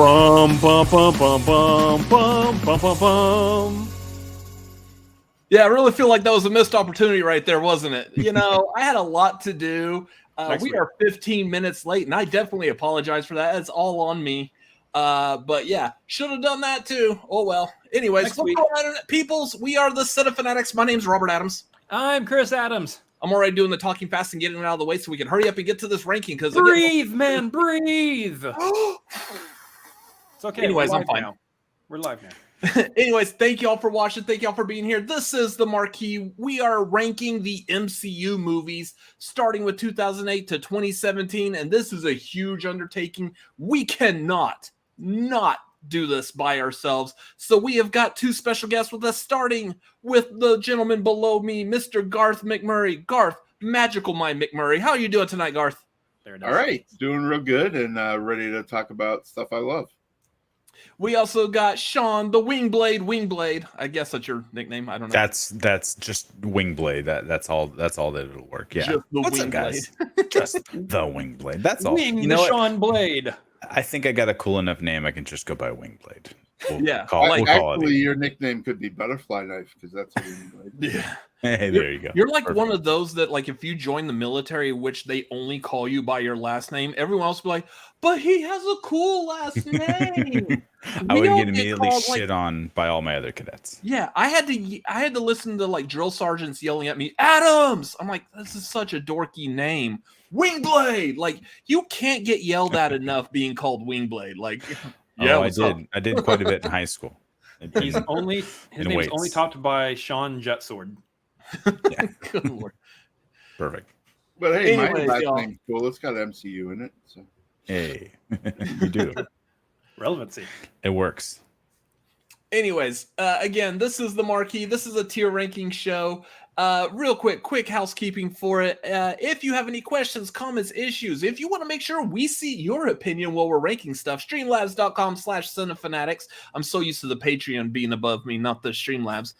Bum, bum, bum, bum, bum, bum, bum, bum, bum. Yeah, I really feel like that was a missed opportunity right there, wasn't it? You know, I had a lot to do. We are 15 minutes late, and I definitely apologize for that. It's all on me. But yeah, should have done that too. Oh well. Anyways, what's going on, Internet peoples? We are the Cinefanatics. My name's Robert Adams. I'm Chris Adams. I'm already doing the talking fast and getting it out of the way so we can hurry up and get to this ranking. Because breathe, man, breathe. It's okay. Anyways, I'm fine. Now. We're live now. Anyways, thank y'all for watching. Thank y'all for being here. This is the Marquee. We are ranking the MCU movies starting with 2008 to 2017, and this is a huge undertaking. We cannot not do this by ourselves. So we have got two special guests with us, starting with the gentleman below me, Mr. Garth McMurray. Garth, Magical Mind McMurray. How are you doing tonight, Garth? There it is. All right, doing real good and ready to talk about stuff I love. We also got Sean, the Wingblade. I guess that's your nickname. I don't know. That's just Wingblade. That's all that it'll work. Yeah. Just the What's Wingblade. up, guys? Just the Wingblade. That's all. You know Sean Blade. I think I got a cool enough name. I can just go by Wingblade. We'll call it. Your nickname could be Butterfly Knife because that's a Wingblade. Yeah. Hey, there you go. You're like one of those that, like, if you join the military, which they only call you by your last name, everyone else will be like, but he has a cool last name. I would get immediately shit on by all my other cadets. Yeah, I had to listen to like drill sergeants yelling at me, Adams. I'm like, this is such a dorky name. Wingblade. Like, you can't get yelled at enough being called Wingblade. Like, yeah, I did quite a bit in high school. His name's only topped by Sean Jetsword. Yeah, good Lord. Perfect. But hey, my last name's cool. It's got MCU in it. So. Hey, you do. Relevancy. It works. Anyways, again, this is the Marquee. This is a tier ranking show. Real quick housekeeping for it. If you have any questions, comments, issues, if you want to make sure we see your opinion while we're ranking stuff, streamlabs.com/cinefanatics. I'm so used to the Patreon being above me, not the Streamlabs.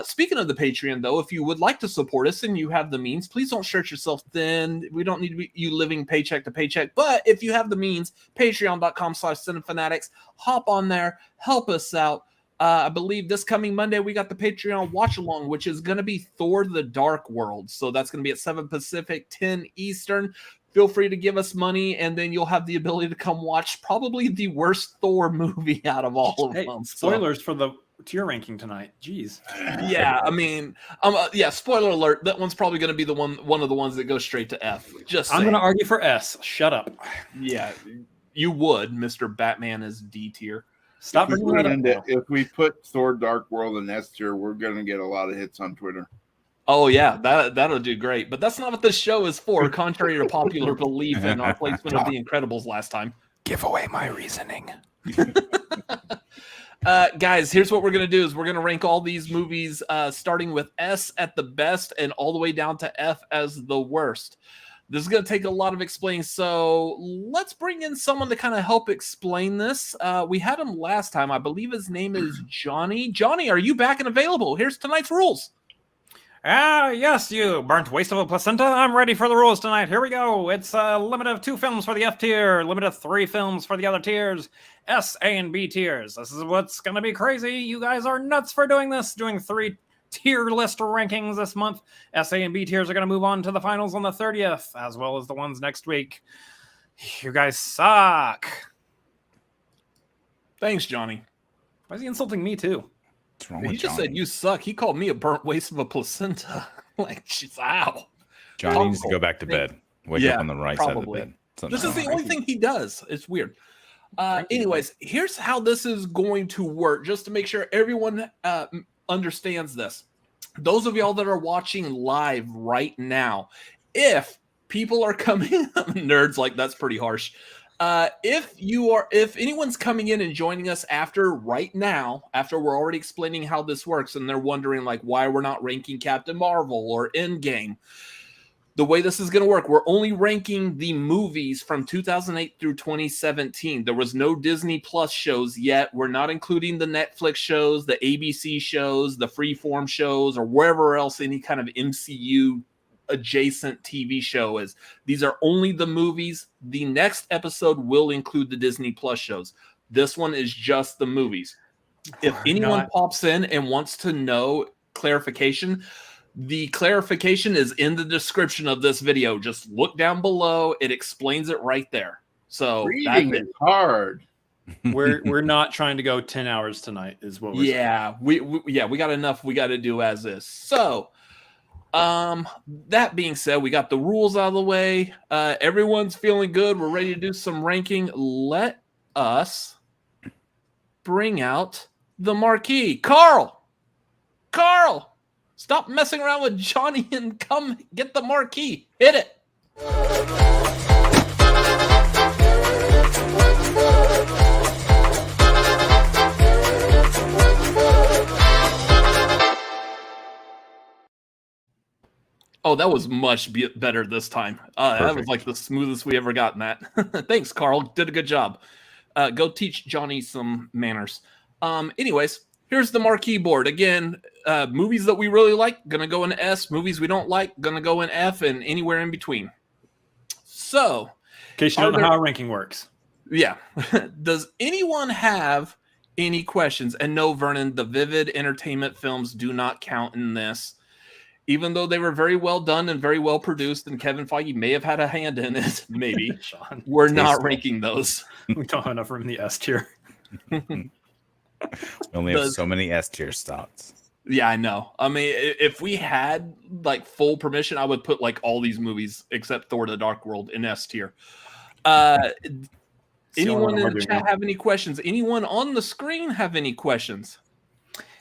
Speaking of the Patreon, though, if you would like to support us and you have the means, please don't stretch yourself thin. We don't need to be you living paycheck to paycheck. But if you have the means, patreon.com/cinefanatics. Hop on there, help us out. I believe this coming Monday, we got the Patreon watch along, which is going to be Thor: The Dark World. So that's going to be at 7 Pacific, 10 Eastern. Feel free to give us money, and then you'll have the ability to come watch probably the worst Thor movie out of all of them. Spoilers for the tier ranking tonight. Jeez. Yeah, I mean, spoiler alert. That one's probably going to be the one of the ones that goes straight to F. I'm going to argue for S. Shut up. Yeah, you would. Mr. Batman is D tier. Stop bringing that up. If we put Thor: Dark World in S tier, we're going to get a lot of hits on Twitter. Oh, yeah, that'll do great. But that's not what this show is for, contrary to popular belief in our placement of The Incredibles last time. Give away my reasoning. Guys, here's what we're going to do is we're going to rank all these movies starting with S at the best and all the way down to F as the worst. This is going to take a lot of explaining, so let's bring in someone to kind of help explain this. We had him last time. I believe his name is Johnny. Johnny, are you back and available? Here's tonight's rules. Yes, you burnt waste of a placenta. I'm ready for the rules tonight. Here we go. It's a limit of 2 films for the F tier, limit of 3 films for the other tiers, S, A, and B tiers. This is what's going to be crazy. You guys are nuts for doing this, doing 3 tier list rankings this month. S, A, and B tiers are going to move on to the finals on the 30th, as well as the ones next week. You guys suck. Thanks, Johnny. Why is he insulting me, too? What's wrong He with just Johnny? said you suck. He called me a burnt waste of a placenta. Like, she's ow. Johnny needs to go back to bed. Wake up on the right side of the bed. This is the only thing he does. It's weird. Anyways, here's how this is going to work, just to make sure everyone understands this. Those of y'all that are watching live right now, if people are coming nerds, like, that's pretty harsh. If anyone's coming in and joining us right now, after we're already explaining how this works, and they're wondering like why we're not ranking Captain Marvel or Endgame, the way this is going to work, we're only ranking the movies from 2008 through 2017. There was no Disney Plus shows yet. We're not including the Netflix shows, the ABC shows, the Freeform shows, or wherever else any kind of MCU adjacent TV show is. These are only the movies. The next episode will include the Disney Plus shows. This one is just the movies. If anyone pops in and wants to know clarification, the clarification is in the description of this video. Just look down below. It explains it right there. So reading is hard. We're not trying to go 10 hours tonight, is what we're saying. We got enough we got to do as is. So that being said, we got the rules out of the way. Everyone's feeling good. We're ready to do some ranking. Let us bring out the marquee. Carl, stop messing around with Johnny and come get the marquee. Hit it. Oh, that was much better this time. That was like the smoothest we ever gotten that. Thanks, Carl. Did a good job. Go teach Johnny some manners. Anyways, here's the marquee board. Again, movies that we really like, gonna go in S. Movies we don't like, gonna go in F, and anywhere in between. So, in case you don't know how ranking works. Yeah. Does anyone have any questions? And no, Vernon, the Vivid Entertainment films do not count in this. Even though they were very well done and very well produced, and Kevin Feige may have had a hand in it, maybe. Sean, we're not ranking those. We don't have enough room in the S tier. We only have so many S tier slots. Yeah, I know. I mean, if we had like full permission, I would put like all these movies except Thor: The Dark World in S tier. Anyone in the chat have any questions? Anyone on the screen have any questions?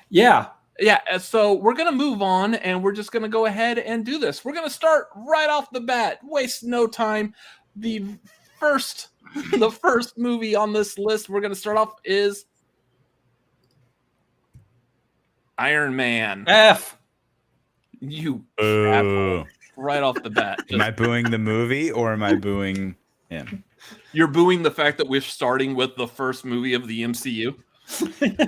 Yeah. Yeah, so we're going to move on, and we're just going to go ahead and do this. We're going to start right off the bat. Waste no time. The first movie on this list we're going to start off is Iron Man. F. You asshole. Right off the bat. Am I booing the movie or am I booing him? You're booing the fact that we're starting with the first movie of the MCU.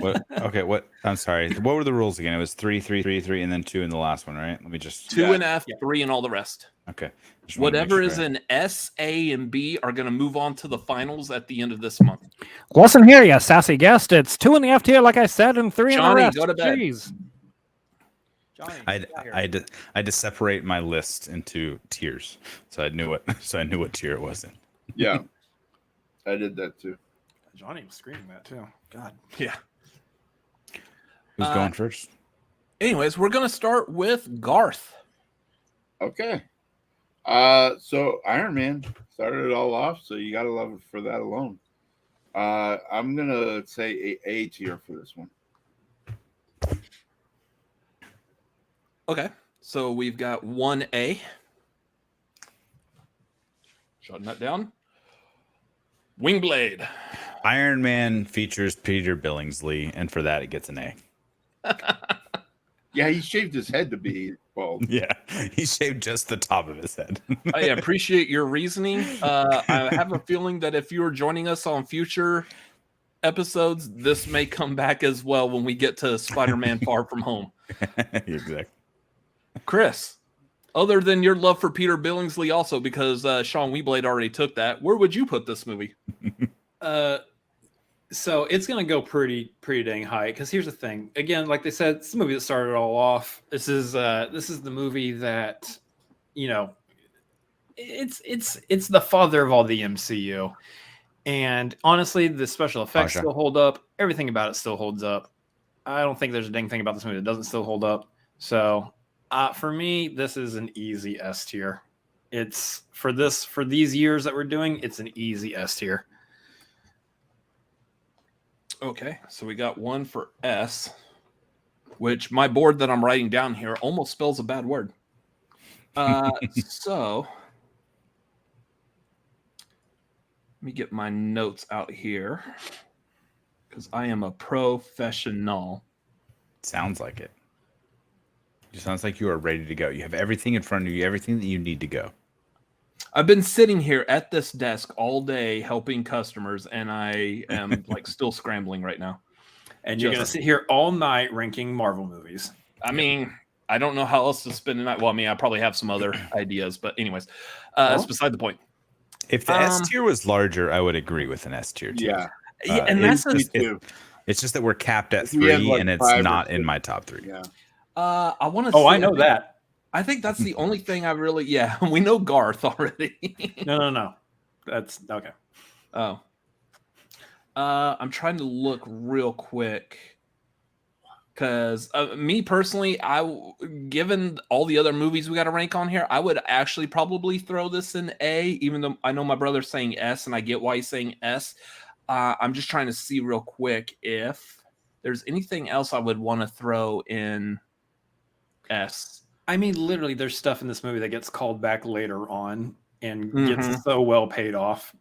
What? I'm sorry. What were the rules again? It was 3, 3, 3, 3, and then 2 in the last one, right? Let me just 2 in F, 3 and all the rest. Okay. Whatever is in S, A, and B are going to move on to the finals at the end of this month. Listen here, you sassy guest. It's 2 in the F tier, like I said, and 3 Johnny, in the rest. go to bed. Jeez. Johnny, I had to separate my list into tiers, so I knew what tier it was in. Yeah, I did that too. Johnny was screaming that too. God. Yeah. Who's going first? Anyways, we're going to start with Garth. Okay. So Iron Man started it all off, so you gotta love it for that alone. I'm gonna say A tier for this one. Okay, so we've got 1A. Shutting that down. Wingblade. Iron Man features Peter Billingsley, and for that it gets an A. Yeah, he shaved his head to be bald. Yeah, he shaved just the top of his head. I appreciate your reasoning. I have a feeling that if you are joining us on future episodes, this may come back as well when we get to Spider-Man Far From Home. Exactly. Chris, other than your love for Peter Billingsley also, because Sean Wingblade already took that, where would you put this movie? So it's gonna go pretty dang high, because here's the thing. Again, like they said, it's the movie that started it all off. This is the movie that, you know, it's the father of all the MCU. And honestly, the special effects still hold up. Everything about it still holds up. I don't think there's a dang thing about this movie that doesn't still hold up. So for me, this is an easy S tier. It's for these years that we're doing, it's an easy S tier. Okay, so we got one for S, which my board that I'm writing down here almost spells a bad word. So let me get my notes out here because I am a professional. Sounds like it. It sounds like you are ready to go. You have everything in front of you, everything that you need to go. I've been sitting here at this desk all day helping customers, and I am like still scrambling right now. And you're going to sit here all night ranking Marvel movies. I mean, I don't know how else to spend the night. Well, I mean, I probably have some other ideas, but anyways, it's beside the point. If the S tier was larger, I would agree with an S tier too. Yeah. Yeah, and that's Me a, too. It's just that we're capped at He had, 3, like, and it's 5 or not in 6. my top 3. Yeah. I want to. Oh, I know that. I think that's the only thing I really. Yeah, we know Garth already. No. That's okay. Oh. I'm trying to look real quick because me personally, given all the other movies we got to rank on here, I would actually probably throw this in A, even though I know my brother's saying S, and I get why he's saying S. I'm just trying to see real quick if there's anything else I would want to throw in S. I mean, literally, there's stuff in this movie that gets called back later on and Mhm. gets so well paid off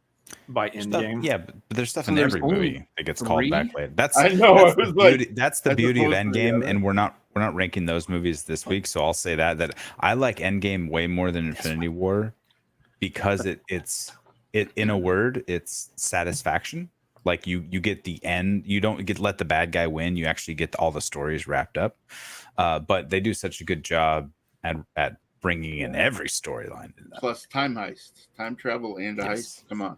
by Endgame. Yeah, but there's stuff So in there's every only movie that gets called 3? back later. That's I know, That's I the was like, beauty, that's the as beauty of opposed to the Endgame, other. and we're not ranking those movies this week. So I'll say that I like Endgame way more than Infinity War because it's in a word, it's satisfaction. Like you get the end. You don't get let the bad guy win. You actually get all the stories wrapped up. But they do such a good job at bringing in every storyline. Plus time heist, time travel, and a heist. Come on.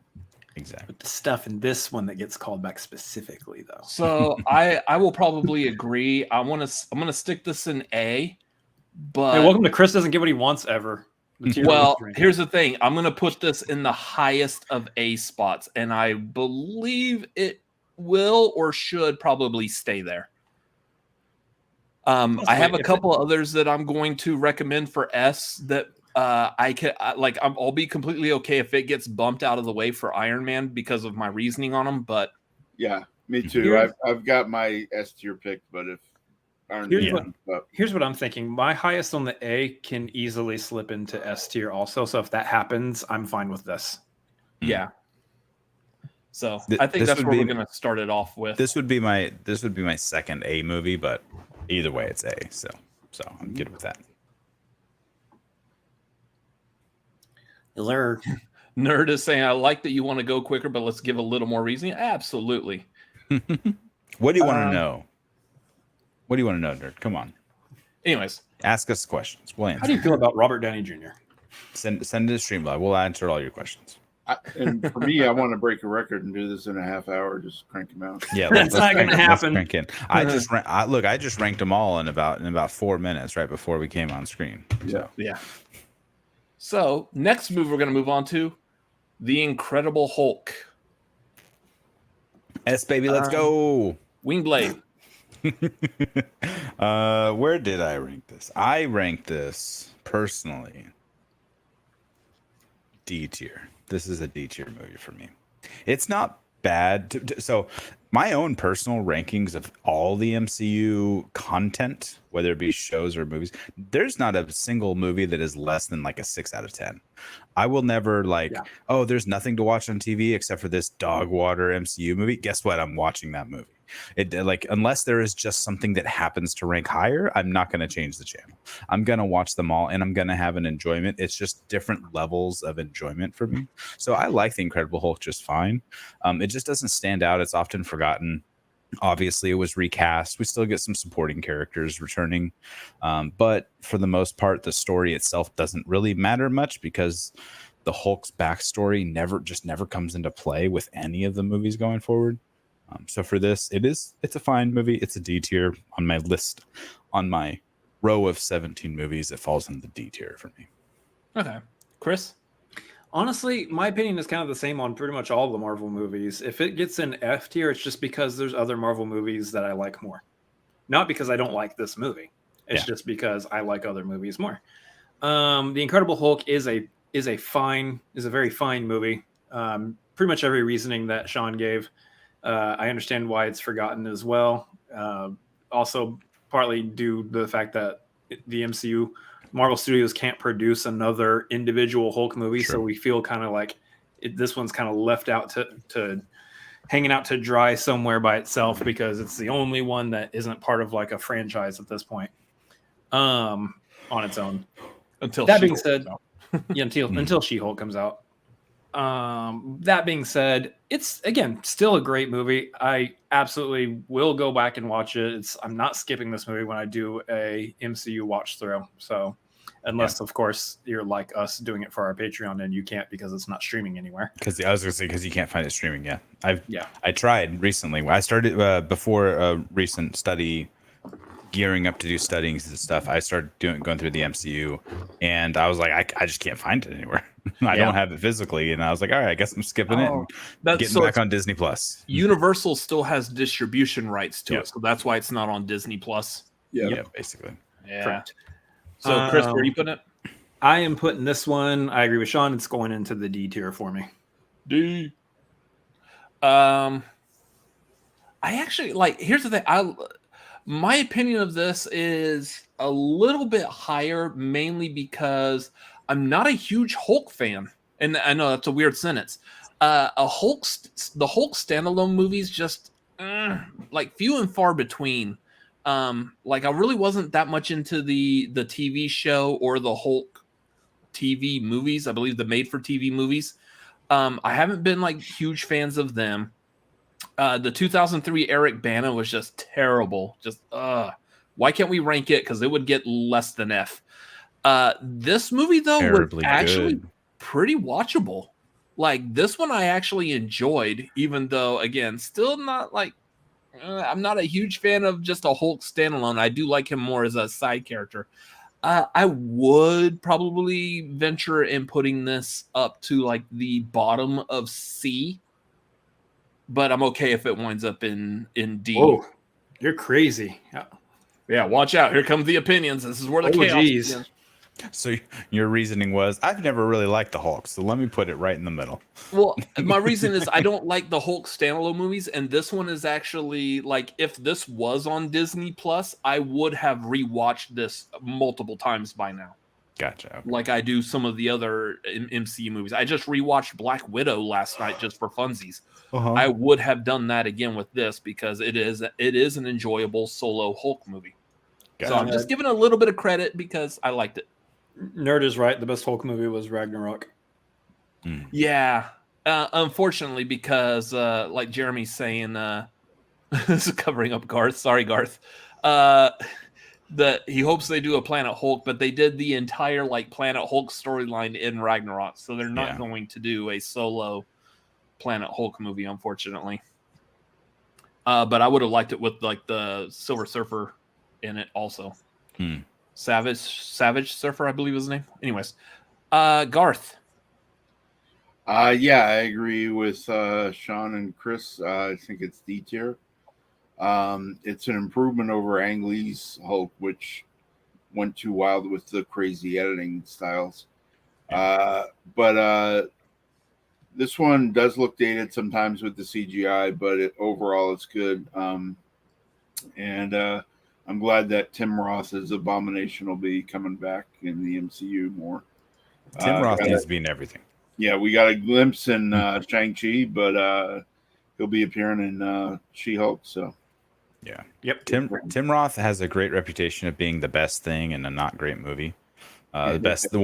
Exactly. But the stuff in this one that gets called back specifically, though. So I will probably agree. I'm gonna stick this in A, but Hey, welcome to Chris doesn't get what he wants ever. The tier well, list ranking. here's the thing. I'm gonna put this in the highest of A spots, and I believe it will or should probably stay there. I have a couple others that I'm going to recommend for S that I'll be completely okay if it gets bumped out of the way for Iron Man because of my reasoning on them. But Yeah, me too. Here's- I've got my S tier picked, but if Iron Here's Man comes up, Here's what I'm thinking. My highest on the A can easily slip into S tier also. So if that happens, I'm fine with this. yeah. So Th- I think this that's would where be- we're gonna start it off with. This would be my second A movie, but either way, it's A. So I'm good with that. Nerd is saying, I like that you want to go quicker, but let's give a little more reasoning. Absolutely. What do you want to know? What do you want to know, nerd? Come on, Anyways, ask us questions. We'll How do you answer. feel about Robert Downey Jr.? Send it to Streamlab. We'll answer all your questions. and for me, I want to break a record and do this in a half hour. Just crank them out. Yeah, That's not crank- gonna happen. Crank in. I just ranked them all in about 4 minutes right before we came on screen. So. yeah. So next movie we're gonna move on to The Incredible Hulk. S baby, let's go. Wingblade. Where did I rank this? I ranked this personally D tier. This is a D tier movie for me. It's not bad. So my own personal rankings of all the MCU content, whether it be shows or movies, there's not a single movie that is less than like a 6 out of 10. I will never oh, there's nothing to watch on TV except for this dog water MCU movie. Guess what? I'm watching that movie. It unless there is just something that happens to rank higher, I'm not going to change the channel. I'm going to watch them all and I'm going to have an enjoyment. It's just different levels of enjoyment for me. So I like The Incredible Hulk just fine. It just doesn't stand out. It's often forgotten. Obviously, it was recast. We still get some supporting characters returning. But for the most part, the story itself doesn't really matter much because the Hulk's backstory never comes into play with any of the movies going forward. So for this, it's a fine movie. It's a D tier on my list. On my row of 17 movies, it falls in the D tier for me. Okay. Chris? Honestly, my opinion is kind of the same on pretty much all the Marvel movies. If it gets in F tier, it's just because there's other Marvel movies that I like more. Not because I don't like this movie. It's just because I like other movies more. The Incredible Hulk is a very fine movie. Pretty much every reasoning that Sean gave. I understand why it's forgotten as well. Also, partly due to the fact that the MCU, Marvel Studios can't produce another individual Hulk movie, so we feel kind of like this one's kind of left out to hanging out to dry somewhere by itself because it's the only one that isn't part of like a franchise at this point on its own. Until That being She-Hulk said, comes out. until She-Hulk comes out. That being said, it's again still a great movie. I absolutely will go back and watch it. I'm not skipping this movie when I do a MCU watch through. So Unless, of course, you're like us doing it for our Patreon and you can't because it's not streaming anywhere. Because I was gonna say, because you can't find it streaming. Yeah, I tried recently. I started before a recent study, gearing up to do studyings and stuff. I started going through the MCU, and I was like, I just can't find it anywhere. I don't have it physically, and I was like, all right, I guess I'm skipping it and getting back on Disney Plus. Universal still has distribution rights to it, so that's why it's not on Disney Plus. Yeah, basically. Yeah. Correct. So, Chris, where are you putting it? I am putting this one. I agree with Sean. It's going into the D tier for me. D. I actually like. Here's the thing. My opinion of this is a little bit higher, mainly because I'm not a huge Hulk fan, and I know that's a weird sentence. The Hulk standalone movies just like few and far between. Like I really wasn't that much into the TV show or the Hulk TV movies. I believe the made for TV movies. I haven't been like huge fans of them. The 2003 Eric Bana was just terrible. Just why can't we rank it? Because it would get less than F. This movie though was actually pretty watchable. Like this one I actually enjoyed, even though again, still not like I'm not a huge fan of just a Hulk standalone. I do like him more as a side character. I would probably venture in putting this up to like the bottom of C, but I'm okay if it winds up in D. Whoa, you're crazy. Yeah, watch out. Here come the opinions. This is where the chaos begins. So your reasoning was, I've never really liked the Hulk, so let me put it right in the middle. Well, my reason is I don't like the Hulk standalone movies, and this one is actually like if this was on Disney Plus, I would have rewatched this multiple times by now. Gotcha. Okay. Like I do some of the other MCU movies. I just rewatched Black Widow last night just for funsies. I would have done that again with this because it is an enjoyable solo Hulk movie. Gotcha. So I'm just giving a little bit of credit because I liked it. Nerd is right. The best Hulk movie was Ragnarok. Yeah. Unfortunately, because like Jeremy's saying, this is covering up Garth. Sorry, Garth. That he hopes they do a Planet Hulk, but they did the entire like Planet Hulk storyline in Ragnarok, so they're not going to do a solo Planet Hulk movie, unfortunately. But I would have liked it with like the Silver Surfer in it also. Savage Surfer, I believe is his name. Anyways, Garth. Yeah, I agree with Sean and Chris. I think it's D tier. It's an improvement over Ang Lee's Hulk, which went too wild with the crazy editing styles. But this one does look dated sometimes with the CGI, but overall it's good. And I'm glad that Tim Roth's Abomination will be coming back in the MCU more. Tim Roth needs to be in everything. Yeah, we got a glimpse in Shang-Chi, but he'll be appearing in She-Hulk. So, yeah, yep. Tim Roth has a great reputation of being the best thing in a not great movie. One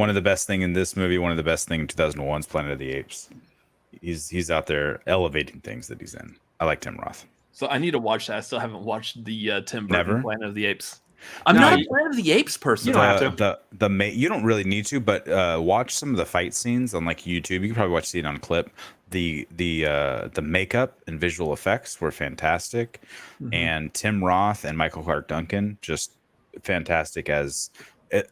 of the best thing in this movie, one of the best thing in 2001's Planet of the Apes. He's out there elevating things that he's in. I like Tim Roth. So I need to watch that. I still haven't watched the Tim Burton Planet of the Apes. I'm not a Planet of the Apes person. You don't have to. You don't really need to, but watch some of the fight scenes on like YouTube. You can probably see it on clip. The makeup and visual effects were fantastic, and Tim Roth and Michael Clark Duncan just fantastic as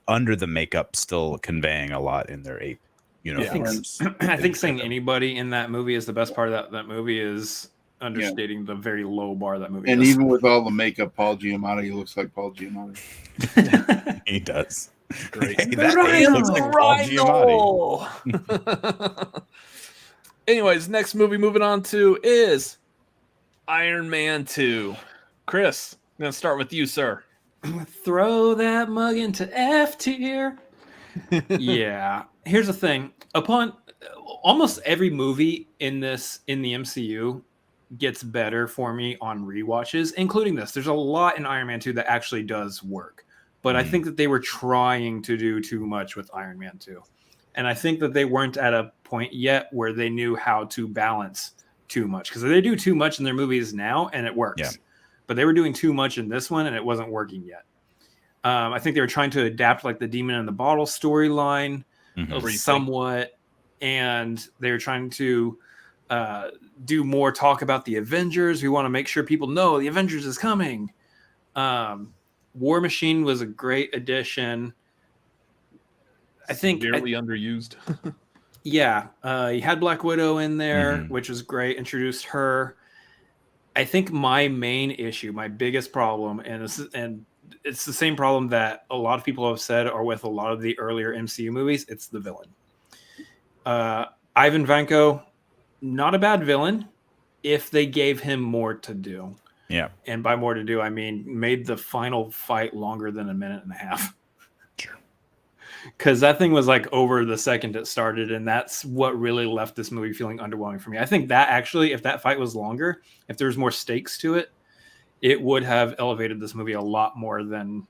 under the makeup, still conveying a lot in their ape uniforms. I think saying anybody in that movie is the best part of that movie is understating the very low bar that movie. And even with all the makeup, Paul Giamatti looks like Paul Giamatti. He does. Great. Hey, that ape looks like Paul Giamatti. Anyways, next movie moving on to is Iron Man 2. Chris, I'm going to start with you, sir. Throw that mug into F tier. Yeah. Here's the thing. Upon almost every movie in the MCU gets better for me on rewatches, including this. There's a lot in Iron Man 2 that actually does work. But I think that they were trying to do too much with Iron Man 2. And I think that they weren't at a point yet where they knew how to balance too much. Because they do too much in their movies now, and it works. Yeah. But they were doing too much in this one, and it wasn't working yet. I think they were trying to adapt like the Demon in the Bottle storyline somewhat, and they were trying to do more talk about the Avengers. We want to make sure people know the Avengers is coming. War Machine was a great addition. I think severely underused. Yeah, you had Black Widow in there, which was great. Introduced her. I think my main issue, my biggest problem, and it's the same problem that a lot of people have said, or with a lot of the earlier MCU movies, it's the villain. Ivan Vanko, not a bad villain, if they gave him more to do. Yeah, and by more to do, I mean made the final fight longer than a minute and a half. Because that thing was like over the second it started, and that's what really left this movie feeling underwhelming for me. I think that actually, if that fight was longer, if there was more stakes to it, it would have elevated this movie a lot more than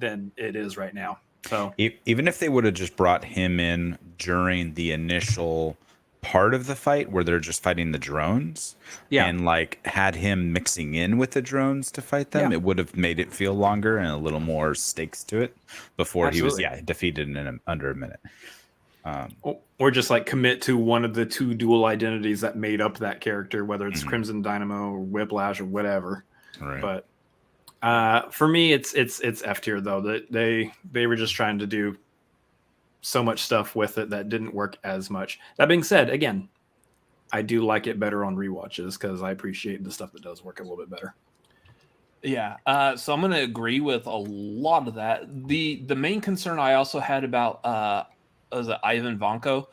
it is right now. So even if they would have just brought him in during the initial part of the fight where they're just fighting the drones, and like had him mixing in with the drones to fight them, it would have made it feel longer and a little more stakes to it before he was defeated in under a minute. Or just like commit to one of the two dual identities that made up that character, whether it's Crimson Dynamo or Whiplash or whatever. Right. But for me, it's F tier though. That they were just trying to do so much stuff with it that didn't work as much. That being said, again, I do like it better on rewatches because I appreciate the stuff that does work a little bit better. Yeah, so I'm going to agree with a lot of that. The main concern I also had about Ivan Vanko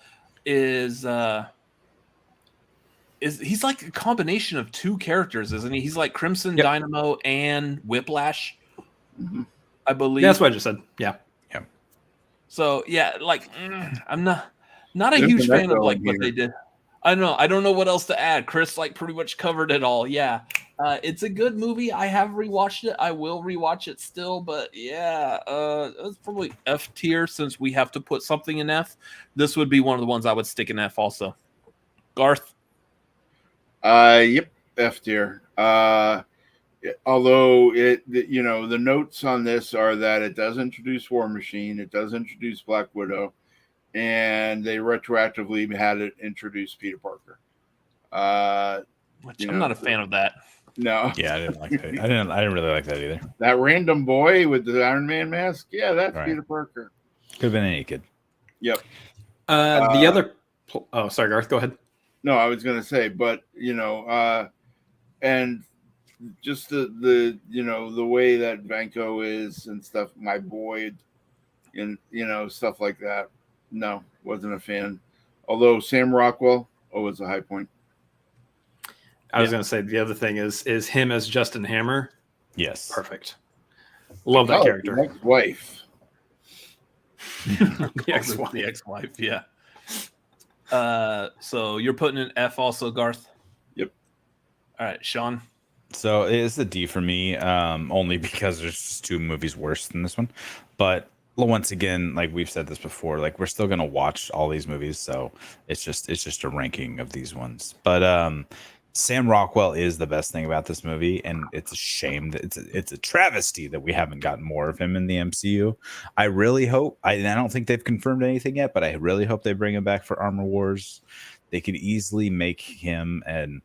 is he's like a combination of two characters, isn't he? He's like Crimson Dynamo and Whiplash, I believe. Yeah, that's what I just said. Yeah. So yeah, like I'm not a huge fan of like what they did. I don't know what else to add. Chris like pretty much covered it all. Yeah, it's a good movie. I have rewatched it. I will rewatch it still, but yeah, it's probably F tier since we have to put something in F. This would be one of the ones I would stick in F also. Garth. Yep, F tier. Although the notes on this are that it does introduce War Machine, it does introduce Black Widow, and they retroactively had it introduce Peter Parker. Which I'm not a fan of that. No. Yeah, I didn't like that. I didn't really like that either. That random boy with the Iron Man mask, yeah, that's Peter Parker. Could have been any kid. Yep. The other. Oh, sorry, Garth. Go ahead. No, I was going to say, but and just the way that Vanko is and stuff, my boy, and stuff like that. No, wasn't a fan. Although Sam Rockwell, was a high point. I was going to say the other thing is him as Justin Hammer. Yes, perfect. Love that character. Ex-wife. The ex-wife. Yeah. So you're putting an F also, Garth? Yep. All right, Sean. So it's a D for me, only because there's just two movies worse than this one. But once again, like we've said this before, like we're still gonna watch all these movies, so it's just a ranking of these ones. But Sam Rockwell is the best thing about this movie, and it's a shame that it's a travesty that we haven't gotten more of him in the MCU. I really hope. I don't think they've confirmed anything yet, but I really hope they bring him back for Armor Wars. They could easily make him an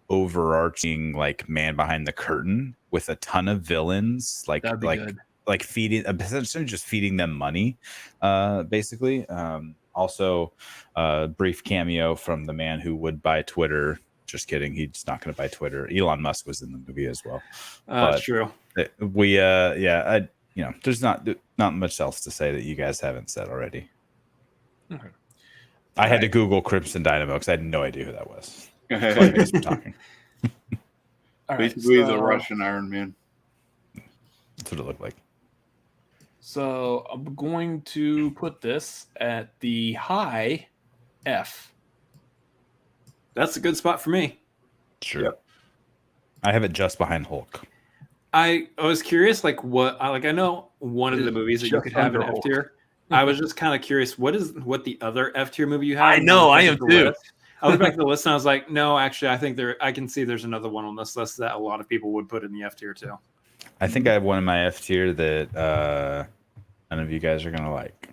overarching like man behind the curtain with a ton of villains, like feeding, essentially just feeding them money, basically. Also, brief cameo from the man who would buy Twitter. Just kidding. He's not going to buy Twitter. Elon Musk was in the movie as well. That's true. There's not much else to say that you guys haven't said already. Okay. I had to Google Crimson Dynamo because I had no idea who that was. That's why you guys were talking. Basically, the Russian Iron Man. That's what it looked like. So I'm going to put this at the high F. That's a good spot for me. Sure. Yep. I have it just behind Hulk. I was curious, like I know one of the movies that you could have an F tier. I was just kind of curious, what the other F tier movie you have? I know, I am too. I looked back at the list and I was like, no, actually, I think I can see there's another one on this list that a lot of people would put in the F tier too. I think I have one in my F tier that none of you guys are gonna like.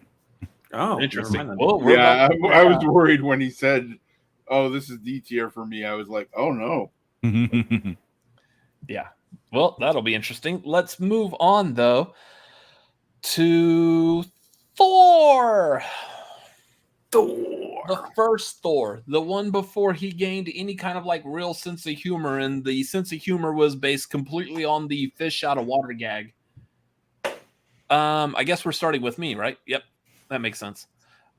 Oh, Interesting. never mind Well, then. we're Yeah, about to- I was worried when he said, "Oh, this is D tier for me." I was like, "Oh no." Yeah. Well, that'll be interesting. Let's move on though to Thor. The first Thor, the one before he gained any kind of like real sense of humor, and the sense of humor was based completely on the fish out of water gag. I guess we're starting with me, right? Yep, that makes sense.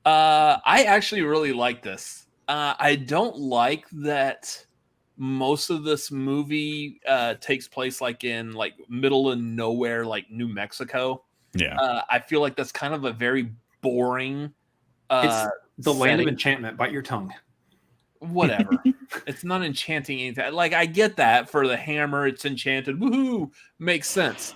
I actually really like this. I don't like that most of this movie takes place like in like middle of nowhere, like New Mexico. Yeah. I feel like that's kind of a very boring. It's the land of setting. enchantment. Bite your tongue. Whatever. It's not enchanting anything. Like I get that for the hammer, it's enchanted. Woohoo, makes sense.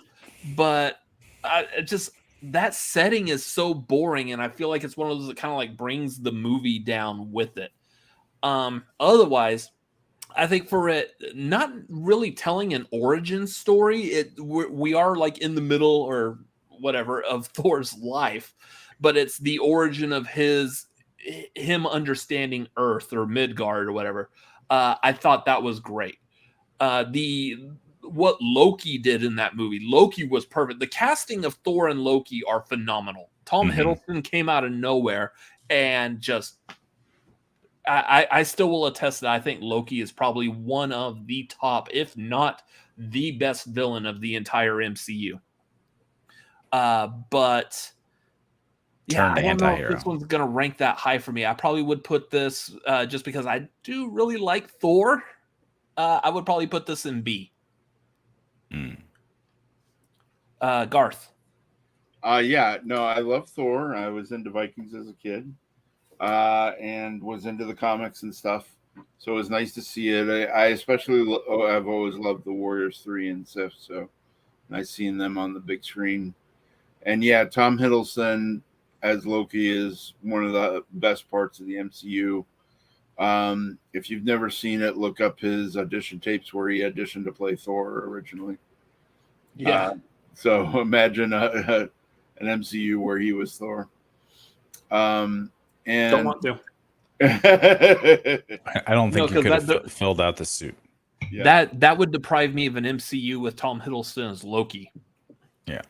But it just that setting is so boring, and I feel like it's one of those that kind of like brings the movie down with it. Otherwise, I think for it not really telling an origin story, we are like in the middle or whatever of Thor's life, but it's the origin of him understanding Earth or Midgard or whatever. I thought that was great. What Loki did in that movie, Loki was perfect. The casting of Thor and Loki are phenomenal. Tom Hiddleston came out of nowhere and just I still will attest that I think Loki is probably one of the top, if not the best villain of the entire MCU. But yeah, I don't know if this one's gonna rank that high for me. I probably would put this just because I do really like Thor. I would probably put this in B. Garth. Yeah, no, I love Thor. I was into Vikings as a kid, and was into the comics and stuff. So it was nice to see it. I especially, I've always loved the Warriors 3 and Sif. So nice seeing them on the big screen. And yeah, Tom Hiddleston as Loki is one of the best parts of the MCU. If you've never seen it, look up his audition tapes where he auditioned to play Thor originally. Yeah. So imagine an MCU where he was Thor. And Don't want to. I don't think you could have filled out the suit. Yeah. That would deprive me of an MCU with Tom Hiddleston as Loki. Yeah.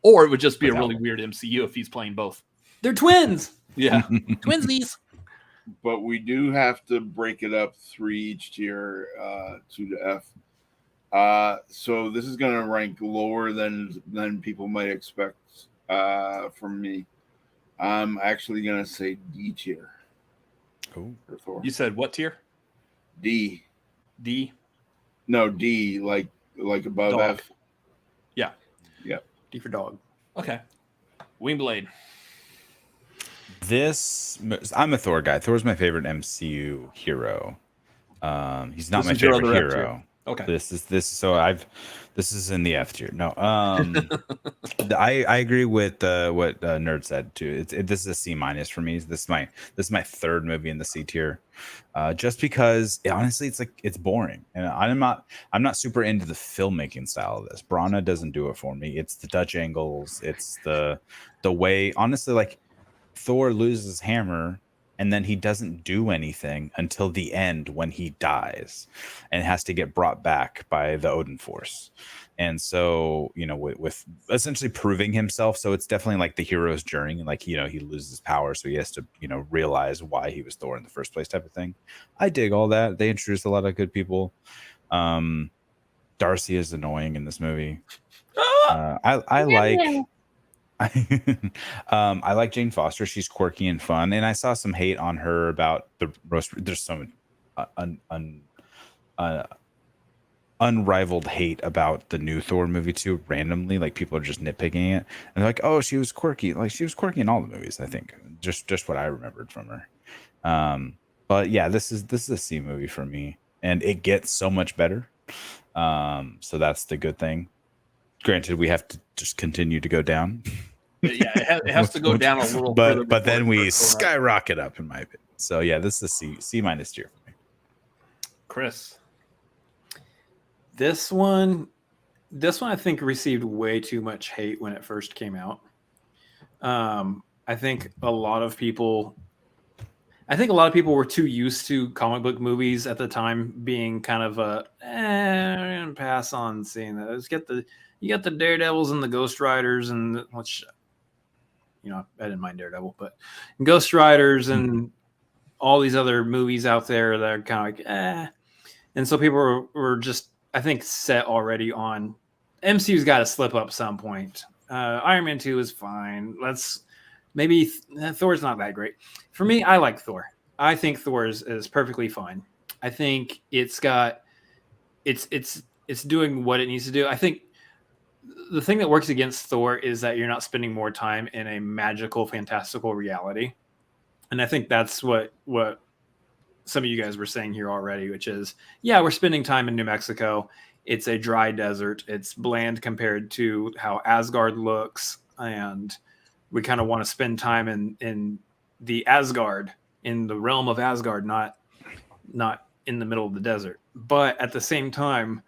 Or it would just be a really weird MCU if he's playing both. They're twins. Yeah. Twinsies. But we do have to break it up 3 each tier, 2 to F. So this is going to rank lower than people might expect from me. I'm actually going to say D tier. Cool. For Thor. You said what tier? D. D? No, D, like above Dog. F. Yeah. Yeah. D for dog. Okay. Wingblade. I'm a Thor guy. Thor's my favorite MCU hero. He's not This my is your favorite other F tier. hero. Okay. This is in the F tier. No. I agree with what Nerd said too. This is a C- for me. This is my third movie in the C tier. Just because honestly it's boring. And I'm not super into the filmmaking style of this. Brana doesn't do it for me. It's the Dutch angles, it's the way honestly like Thor loses his hammer and then he doesn't do anything until the end when he dies and has to get brought back by the Odin Force. And so, with essentially proving himself. So it's definitely like the hero's journey. Like, he loses power. So he has to, realize why he was Thor in the first place type of thing. I dig all that. They introduced a lot of good people. Darcy is annoying in this movie. I like Jane Foster. She's quirky and fun, and I saw some hate on her about the roast. There's some unrivaled hate about the new Thor movie too. Randomly, like people are just nitpicking it, and they're like, "Oh, she was quirky." Like she was quirky in all the movies. I think just what I remembered from her. But yeah, this is a C movie for me, and it gets so much better. So that's the good thing. Granted, we have to just continue to go down. Yeah, it has to go down a little further. But then we skyrocket up, in my opinion. So yeah, this is a C- tier for me. Chris. This one, This one I think received way too much hate when it first came out. I think a lot of people were too used to comic book movies at the time being kind of a we're gonna pass on seeing that. You got the Daredevils and the Ghost Riders and which I didn't mind Daredevil, but Ghost Riders and all these other movies out there that are kind of like and so people were just I think set already on MCU's got to slip up some point. Iron Man 2 is fine. Maybe Thor's not that great. For me, I like Thor. I think Thor is perfectly fine. I think it's doing what it needs to do. I think the thing that works against Thor is that you're not spending more time in a magical, fantastical reality. And I think that's what some of you guys were saying here already, which is, yeah, we're spending time in New Mexico. It's a dry desert. It's bland compared to how Asgard looks. And we kind of want to spend time in the Asgard, in the realm of Asgard, not in the middle of the desert. But at the same time,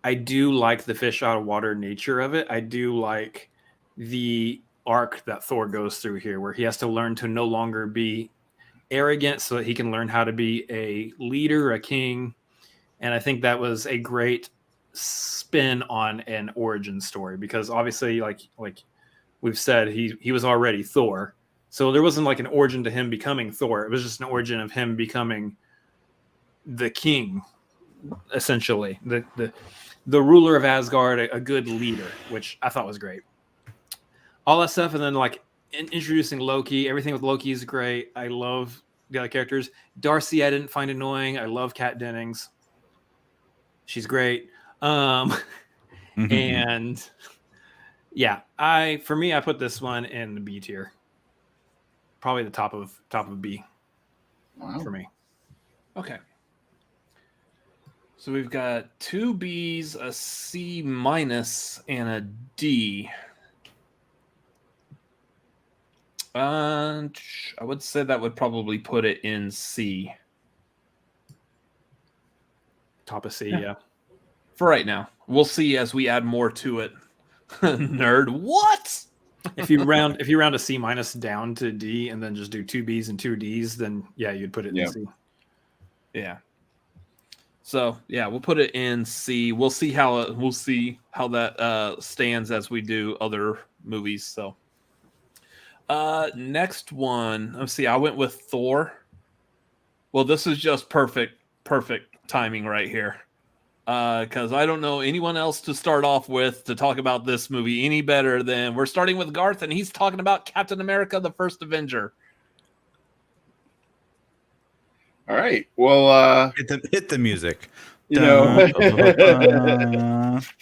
I do like the fish out of water nature of it. I do like the arc that Thor goes through here, where he has to learn to no longer be arrogant so that he can learn how to be a leader, a king. And I think that was a great spin on an origin story, because obviously, like we've said, he was already Thor. So there wasn't like an origin to him becoming Thor. It was just an origin of him becoming the king, essentially. The ruler of Asgard, a good leader, which I thought was great. All that stuff, and then like introducing Loki. Everything with Loki is great. I love the other characters. Darcy I didn't find annoying. I love Kat Dennings. She's great. And yeah, for me, I put this one in the B tier. Probably the top of B. Wow. For me. Okay. So we've got 2 Bs, a C minus, and a D. I would say that would probably put it in C. Top of C, yeah. For right now. We'll see as we add more to it. Nerd, what? If you round a C minus down to D and then just do 2 Bs and 2 Ds, then yeah, you'd put it in C. Yeah. So yeah, we'll put it in C. We'll see how that stands as we do other movies. So next one. Let's see. I went with Thor. Well, this is just perfect timing right here. Because I don't know anyone else to start off with to talk about this movie any better than we're starting with Garth, and he's talking about Captain America: The First Avenger. All right. Well, hit the music.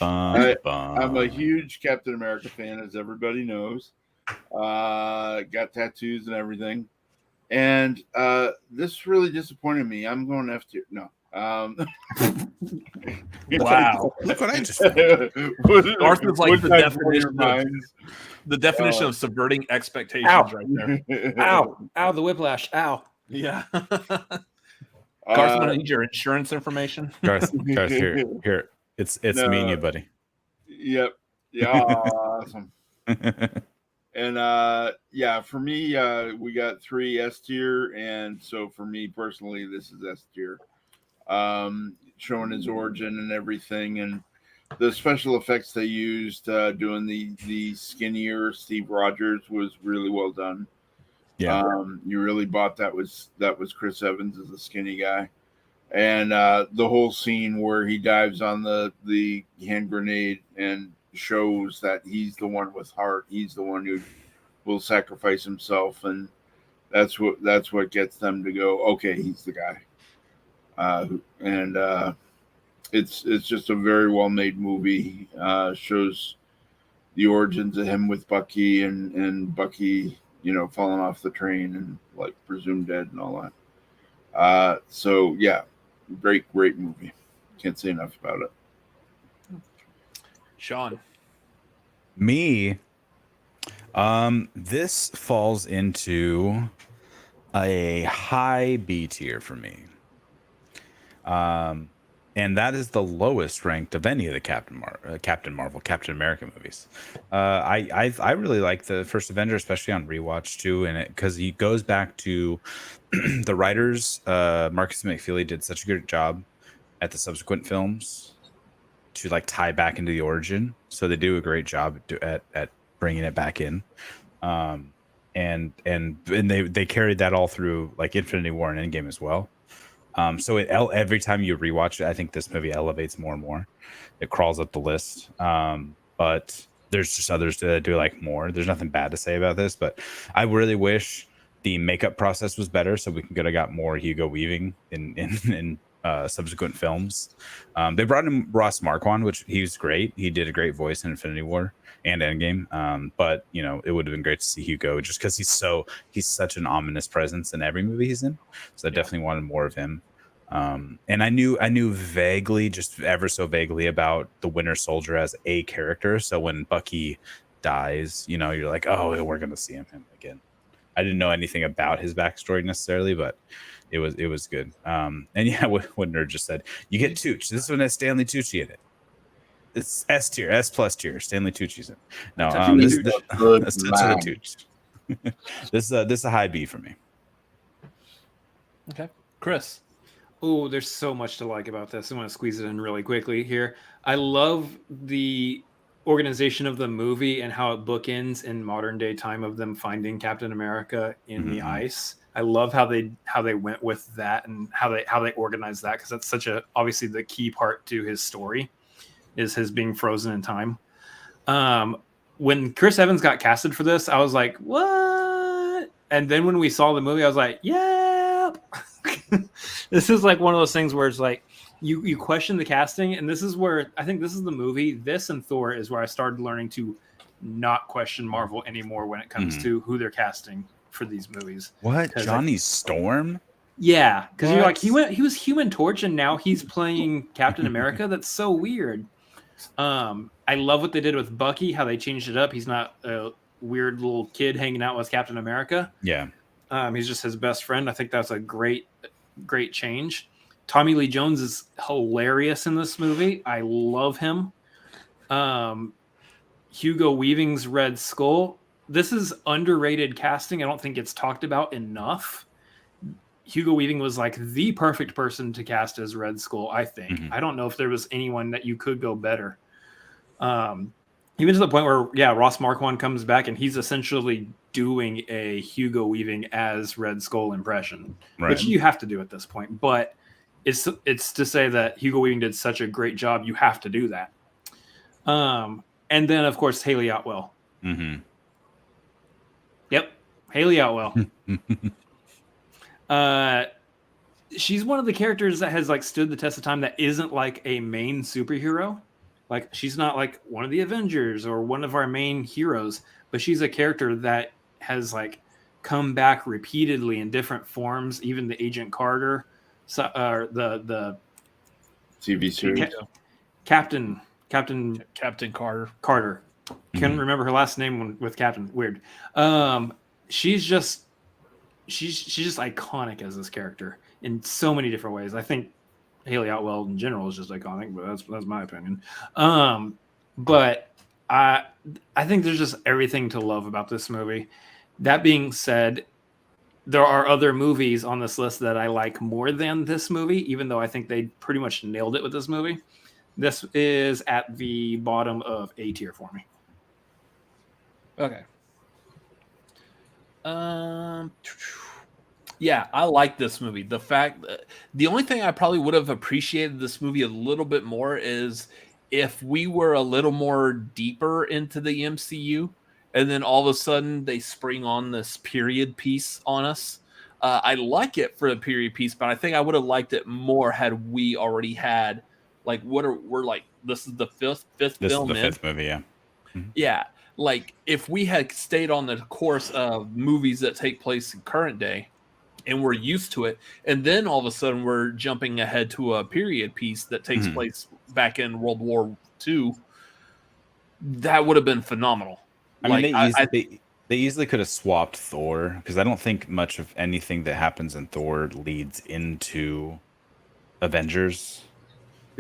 I'm a huge Captain America fan, as everybody knows. Got tattoos and everything, and this really disappointed me. I'm going F tier. No. Wow. Look what I just Garth is like the definition of subverting expectations right there. Ow, the whiplash. Ow. Yeah. Garth, I'm gonna need your insurance information. Garth, here. It's me and you, buddy. Yep. Yeah. Awesome. And yeah, for me, we got 3 S tier, and so for me personally, this is S tier. Showing his origin and everything, and the special effects they used doing the skinnier Steve Rogers was really well done. Yeah, you really bought that was Chris Evans as a skinny guy, and the whole scene where he dives on the hand grenade and shows that he's the one with heart. He's the one who will sacrifice himself, and that's what gets them to go, okay, he's the guy. It's just a very well made movie. Shows the origins of him with Bucky and Bucky, falling off the train and like presumed dead and all that. So yeah, great movie. Can't say enough about it. Sean. Me. This falls into a high B tier for me. And and that is the lowest ranked of any of the Captain America movies. I really like the first Avenger, especially on rewatch too, and it because he goes back to the writers. Marcus McFeely did such a good job at the subsequent films to like tie back into the origin, so they do a great job at bringing it back in. And they carried that all through like Infinity War and Endgame as well. So every time you rewatch it, I think this movie elevates more and more. It crawls up the list. But there's just others that do like more. There's nothing bad to say about this, but I really wish the makeup process was better so we could have got more Hugo Weaving in subsequent films. They brought in Ross Marquand, which he was great. He did a great voice in Infinity War and Endgame. But you know, it would have been great to see Hugo just because he's such an ominous presence in every movie he's in. So I definitely wanted more of him. And I knew vaguely, just ever so vaguely, about the Winter Soldier as a character. So when Bucky dies, you know, you're like, oh, we're gonna see him again. I didn't know anything about his backstory necessarily, but it was good. And yeah, what Nerd just said, you get Tucci. This one has Stanley Tucci in it. It's S tier, S plus tier. Stanley Tucci's in. No, this is Tucci. This is a high B for me. Okay, Chris. Oh, there's so much to like about this. I want to squeeze it in really quickly here. I love the organization of the movie and how it bookends in modern day time of them finding Captain America in the ice. I love how they went with that and how they organized that, because that's such a obviously the key part to his story is his being frozen in time. When Chris Evans got casted for this, I was like, what? And then when we saw the movie, I was like, yeah. This is like one of those things where it's like you question the casting, and this is where I think this is the movie. This and Thor is where I started learning to not question Marvel anymore when it comes to who they're casting for these movies. What? Johnny Storm? Yeah, because you're like he was Human Torch and now he's playing Captain America. That's so weird. I love what they did with Bucky, how they changed it up. He's not a weird little kid hanging out with Captain America. Yeah. He's just his best friend. I think that's a great change. Tommy Lee Jones is hilarious in this movie. I love him. Hugo Weaving's Red Skull. This is underrated casting. I don't think it's talked about enough. Hugo Weaving was like the perfect person to cast as Red Skull, I think. I don't know if there was anyone that you could go better. Even to the point where, yeah, Ross Marquand comes back and he's essentially doing a Hugo Weaving as Red Skull impression, which you have to do at this point. But it's to say that Hugo Weaving did such a great job, you have to do that. And then, of course, Haley Atwell. Yep, Haley Atwell. She's one of the characters that has like stood the test of time that isn't like a main superhero. Like she's not like one of the Avengers or one of our main heroes, but she's a character that has like come back repeatedly in different forms. Even the Agent Carter, the TV series, Captain Carter. Couldn't remember her last name with Captain. Weird. She's just iconic as this character in so many different ways. I think Haley Atwell in general is just iconic, but that's my opinion. But I think there's just everything to love about this movie. That being said, there are other movies on this list that I like more than this movie, even though I think they pretty much nailed it with this movie. This is at the bottom of A tier for me. Okay. Yeah, I like this movie. The fact that the only thing I probably would have appreciated this movie a little bit more is if we were a little more deeper into the MCU and then all of a sudden they spring on this period piece on us. I like it for a period piece, but I think I would have liked it more had we already had like we're like this is the fifth film. This is the fifth movie, yeah. Yeah. Like if we had stayed on the course of movies that take place in current day and we're used to it, and then all of a sudden we're jumping ahead to a period piece that takes place back in World War II, that would have been phenomenal. I mean, they easily could have swapped Thor, because I don't think much of anything that happens in Thor leads into Avengers.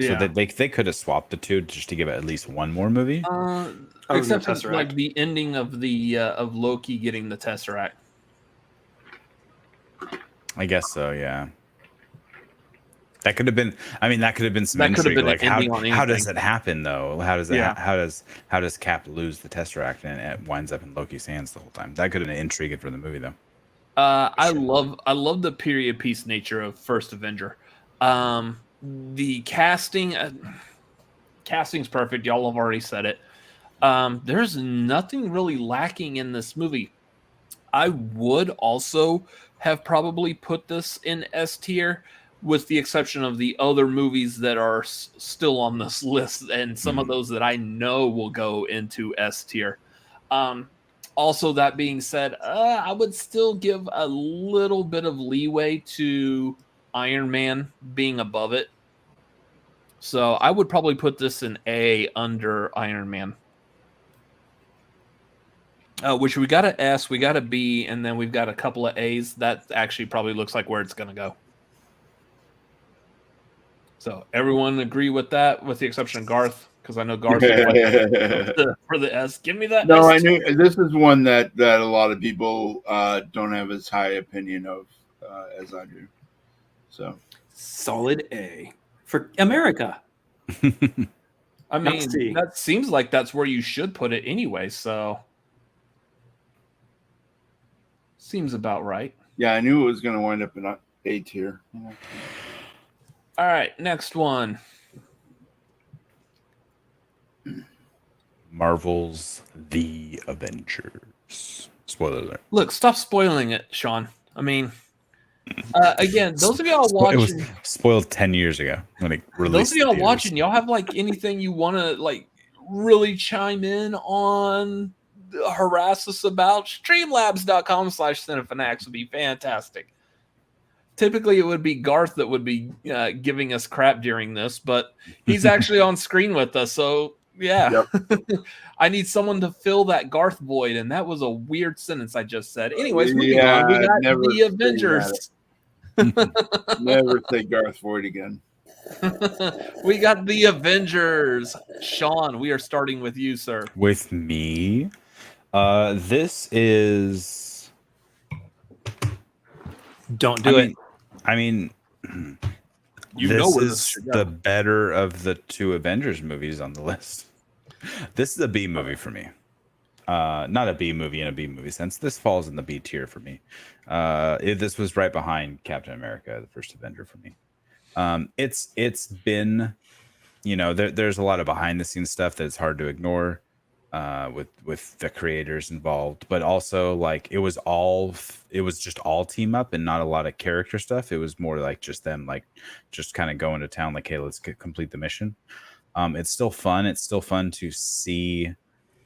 So that they could have swapped the two just to give it at least one more movie. Except for like the ending of the of Loki getting the Tesseract. I guess so. Yeah. That could have been. I mean, that could have been some intrigue. Been like how does it happen though? How does it? How does Cap lose the Tesseract and it winds up in Loki's hands the whole time? That could have been intriguing for the movie though. I love the period piece nature of First Avenger. The casting's perfect. Y'all have already said it. There's nothing really lacking in this movie. I would also have probably put this in S tier, with the exception of the other movies that are still on this list, and some of those that I know will go into S tier. Also, that being said, I would still give a little bit of leeway to Iron Man being above it. So I would probably put this in A under Iron Man. Which we got an S, we got a B, and then we've got a couple of A's. That actually probably looks like where it's going to go. So everyone agree with that, with the exception of Garth, because I know Garth for the S. Give me that. No, S. I knew this is one that a lot of people don't have as high opinion of as I do. So solid A for America. I mean, that seems like that's where you should put it anyway. So seems about right. Yeah, I knew it was going to wind up in A tier. Yeah. All right, next one. Marvel's The Avengers. Spoiler alert. Look, stop spoiling it, Sean. I mean, again, those of y'all watching, it was spoiled 10 years ago when it released. Those of y'all watching, y'all have like anything you want to like really chime in on, harass us about? Streamlabs.com/Cinephilax would be fantastic. Typically, it would be Garth that would be giving us crap during this, but he's actually on screen with us. So, yeah. Yep. I need someone to fill that Garth void, and that was a weird sentence I just said. Anyways, moving on. We got the Avengers. Never say Garth void again. We got the Avengers. Sean, we are starting with you, sir. With me? This is... Don't do it. I mean, this is the better of the two Avengers movies on the list. This is a B movie for me. Not a B movie in a B movie sense. This falls in the B tier for me. This was right behind Captain America, the first Avenger for me. It's been, there's a lot of behind the scenes stuff that's hard to ignore. With the creators involved, but also like it was just all team up and not a lot of character stuff. It was more like just them like just kind of going to town like, hey, let's complete the mission. It's still fun. It's still fun to see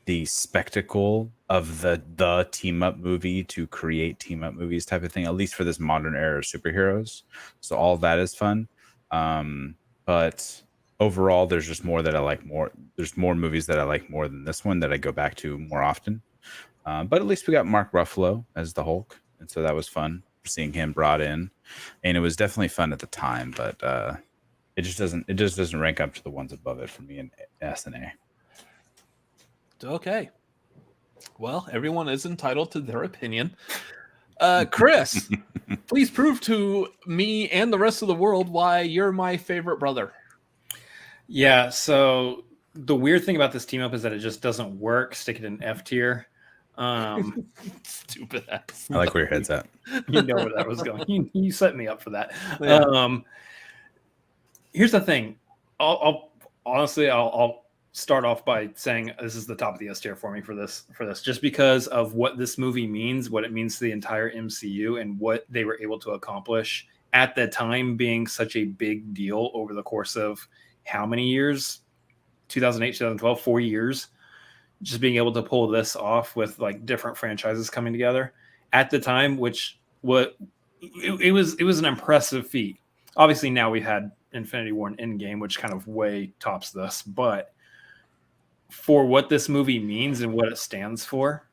the spectacle of the team up movie to create team up movies type of thing, at least for this modern era of superheroes. So all that is fun. But overall, there's just more that I like more. There's more movies that I like more than this one that I go back to more often. But at least we got Mark Ruffalo as the Hulk. And so that was fun seeing him brought in. And it was definitely fun at the time, but it just doesn't rank up to the ones above it for me in S and A. Okay. Well, everyone is entitled to their opinion. Chris, please prove to me and the rest of the world why you're my favorite brother. Yeah, so the weird thing about this team up is that it just doesn't work. Stick it in F tier. Stupid ass. I like where your head's at. You know where that was going. You set me up for that. Yeah. Here's the thing. I'll start off by saying this is the top of the S tier for me for this, just because of what this movie means, what it means to the entire MCU, and what they were able to accomplish at the time, being such a big deal over the course of how many years? 2008, 2012, 4 years. Just being able to pull this off with like different franchises coming together at the time, it was an impressive feat. Obviously, now we had Infinity War and Endgame, which kind of way tops this, but for what this movie means and what it stands for,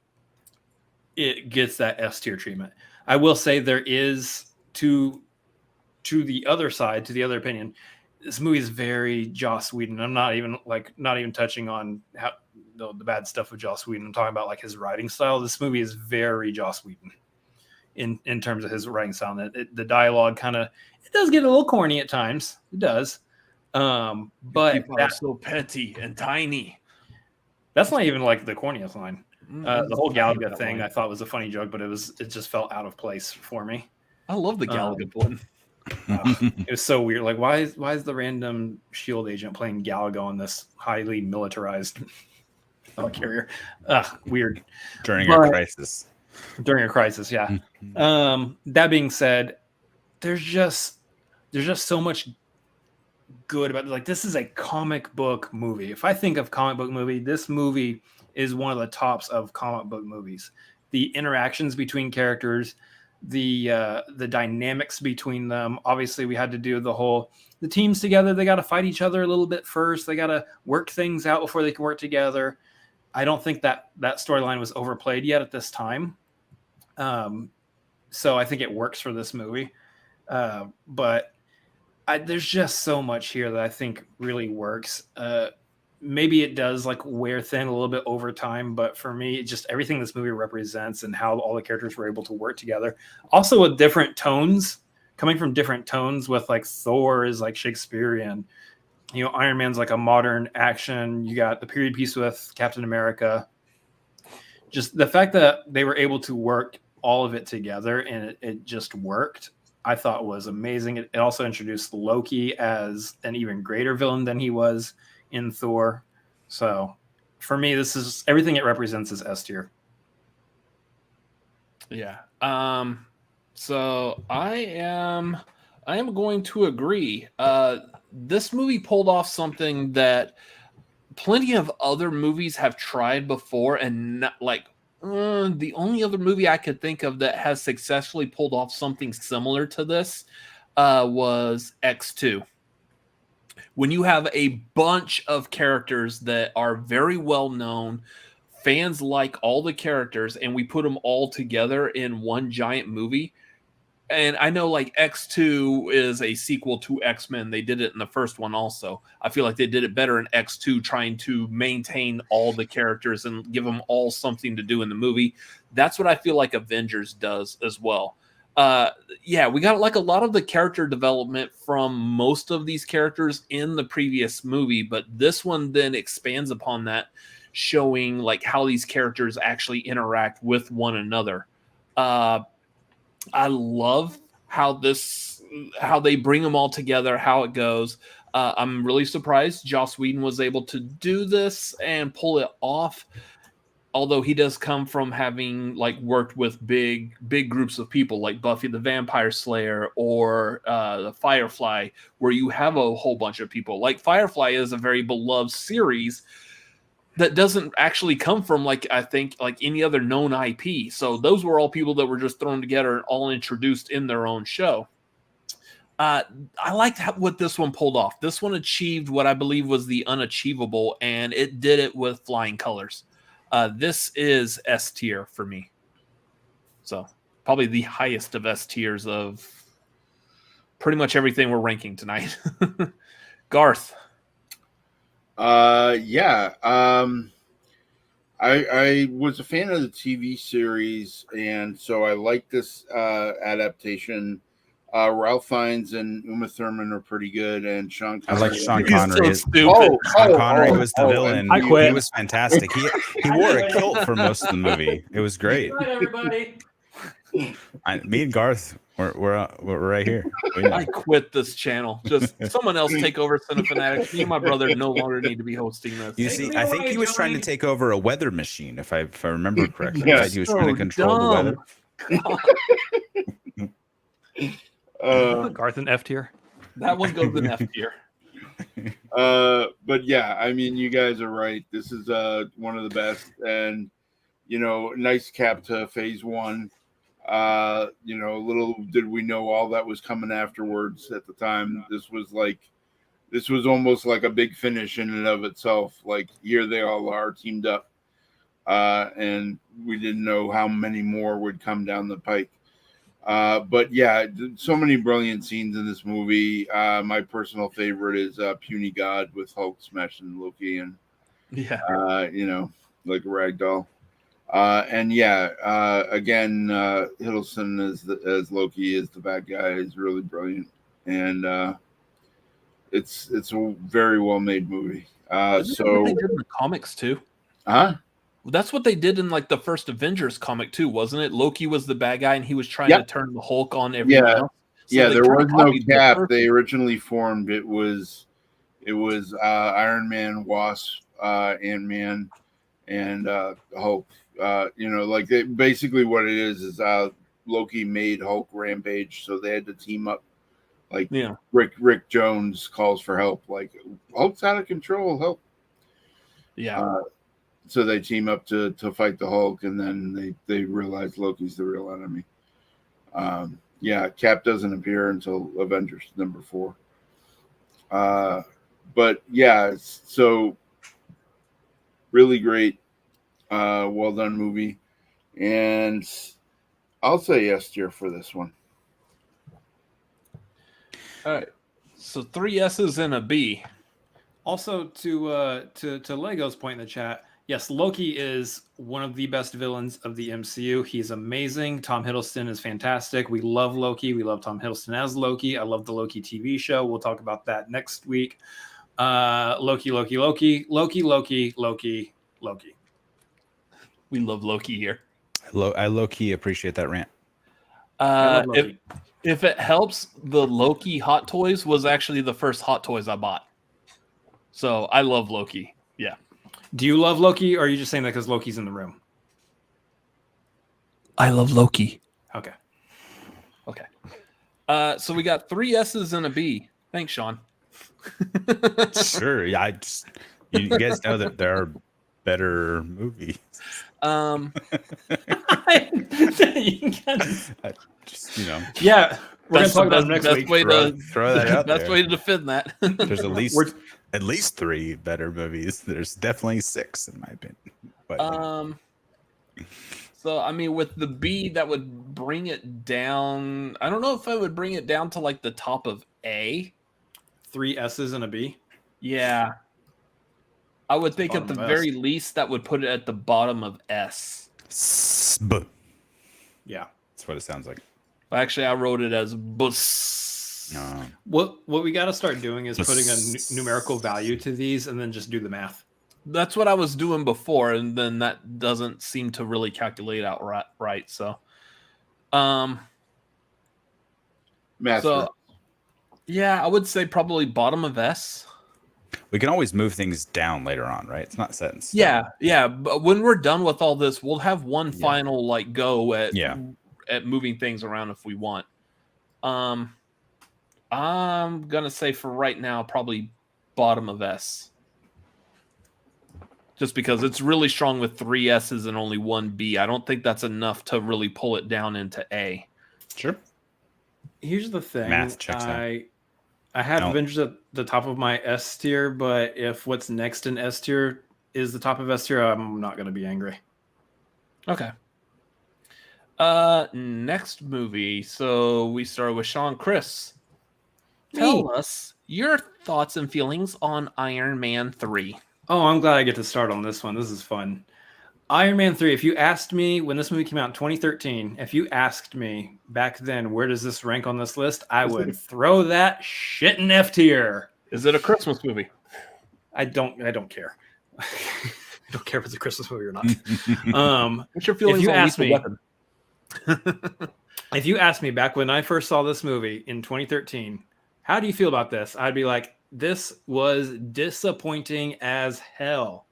it gets that S tier treatment. I will say there is to the other side, to the other opinion, this movie is very Joss Whedon. I'm not even touching on how the bad stuff with Joss Whedon. I'm talking about like his writing style. This movie is very Joss Whedon in terms of his writing style. And the dialogue it does get a little corny at times. It does. But people are so petty and tiny. That's not even like the corniest line. The whole Galaga thing I thought was a funny joke, but it just felt out of place for me. I love the Galaga one. It was so weird. Like, why is the random SHIELD agent playing Galaga on this highly militarized carrier? Weird. During a crisis. During a crisis, yeah. That being said, there's just so much good about it. Like, this is a comic book movie. If I think of comic book movie, this movie is one of the tops of comic book movies. The interactions between characters, the dynamics between them. Obviously, we had to do the teams together. They got to fight each other a little bit first. They got to work things out before they can work together. I don't think that storyline was overplayed yet at this time. So I think it works for this movie. But there's just so much here that I think really works. Maybe it does like wear thin a little bit over time, but for me, just everything this movie represents and how all the characters were able to work together. Also with different tones, coming from different tones with like Thor is like Shakespearean, Iron Man's like a modern action. You got the period piece with Captain America. Just the fact that they were able to work all of it together and it just worked, I thought was amazing. It also introduced Loki as an even greater villain than he was in Thor. So for me, this is everything it represents is S tier. Yeah. So I am going to agree. This movie pulled off something that plenty of other movies have tried before, and not like the only other movie I could think of that has successfully pulled off something similar to this was X2. When you have a bunch of characters that are very well known, fans like all the characters, and we put them all together in one giant movie. And I know like X2 is a sequel to X-Men. They did it in the first one also. I feel like they did it better in X2, trying to maintain all the characters and give them all something to do in the movie. That's what I feel like Avengers does as well. Yeah, we got like a lot of the character development from most of these characters in the previous movie, but this one then expands upon that, showing like how these characters actually interact with one another. I love how they bring them all together, how it goes. I'm really surprised Joss Whedon was able to do this and pull it off. Although he does come from having like worked with big groups of people like Buffy the Vampire Slayer or the Firefly, where you have a whole bunch of people. Like Firefly is a very beloved series that doesn't actually come from like I think like any other known IP. So those were all people that were just thrown together and all introduced in their own show. I liked what this one pulled off. This one achieved what I believe was the unachievable, and it did it with flying colors. This is S tier for me. So probably the highest of S tiers of pretty much everything we're ranking tonight. Garth. Yeah. I was a fan of the TV series, and so I like this adaptation. Ralph Fiennes and Uma Thurman are pretty good, and Sean Connery. I like Sean Connery. So Sean Connery was the villain. I quit. He was fantastic. He wore a kilt for most of the movie. It was great. Good night, everybody. Me and Garth, we're right here. I quit this channel. Just someone else take over Cinefanatics. Me and my brother no longer need to be hosting this. You see, I think he was trying to take over a weather machine, if I remember correctly. Yes. Right? He was trying to control the weather. Garth and F tier. That one goes in F tier. But yeah, I mean, you guys are right. This is one of the best, and nice cap to phase one. Little did we know all that was coming afterwards at the time. This was almost like a big finish in and of itself. Like, here they all are teamed up, and we didn't know how many more would come down the pike. But yeah, so many brilliant scenes in this movie. My personal favorite is Puny God with Hulk smashing Loki and like a rag doll. And yeah, again, Hiddleston as Loki is the bad guy is really brilliant, and it's a very well made movie. Isn't that what they did in the comics too? Huh? That's what they did in like the first Avengers comic too, wasn't it? Loki was the bad guy, and he was trying to turn the Hulk on everyone else. So yeah, there was no Cap. The they originally formed it was Iron Man, Wasp, Ant-Man, and Hulk. Basically what it is Loki made Hulk rampage, so they had to team up. Like Rick Jones calls for help, like Hulk's out of control, help. Yeah. So they team up to fight the Hulk, and then they realize Loki's the real enemy. Cap doesn't appear until Avengers number 4. But yeah, so really great, well done movie, and I'll say yes tier for this one. All right, so 3 S's and a B. Also, to Lego's point in the chat, yes, Loki is one of the best villains of the MCU. He's amazing. Tom Hiddleston is fantastic. We love Loki. We love Tom Hiddleston as Loki. I love the Loki TV show. We'll talk about that next week. Loki. We love Loki here. I low-key appreciate that rant. If it helps, the Loki Hot Toys was actually the first Hot Toys I bought. So I love Loki. Yeah. Do you love Loki, or are you just saying that because Loki's in the room? I love Loki. Okay. So we got 3 S's and a B. Thanks, Sean. Sure. Yeah, you guys know that there are better movies. Yeah, we're gonna talk about them next week. Throw that out best there. way to defend that. There's at least 3 better movies. There's definitely 6 in my opinion. But, so I mean, with the B, that would bring it down. I don't know if I would bring it down to like the top of A. 3 S's and a B. Yeah, I would think at the very least that would put it at the bottom of S. Yeah, that's what it sounds like. Actually, I wrote it as bus. What we got to start doing is putting a numerical value to these, and then just do the math. That's what I was doing before, and then that doesn't seem to really calculate out right. So, yeah, I would say probably bottom of S. We can always move things down later on, right? It's not set in stone. Yeah. But when we're done with all this, we'll have one final go at moving things around if we want. I'm gonna say for right now, probably bottom of S. Just because it's really strong with 3 S's and only 1 B. I don't think that's enough to really pull it down into A. Sure. Here's the thing. Math checks out. I have Avengers at the top of my S tier, but if what's next in S tier is the top of S tier, I'm not going to be angry. Okay. Next movie. So we start with Sean. Chris, tell us your thoughts and feelings on Iron Man 3. Oh, I'm glad I get to start on this one. This is fun. Iron Man 3, if you asked me when this movie came out in 2013, if you asked me back then, where does this rank on this list? I would throw that shit in F tier. Is it a Christmas movie? I don't care. I don't care if it's a Christmas movie or not. What's your feelings on Lethal Weapon? If you asked me back when I first saw this movie in 2013, how do you feel about this? I'd be like, this was disappointing as hell.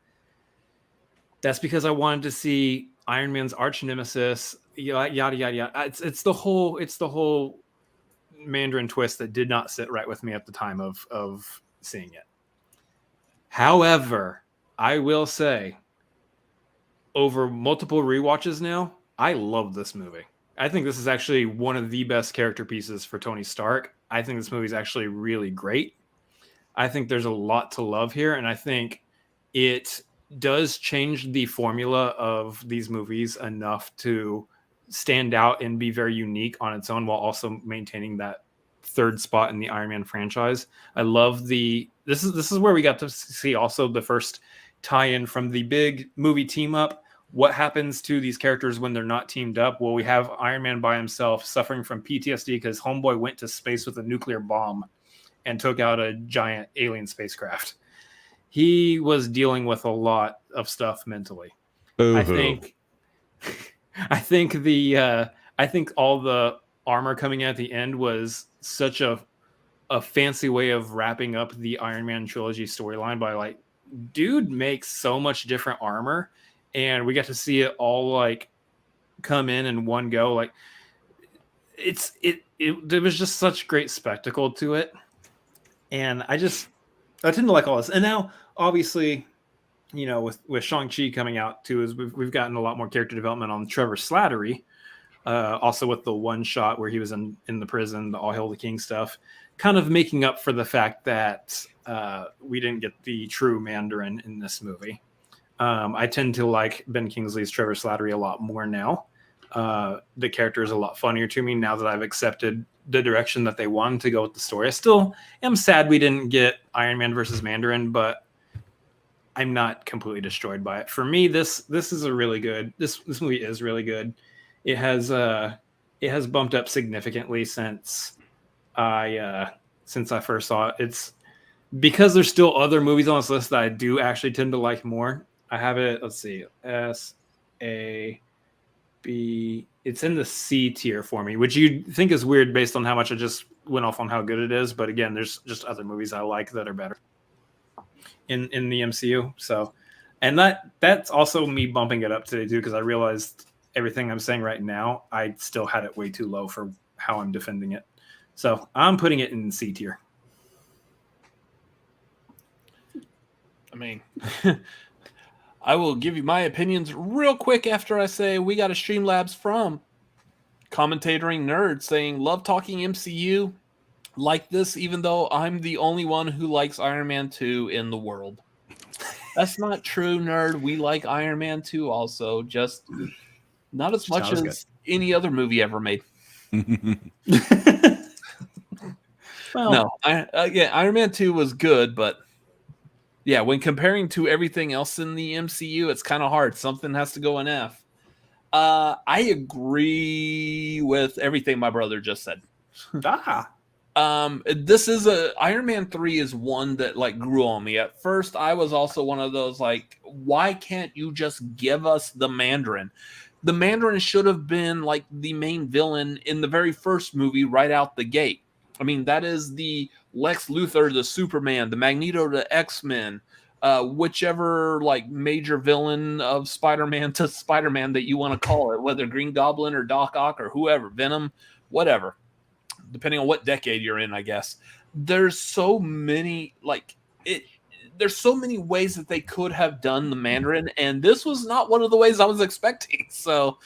That's because I wanted to see Iron Man's arch nemesis, yada yada yada. It's the whole Mandarin twist that did not sit right with me at the time of seeing it. However, I will say, over multiple rewatches now, I love this movie. I think this is actually one of the best character pieces for Tony Stark. I think this movie is actually really great. I think there's a lot to love here, and I think it does change the formula of these movies enough to stand out and be very unique on its own while also maintaining that third spot in the Iron Man franchise. I love this is where we got to see also the first tie-in from the big movie team up. What happens to these characters when they're not teamed up? Well, we have Iron Man by himself suffering from PTSD because Homeboy went to space with a nuclear bomb and took out a giant alien spacecraft. He was dealing with a lot of stuff mentally. Boo-hoo. I think all the armor coming at the end was such a fancy way of wrapping up the Iron Man trilogy storyline by like, dude makes so much different armor, and we got to see it all like come in one go. Like there was just such great spectacle to it, and I tend to like all this. And now, obviously, you know, with Shang-Chi coming out too, is we've gotten a lot more character development on Trevor Slattery. Also with the one shot where he was in the prison, the All Hail the King stuff, kind of making up for the fact that we didn't get the true Mandarin in this movie. I tend to like Ben Kingsley's Trevor Slattery a lot more now. The character is a lot funnier to me now that I've accepted the direction that they wanted to go with the story. I still am sad we didn't get Iron Man versus Mandarin, but I'm not completely destroyed by it. For me, this is a really good. This movie is really good. It has bumped up significantly since I first saw it. It's because there's still other movies on this list that I do actually tend to like more. I have it. Let's see, S-A-B. It's in the C tier for me, which you think is weird based on how much I just went off on how good it is. But again, there's just other movies I like that are better in the MCU. So, and that's also me bumping it up today too, because I realized everything I'm saying right now, I still had it way too low for how I'm defending it. So I'm putting it in C tier. I mean, I will give you my opinions real quick after I say we got a Streamlabs from Commentating Nerd saying, love talking MCU like this, even though I'm the only one who likes Iron Man 2 in the world. That's not true, Nerd. We like Iron Man 2 also, just not as much as any other movie ever made. Well, no, Iron Man 2 was good, but yeah, when comparing to everything else in the MCU, it's kind of hard. Something has to go in F. I agree with everything my brother just said. This is Iron Man 3 is one that like grew on me. At first, I was also one of those like, why can't you just give us the Mandarin? The Mandarin should have been like the main villain in the very first movie right out the gate. I mean, that is the Lex Luthor, the Superman, the Magneto, the X-Men, whichever like major villain of Spider-Man to Spider-Man that you want to call it, whether Green Goblin or Doc Ock or whoever, Venom, whatever, depending on what decade you're in, I guess. There's so many there's so many ways that they could have done the Mandarin, and this was not one of the ways I was expecting. So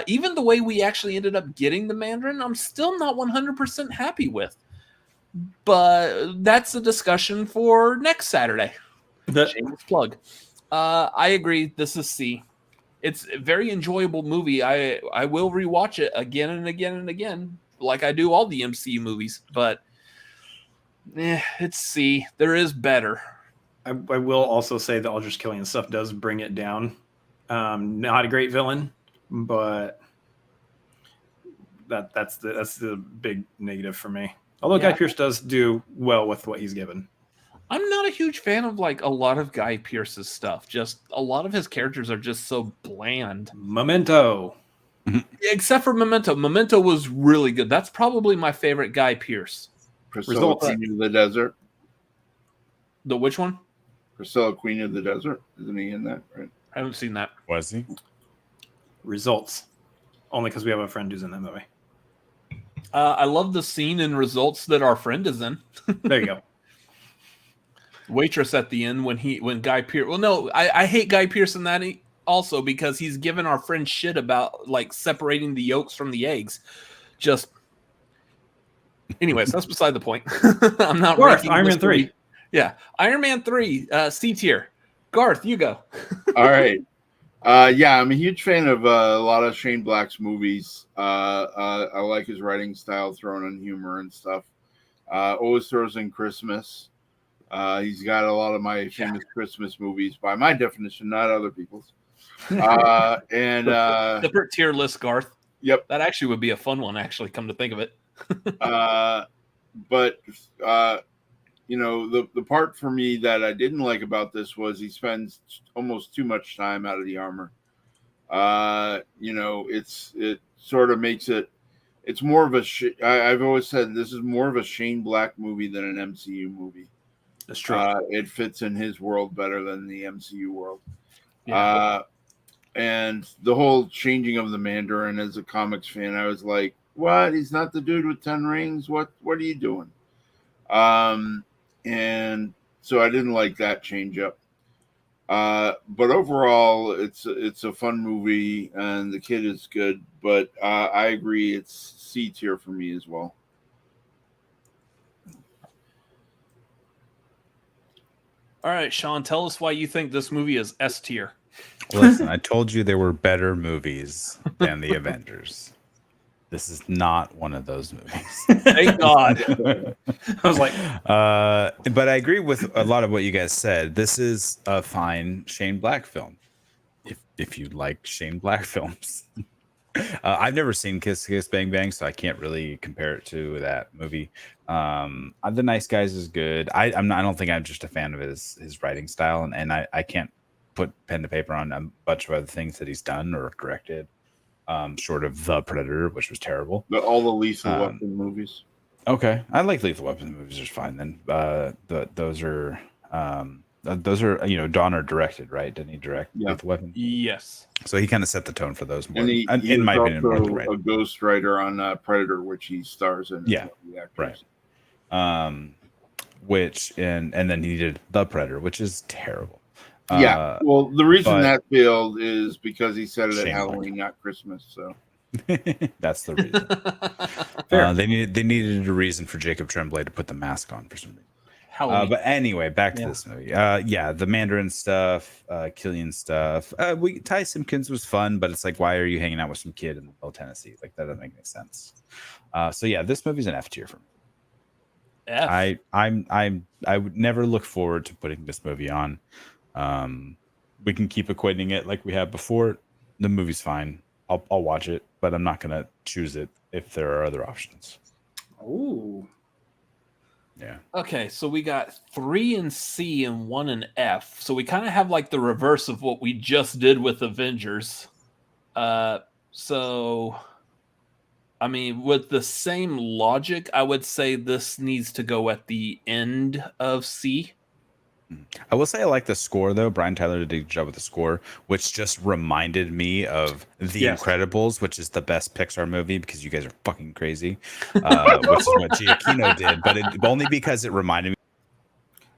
even the way we actually ended up getting the Mandarin, I'm still not 100% happy with. But that's a discussion for next Saturday. Shameless plug. I agree. This is C. It's a very enjoyable movie. I will rewatch it again and again and again, like I do all the MCU movies. But it's C. There is better. I will also say the Aldrich Killian stuff does bring it down. Not a great villain, but that's the big negative for me. Although Guy Pearce does do well with what he's given. I'm not a huge fan of like a lot of Guy Pearce's stuff. Just a lot of his characters are just so bland. Memento. Except for Memento. Memento was really good. That's probably my favorite Guy Pearce. Priscilla, Queen of the Desert. The which one? Priscilla, Queen of the Desert. Isn't he in that? Right. I haven't seen that. Was he? Results. Only because we have a friend who's in that movie. I love the scene in Results that our friend is in. There you go. Waitress at the end when Guy Pearce. Well, no, I hate Guy Pearce in that also because he's given our friend shit about like separating the yolks from the eggs. Just, anyways, that's beside the point. I'm not ranking Iron Man 3. Yeah, Iron Man 3, C tier. Garth, you go. All right. Yeah, I'm a huge fan of a lot of Shane Black's movies. I like his writing style, throwing in humor and stuff. Always throws in Christmas. He's got a lot of my famous Christmas movies, by my definition, not other people's. Separate tier list, Garth. Yep. That actually would be a fun one, actually, come to think of it. But the part for me that I didn't like about this was he spends almost too much time out of the armor. It sort of makes it's more of I've always said this is more of a Shane Black movie than an MCU movie. That's true. It fits in his world better than the MCU world. Yeah. And the whole changing of the Mandarin, as a comics fan, I was like, what? He's not the dude with 10 rings? What are you doing? And so I didn't like that change up. But overall, it's a fun movie, and the kid is good. But I agree, it's C tier for me as well. All right, Sean, tell us why you think this movie is S tier. Listen, I told you there were better movies than the Avengers. This is not one of those movies. Thank God. I was like, but I agree with a lot of what you guys said. This is a fine Shane Black film. If you like Shane Black films. I've never seen Kiss Kiss Bang Bang, so I can't really compare it to that movie. The Nice Guys is good. I don't think I'm just a fan of his writing style, and I can't put pen to paper on a bunch of other things that he's done or directed. Short of The Predator, which was terrible. All the Lethal Weapon movies. Okay, I like Lethal Weapon movies. Are fine then. Those are Donner directed, right? Didn't he direct Lethal Weapon? Yes. So he kind of set the tone for those more. And he in my opinion, more than a ghostwriter on Predator, which he stars in. Yeah, right. Which and then he did The Predator, which is terrible. Well, the reason that failed is because he said it at Shane Halloween, not Christmas. So that's the reason. They needed a reason for Jacob Tremblay to put the mask on for some reason. But anyway, back to this movie. The Mandarin stuff, Killian stuff. Ty Simpkins was fun, but it's like, why are you hanging out with some kid in the middle of Tennessee? Like, that doesn't make any sense. This movie's an F tier for me. F. I would never look forward to putting this movie on. We can keep equating it like we have before. The movie's fine. I'll watch it, but I'm not gonna choose it if there are other options. ooh. Yeah. Okay, so we got 3 in C and 1 in F. So we kind of have like the reverse of what we just did with Avengers. So I mean, with the same logic, I would say this needs to go at the end of C. I will say I like the score though. Brian Tyler did a good job with the score, which just reminded me of The Incredibles, which is the best Pixar movie because you guys are fucking crazy, which is what Giacchino did, but only because it reminded me.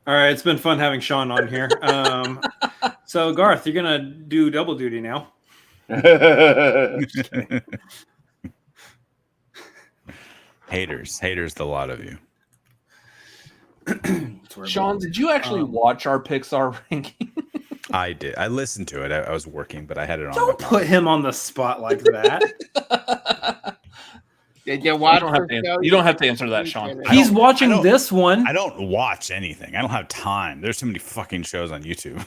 All right, it's been fun having Sean on here. So Garth, you're gonna do double duty now. Haters, the lot of you. Sean, did you actually watch our Pixar ranking? I did. I listened to it. I was working, but I had it on. Don't put him on the spot like that. Did you watch? You don't have to answer that, Sean. He's watching this one. I don't watch anything. I don't have time. There's so many fucking shows on YouTube.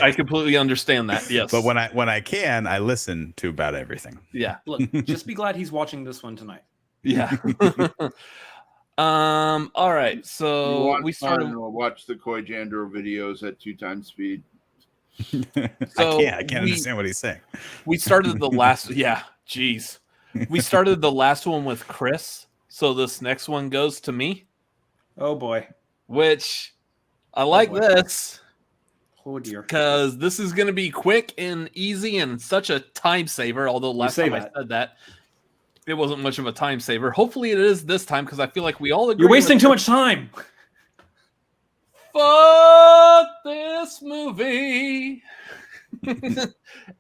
I completely understand that. Yes, but when I can, I listen to about everything. Yeah. Look, just be glad he's watching this one tonight. Yeah. All right. So we started to watch the Koi Jandro videos at 2 times speed. So I can't understand what he's saying. We started the last. Yeah. Jeez. We started the last one with Chris. So this next one goes to me. Oh boy. Which I like this. Oh dear. Because this is going to be quick and easy and such a time saver. Although last time I said that, it wasn't much of a time saver. Hopefully it is this time because I feel like we all agree. You're wasting too much time. Fuck this movie.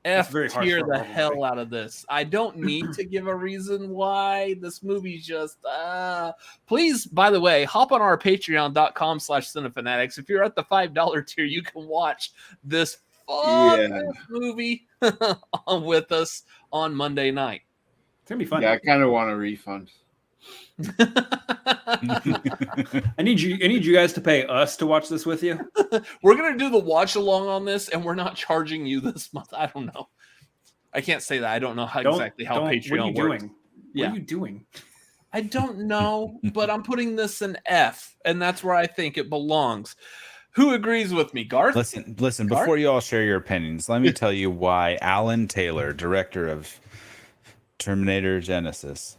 F tier the hell out of this. I don't need to give a reason why this movie's just please, by the way, hop on our patreon.com/cinefanatics. If you're at the $5 tier, you can watch this fuck Yeah. this movie with us on Monday night. It's gonna be fun. Yeah, I kind of want a refund. I need you guys to pay us to watch this with you. We're gonna do the watch along on this, and we're not charging you this month. I don't know. I can't say that. I don't know exactly how Patreon What are you works. doing? Yeah. What are you doing? I don't know, but I'm putting this in F, and that's where I think it belongs. Who agrees with me, Garth? Listen. Garth? Before you all share your opinions, let me tell you why Alan Taylor, director of Terminator Genesis,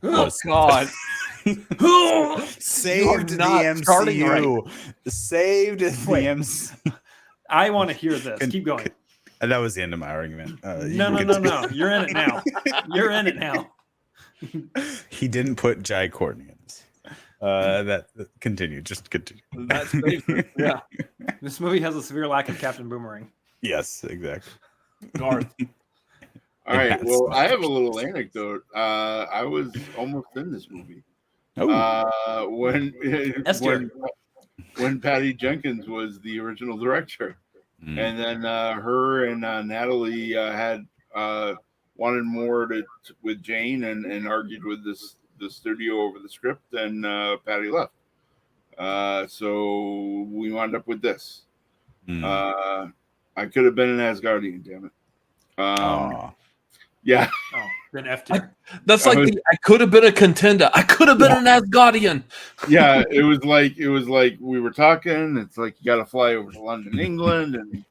Oh God! saved the not starting MCU. Saved the MCU. I want to hear this. Keep going. That was the end of my argument. No. You're in it now. You're in it now. He didn't put Jai Courtney in this. That continue. Just continue. That's crazy. Yeah, This movie has a severe lack of Captain Boomerang. Yes, exactly. Garth. All right. That's Well, I smart. have a little anecdote. I was almost in this movie. Oh, When Patty Jenkins was the original director, Mm. and then her and Natalie had wanted more with Jane and argued with the studio over the script, and Patty left. So we wound up with this. Mm. I could have been an Asgardian, damn it. Aw. Yeah. Oh, then F tier. That's like I could have been a contender. I could have been an Asgardian. Yeah, it was like we were talking. It's like you got to fly over to London, England,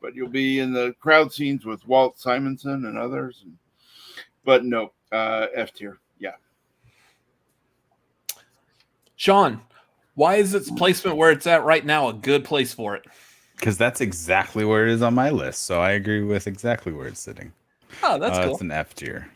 but you'll be in the crowd scenes with Walt Simonson and others. But no, F tier. Yeah. Sean, why is its placement where it's at right now a good place for it? Because that's exactly where it is on my list. So I agree with exactly where it's sitting. Oh, that's cool. It's an F tier.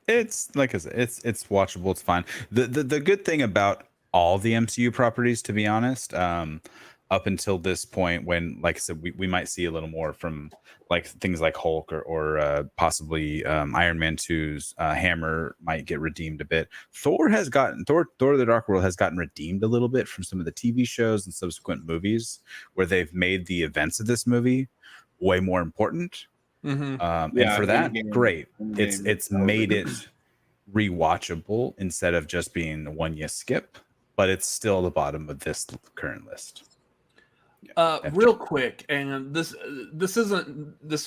It's like I said, it's watchable. It's fine. The good thing about all the MCU properties, to be honest, up until this point, when, like I said, we might see a little more from like things like Hulk or possibly Iron Man 2's hammer might get redeemed a bit. Thor the Dark World has gotten redeemed a little bit from some of the TV shows and subsequent movies where they've made the events of this movie way more important. Mm-hmm. And for that, great. It's made it it rewatchable instead of just being the one you skip, but it's still the bottom of this current list. Real quick, and this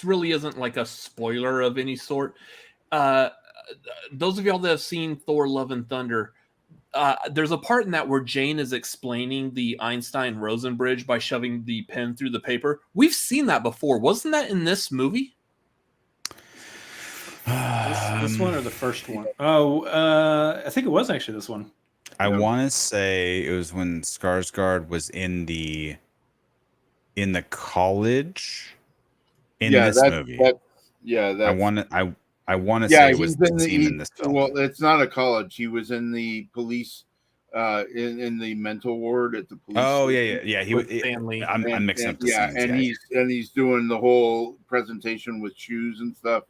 really isn't like a spoiler of any sort. Those of y'all that have seen Thor: Love and Thunder, there's a part in that where Jane is explaining the Einstein-Rosen bridge by shoving the pen through the paper. We've seen that before. Wasn't that in this movie? This one or the first one? Oh, I think it was actually this one. I want to say it was when Skarsgård was in the college in this movie. I want to say it was the scene in this film. Well, it's not a college. He was in the police, in the mental ward at the police. Oh yeah. He was Stanley. I'm mixing up the scenes. And he's doing the whole presentation with shoes and stuff.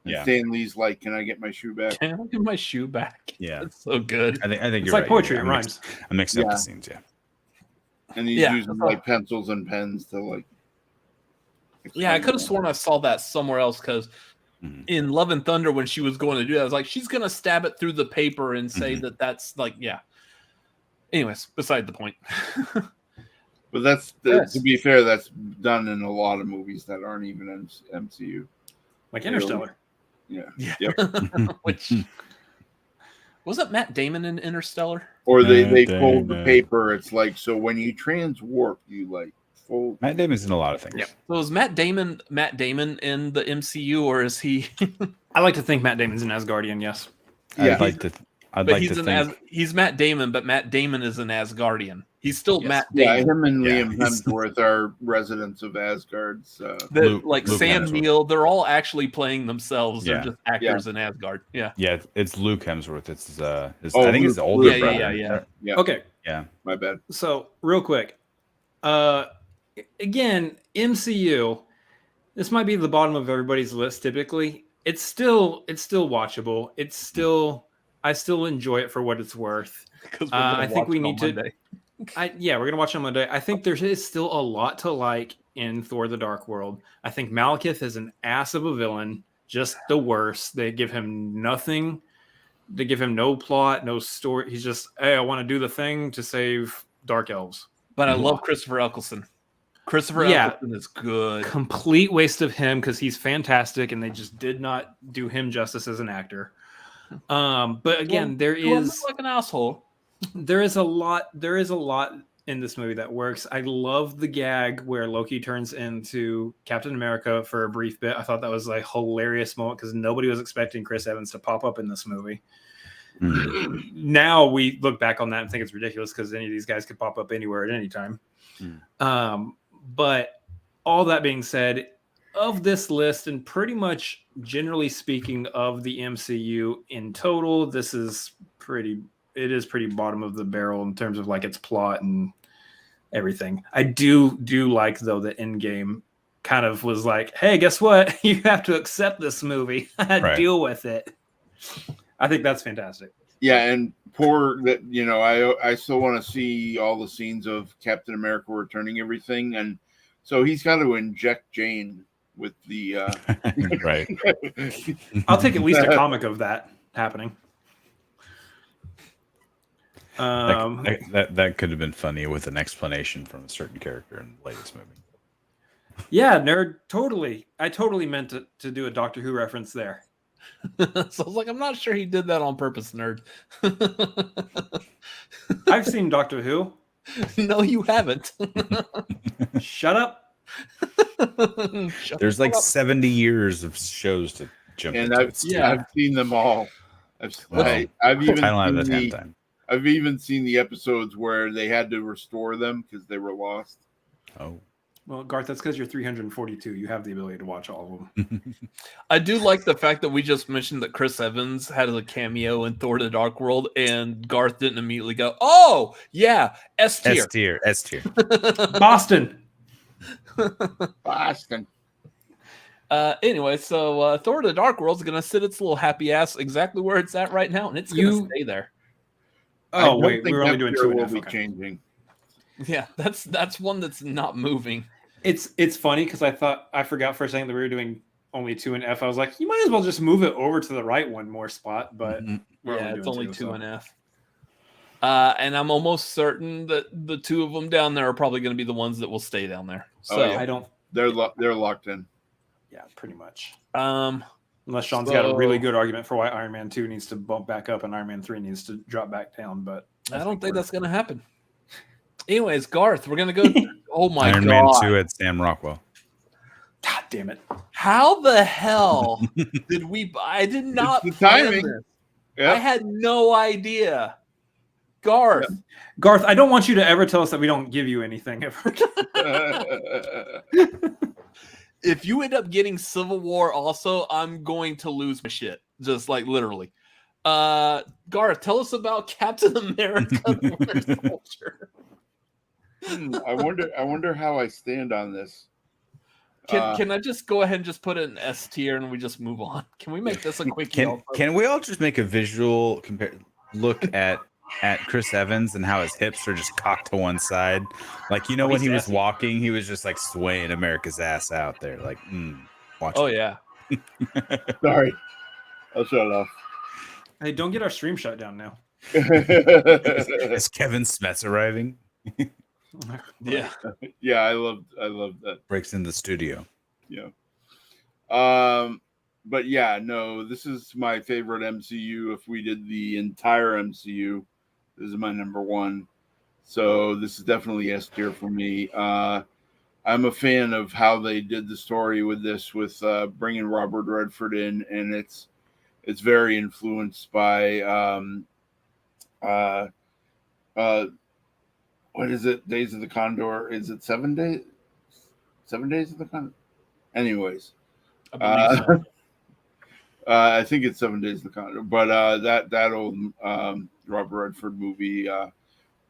And Yeah. Stanley's like, "Can I get my shoe back?" Can I get my shoe back? Yeah. That's so good. I think It's you're like right. poetry. You're It right. rhymes. I'm mixing up Yeah. the scenes. Yeah. And he's using like pencils and pens to like. Yeah, I could have sworn I saw that somewhere else because in Love and Thunder, when she was going to do that, I was like, she's going to stab it through the paper and say that's like, yeah. Anyways, beside the point. But that's Yes. to be fair, that's done in a lot of movies that aren't even MCU. Like Interstellar. Yeah. Yeah. Yep. Which wasn't Matt Damon in Interstellar? Or they Matt fold the Damon. paper. It's like, so when you transwarp, you like fold. Matt Damon's in a lot of things. Yep. So is Matt Damon in the MCU, or is he? I like to think Matt Damon's an Asgardian. Yes. Yeah. I'd like to think. He's Matt Damon, but Matt Damon is an Asgardian. He's still Yes. Matt Yeah, Damon. him and Yeah, Liam he's- Hemsworth are residents of Asgard. So. Luke Sam Hemsworth. Neill, they're all actually playing themselves. They're Yeah. just actors in Asgard. Yeah. Yeah, it's Luke Hemsworth. It's I Oh, think it's the Luke- older yeah, brother. yeah. Okay. Yeah. My bad. So real quick, again, MCU. This might be the bottom of everybody's list. Typically, it's still watchable. I still enjoy it for what it's worth. 'Cause we're gonna I think watch we it on need to. Monday. We're gonna watch it on Monday. I think there is still a lot to like in Thor: The Dark World. I think Malekith is an ass of a villain, just the worst. They give him nothing. They give him no plot, no story. He's just, hey, I want to do the thing to save Dark Elves. But I love Christopher Eccleston. Christopher Eccleston is good. Complete waste of him because he's fantastic, and they just did not do him justice as an actor. But again, there is like an asshole. There is a lot in this movie that works. I love the gag where Loki turns into Captain America for a brief bit. I thought that was a hilarious moment because nobody was expecting Chris Evans to pop up in this movie. Now we look back on that and think it's ridiculous because any of these guys could pop up anywhere at any time. But all that being said, of this list, and pretty much generally speaking of the MCU in total, this is pretty bottom of the barrel in terms of like its plot and everything. I do like though the Endgame kind of was like, hey, guess what? You have to accept this movie. Deal with it. I think that's fantastic. Yeah, and I still want to see all the scenes of Captain America returning everything, and so he's got to inject Jane with the right. I'll take at least a comic of that happening. That could have been funny with an explanation from a certain character in the latest movie. Yeah, nerd, totally. I totally meant to do a Doctor Who reference there. So I was like, I'm not sure he did that on purpose, nerd. I've seen Doctor Who. No, you haven't. Shut up. There's like 70 years of shows to jump and into. I've seen them all. I've even seen the episodes where they had to restore them because they were lost. Oh. Well, Garth, that's because you're 342. You have the ability to watch all of them. I do like the fact that we just mentioned that Chris Evans had a cameo in Thor: The Dark World, and Garth didn't immediately go, "Oh, yeah, S tier." Boston. Anyway, so Thor: The Dark World is going to sit its little happy ass exactly where it's at right now, and it's going to stay there. Oh, wait, we're only doing 2 and a half. Will be changing. Yeah, that's one that's not moving. It's funny because I forgot for a second that we were doing only 2 and F. I was like, you might as well just move it over to the right one more spot, but it's only 2 and F. And I'm almost certain that the 2 of them down there are probably going to be the ones that will stay down there. So I don't. They're locked in. Yeah, pretty much. Unless Sean's got a really good argument for why Iron Man 2 needs to bump back up and Iron Man 3 needs to drop back down, but I don't think that's going to happen. Anyways, Garth, we're going to go. Oh my God. Iron Man 2 at Sam Rockwell. God damn it. How the hell did we? I did not. It's the timing. Yep. I had no idea. Garth, I don't want you to ever tell us that we don't give you anything ever. If you end up getting Civil War also, I'm going to lose my shit. Just like literally. Garth, tell us about Captain America the Winter Soldier. I wonder how I stand on this. Can I just go ahead and just put it in S tier and we just move on? Can we make this a quick? Can we all just make a visual look at Chris Evans and how his hips are just cocked to one side? Like, when he was walking, he was just like swaying America's ass out there. Like, watch. Oh yeah. Sorry, I'll shut it off. Hey, don't get our stream shut down now. Is Kevin Smets arriving? Yeah. Yeah, I love that. Breaks in the studio. Yeah. But yeah, no, this is my favorite MCU. If we did the entire MCU, this is my number 1. So this is definitely S tier for me. I'm a fan of how they did the story with this, with bringing Robert Redford in, and it's very influenced by what is it? Days of the Condor? Is it 7 days? 7 days of the Condor? Anyways, I think it's 7 Days of the Condor. But that old Robert Redford movie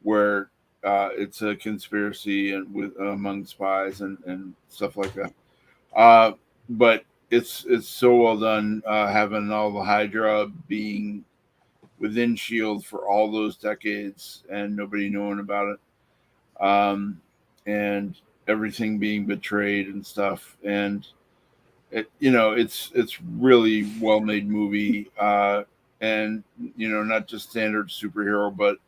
where it's a conspiracy and with among spies and stuff like that. But it's so well done, having all the Hydra being within S.H.I.E.L.D. for all those decades and nobody knowing about it. And everything being betrayed and stuff. And it's really well made movie, and not just standard superhero, but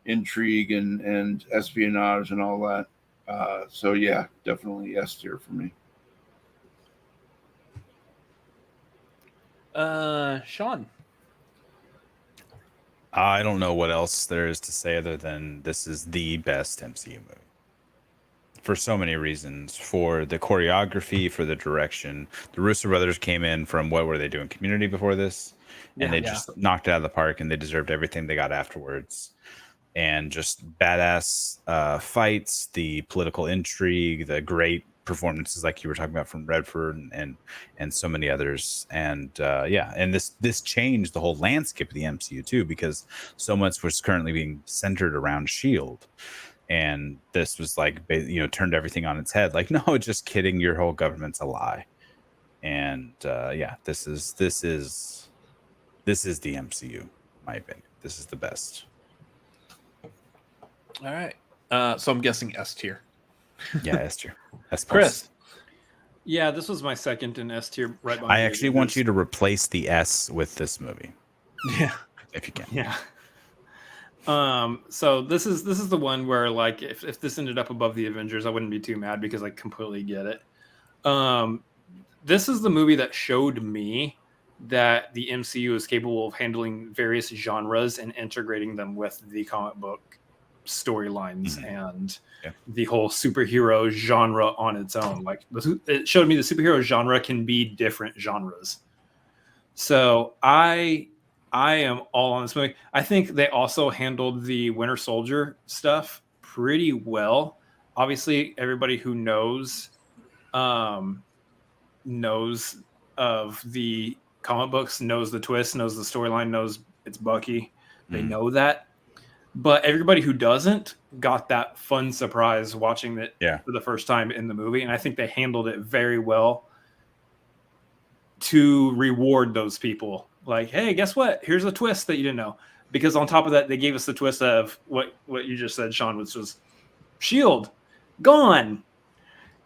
intrigue and espionage and all that. So yeah, definitely S tier for me. Sean. I don't know what else there is to say other than this is the best MCU movie. For so many reasons. For the choreography, for the direction. The Russo brothers came in from what were they doing? Community before this? And they just knocked it out of the park, and they deserved everything they got afterwards. And just badass fights, the political intrigue, the great performances like you were talking about from Redford and so many others. And and this changed the whole landscape of the MCU too, because so much was currently being centered around S.H.I.E.L.D. And this was like, turned everything on its head. Like, no, just kidding. Your whole government's a lie. And this is the MCU, in my opinion. This is the best. All right. So I'm guessing S tier. Yeah, S tier. S+. Chris. Yeah, this was my second in S tier. Right behind I actually want you to replace the S with this movie. Yeah, if you can. Yeah. So this is the one where, like, if this ended up above the Avengers, I wouldn't be too mad because I completely get it. This is the movie that showed me that the MCU is capable of handling various genres and integrating them with the comic book storylines and the whole superhero genre on its own. Like, it showed me the superhero genre can be different genres. So I am all on this movie. I think they also handled the Winter Soldier stuff pretty well. Obviously, everybody who knows of the comic books, knows the twist, knows the storyline, knows it's Bucky. They know that. But everybody who doesn't got that fun surprise watching it for the first time in the movie. And I think they handled it very well to reward those people. Like, hey, guess what? Here's a twist that you didn't know. Because on top of that, they gave us the twist of what you just said, Sean, which was S.H.I.E.L.D. gone.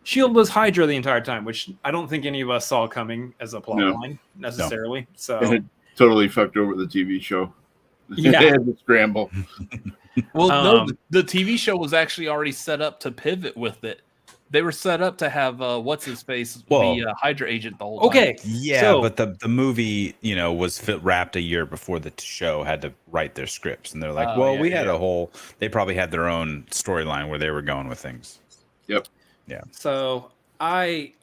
S.H.I.E.L.D. was Hydra the entire time, which I don't think any of us saw coming as a plot line necessarily. No. So it totally fucked over the TV show. Yeah. They had to scramble. Well, no, the TV show was actually already set up to pivot with it. They were set up to have what's his face be a Hydra agent the whole time. Okay, yeah, so, but the movie, was wrapped a year before the show had to write their scripts, and they're like, we had a whole. They probably had their own storyline where they were going with things. Yep. Yeah. So I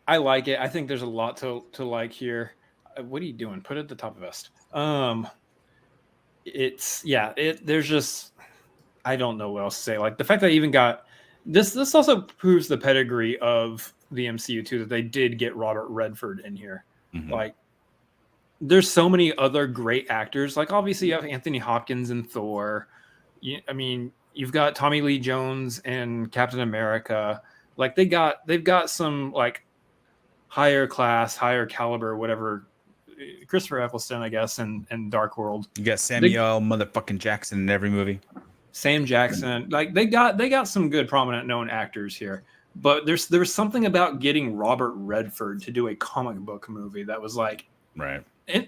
like it. I think there's a lot to like here. What are you doing? Put it at the top of vest. There's just, I don't know what else to say. Like, the fact that I even got this also proves the pedigree of the MCU too, that they did get Robert Redford in here. Like, there's so many other great actors. Like, obviously you have Anthony Hopkins in Thor. You've got Tommy Lee Jones and Captain America. Like, they've got some like higher class, higher caliber, whatever. Christopher Eccleston, I guess, and Dark World. You got Samuel motherfucking Jackson in every movie. Sam Jackson. Like, they got some good prominent known actors here. But there was something about getting Robert Redford to do a comic book movie that was like, right.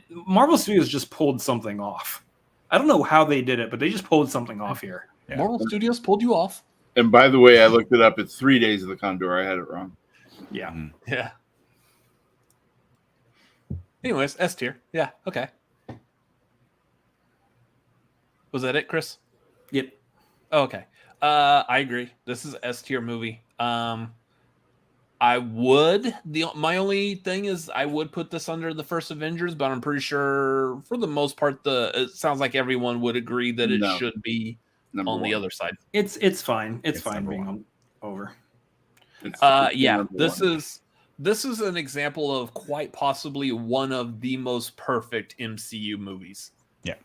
Marvel Studios just pulled something off. I don't know how they did it, but they just pulled something off here. Yeah. Marvel Studios pulled you off. And by the way, I looked it up. It's 3 Days of the Condor. I had it wrong. Yeah. Yeah. Anyways, S tier. Yeah. Okay. Was that it, Chris? Yep. Okay. I agree. This is S tier movie. My only thing is I would put this under the first Avengers, but I'm pretty sure for the most part it sounds like everyone would agree that it should be on the other side. It's fine. It's fine being over. This is an example of quite possibly one of the most perfect MCU movies. Yeah.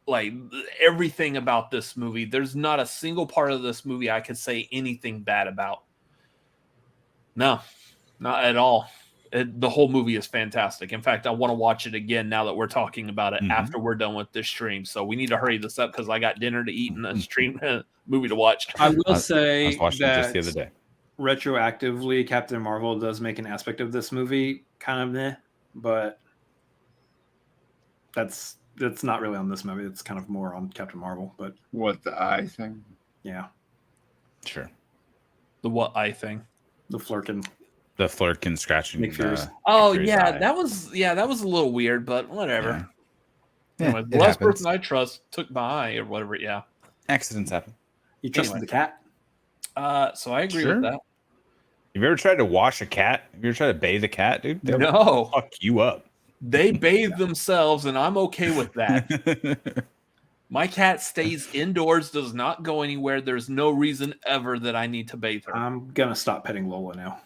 Like, everything about this movie, there's not a single part of this movie I could say anything bad about. No, not at all. The whole movie is fantastic. In fact, I want to watch it again now that we're talking about it after we're done with this stream. So we need to hurry this up because I got dinner to eat and a stream movie to watch. I will say I was watching that it just the other day. retroactively, Captain Marvel does make an aspect of this movie kind of meh, but that's not really on this movie. It's kind of more on Captain Marvel. But What, the eye thing? yeah, Sure. The what eye thing? the flirkin. The Flurkin scratching. Nick Fury's. Oh Fury's yeah, eye. that was a little weird, but whatever. Yeah. Anyway, It the last happens. person I trust took my eye or whatever. Yeah. Accidents happen. You trusted Anyway. the cat? So I agree Sure. with that. Have you ever tried to wash a cat? Have you ever tried to bathe a cat, dude? They'll No, fuck you up. they bathe themselves, and I'm okay with that. My cat stays indoors, does not go anywhere. There's no reason ever that I need to bathe her. I'm gonna stop petting Lola now.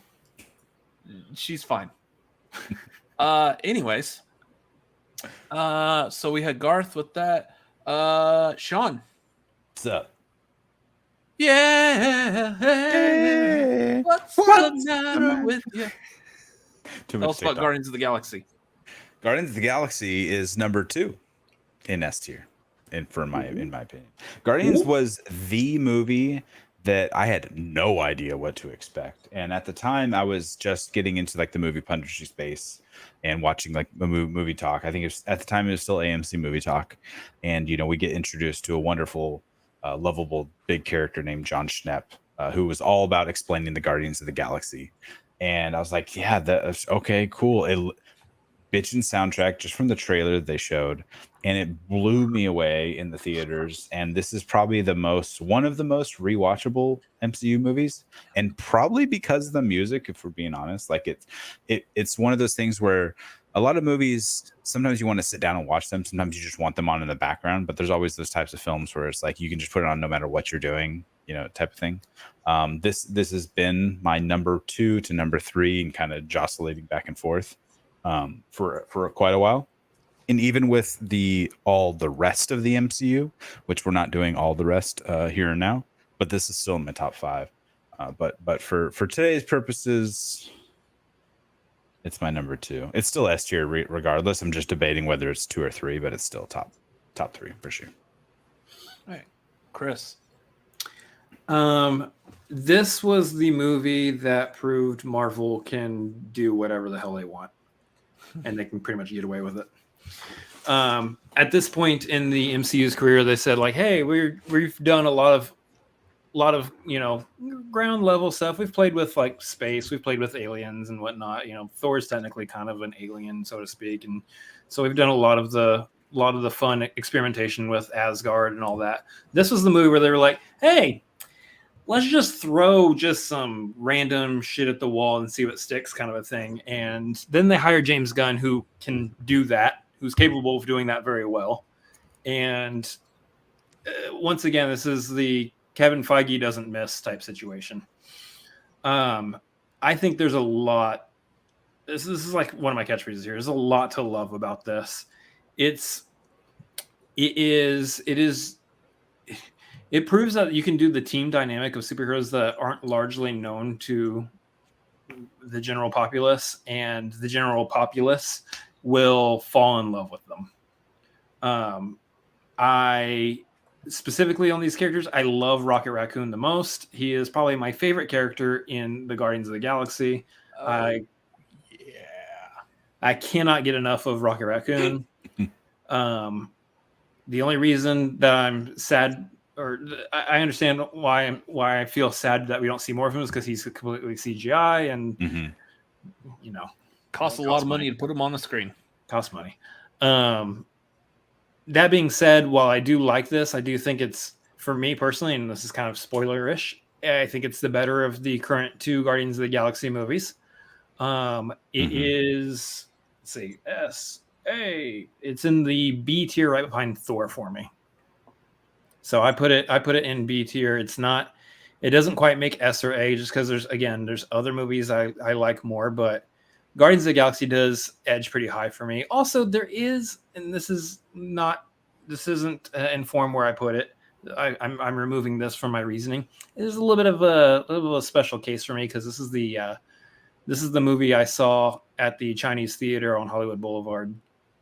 She's fine. Anyways. So we had Garth with that. Sean. What's up? Yeah. Hey. What's What's the the matter matter? with you? Too Tell much us about TikTok. Guardians of the Galaxy. Guardians of the Galaxy is number 2 in S tier, in my opinion. Guardians was the movie that I had no idea what to expect, and at the time I was just getting into like the movie punditry space and watching like the movie talk. I think it was, at the time it was still AMC Movie Talk, and we get introduced to a wonderful, lovable big character named John Schnepp, who was all about explaining the Guardians of the Galaxy, and I was like, yeah, that's okay, cool. Bitchin' soundtrack just from the trailer that they showed, and it blew me away in the theaters. And this is probably one of the most rewatchable MCU movies, and probably because of the music, if we're being honest. Like it's one of those things where a lot of movies, sometimes you want to sit down and watch them, sometimes you just want them on in the background, but there's always those types of films where it's like you can just put it on no matter what you're doing, type of thing. This has been my number 2 to number 3 and kind of jostling back and forth for quite a while. And even with all the rest of the MCU, which we're not doing all the rest here and now, but this is still in my top 5. But for today's purposes, it's my number 2. It's still S tier regardless. I'm just debating whether it's 2 or 3, but it's still top 3 for sure. All right, Chris. This was the movie that proved Marvel can do whatever the hell they want, and they can pretty much get away with it. At this point in the MCU's career, they said like, "Hey, we've done a lot of ground level stuff. We've played with like space, we've played with aliens and whatnot. Thor's technically kind of an alien, so to speak, and so we've done a lot of the fun experimentation with Asgard and all that. This was the movie where they were like, hey, let's just throw some random shit at the wall and see what sticks, kind of a thing. And then they hired James Gunn, who can do that, who's capable of doing that very well. And once again, this is the Kevin Feige doesn't miss type situation. I think there's a lot. This is like one of my catchphrases here. There's a lot to love about this. It proves that you can do the team dynamic of superheroes that aren't largely known to the general populace, and the general populace will fall in love with them. I specifically on these characters, I love Rocket Raccoon the most. He is probably my favorite character in the Guardians of the Galaxy. I cannot get enough of Rocket Raccoon. The only reason that I'm sad, or I understand why I feel sad that we don't see more of him, is because he's completely CGI, and Costs a lot of money to put him on the screen. Costs money. That being said, while I do like this, I do think it's, for me personally, and this is kind of spoilerish, I think it's the better of the current 2 Guardians of the Galaxy movies. It is, let's see, it's in the B tier right behind Thor for me. So I put it in B tier. It doesn't quite make S or A, just because there's other movies I like more, but Guardians of the Galaxy does edge pretty high for me. Also, there is, and this isn't informed where I put it. I'm removing this from my reasoning. It is a little bit of a special case for me, because this is the movie I saw at the Chinese Theater on Hollywood Boulevard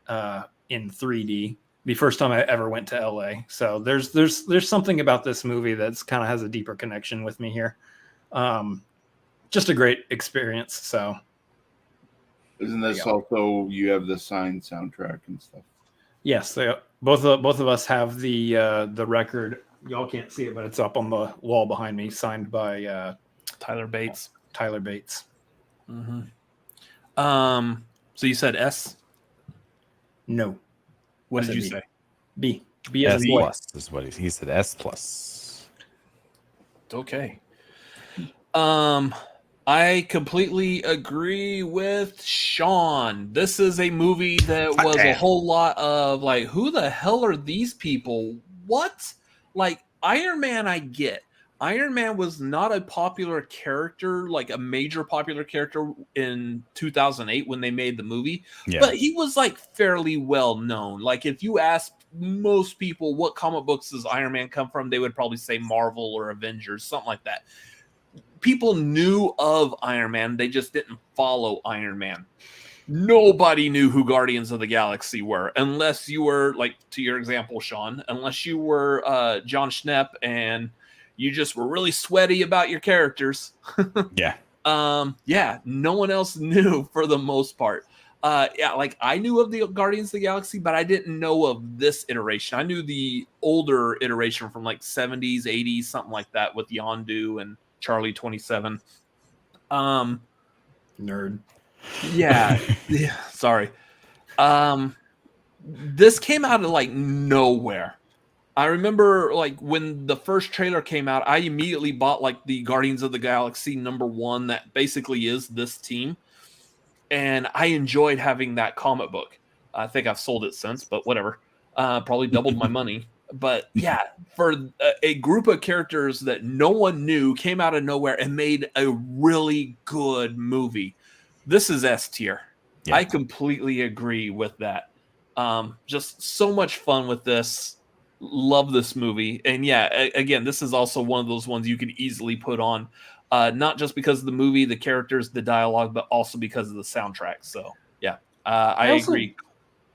in 3D. The first time I ever went to LA. So there's something about this movie that's kind of has a deeper connection with me here. just a great experience. So, Isn't this also you have the signed soundtrack and stuff? yes, both of us have the record. Y'all can't see it, but it's up on the wall behind me, signed by Tyler Bates. Tyler Bates. Mm-hmm. So you said S? No. What I did you said say? B. B as S in boy. plus is what he said. S plus. Okay. I completely agree with Sean. This is a movie that was a whole lot of like, who the hell are these people? What? Like, Iron Man, I get. Iron Man was not a popular character, like a major popular character in 2008 when they made the movie, but he was like fairly well known. Like, if you ask most people what comic books does Iron Man come from, they would probably say Marvel or Avengers, something like that. People knew of Iron Man, they just didn't follow Iron Man. Nobody knew who Guardians of the Galaxy were, unless you were, like, to your example, Sean, unless you were John Schnepp and you just were really sweaty about your characters. Yeah. No one else knew for the most part. Like, I knew of the Guardians of the Galaxy, but I didn't know of this iteration. I knew the older iteration from like 70s, 80s, something like that, with Yondu and Charlie 27. Nerd. Yeah. Sorry. This came out of like nowhere. I remember like when the first trailer came out, I immediately bought like the Guardians of the Galaxy #1 that basically is this team. And I enjoyed having that comic book. I think I've sold it since, but whatever. Probably doubled my money. But yeah, for a group of characters that no one knew, came out of nowhere and made a really good movie. This is S tier. Yeah. I completely agree with that. Just so much fun with this. Love this movie. And yeah, again, this is also one of those ones you can easily put on, not just because of the movie, the characters, the dialogue, but also because of the soundtrack. So yeah, I agree.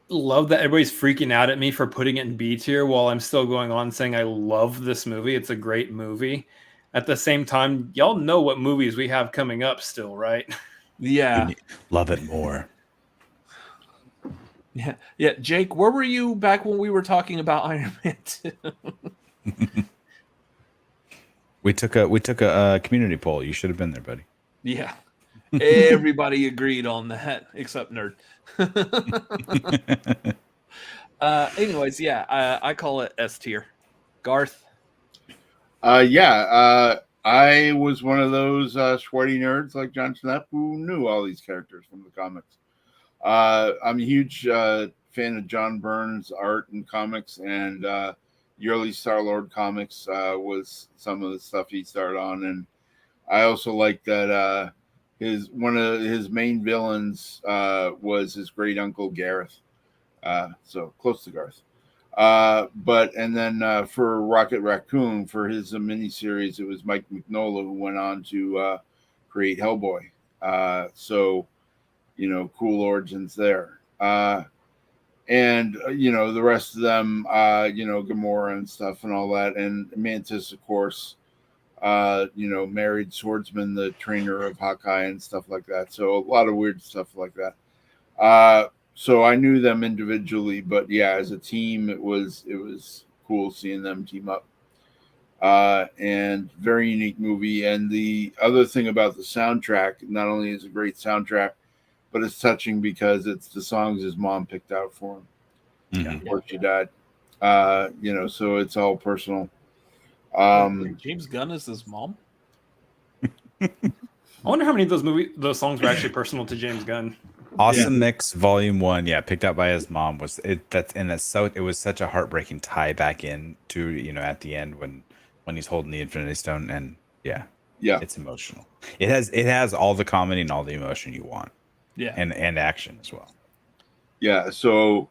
Love that everybody's freaking out at me for putting it in B tier while I'm still going on saying I love this movie. It's a great movie. At the same time, y'all know what movies we have coming up still, right? Yeah. Love it more. Yeah. Jake, where were you back when we were talking about Iron Man 2? We took a community poll. You should have been there, buddy. Yeah. Everybody agreed on that except Nerd. Anyways, yeah, I call it S tier. Garth? I was one of those sweaty nerds like John Schnepp who knew all these characters from the comics. I'm a huge fan of John Byrne's art and comics, and yearly Star-Lord comics was some of the stuff he started on. And I also like that one of his main villains was his great uncle Gareth. So close to Garth. And then for Rocket Raccoon, for his miniseries, it was Mike Mignola who went on to create Hellboy. So, cool origins there. And the rest of them, Gamora and stuff and all that. And Mantis, of course, married swordsman, the trainer of Hawkeye and stuff like that. So a lot of weird stuff like that. So I knew them individually, but yeah, as a team, it was cool seeing them team up. And very unique movie. And the other thing about the soundtrack, not only is it a great soundtrack, but it's touching because it's the songs his mom picked out for him before she died. So it's all personal. James Gunn is his mom. I wonder how many of those songs were actually personal to James Gunn. Awesome Mix Volume 1, picked out by his mom it was such a heartbreaking tie back in to, at the end when he's holding the Infinity Stone, and it's emotional. It has all the comedy and all the emotion you want. Yeah. And action as well. Yeah, so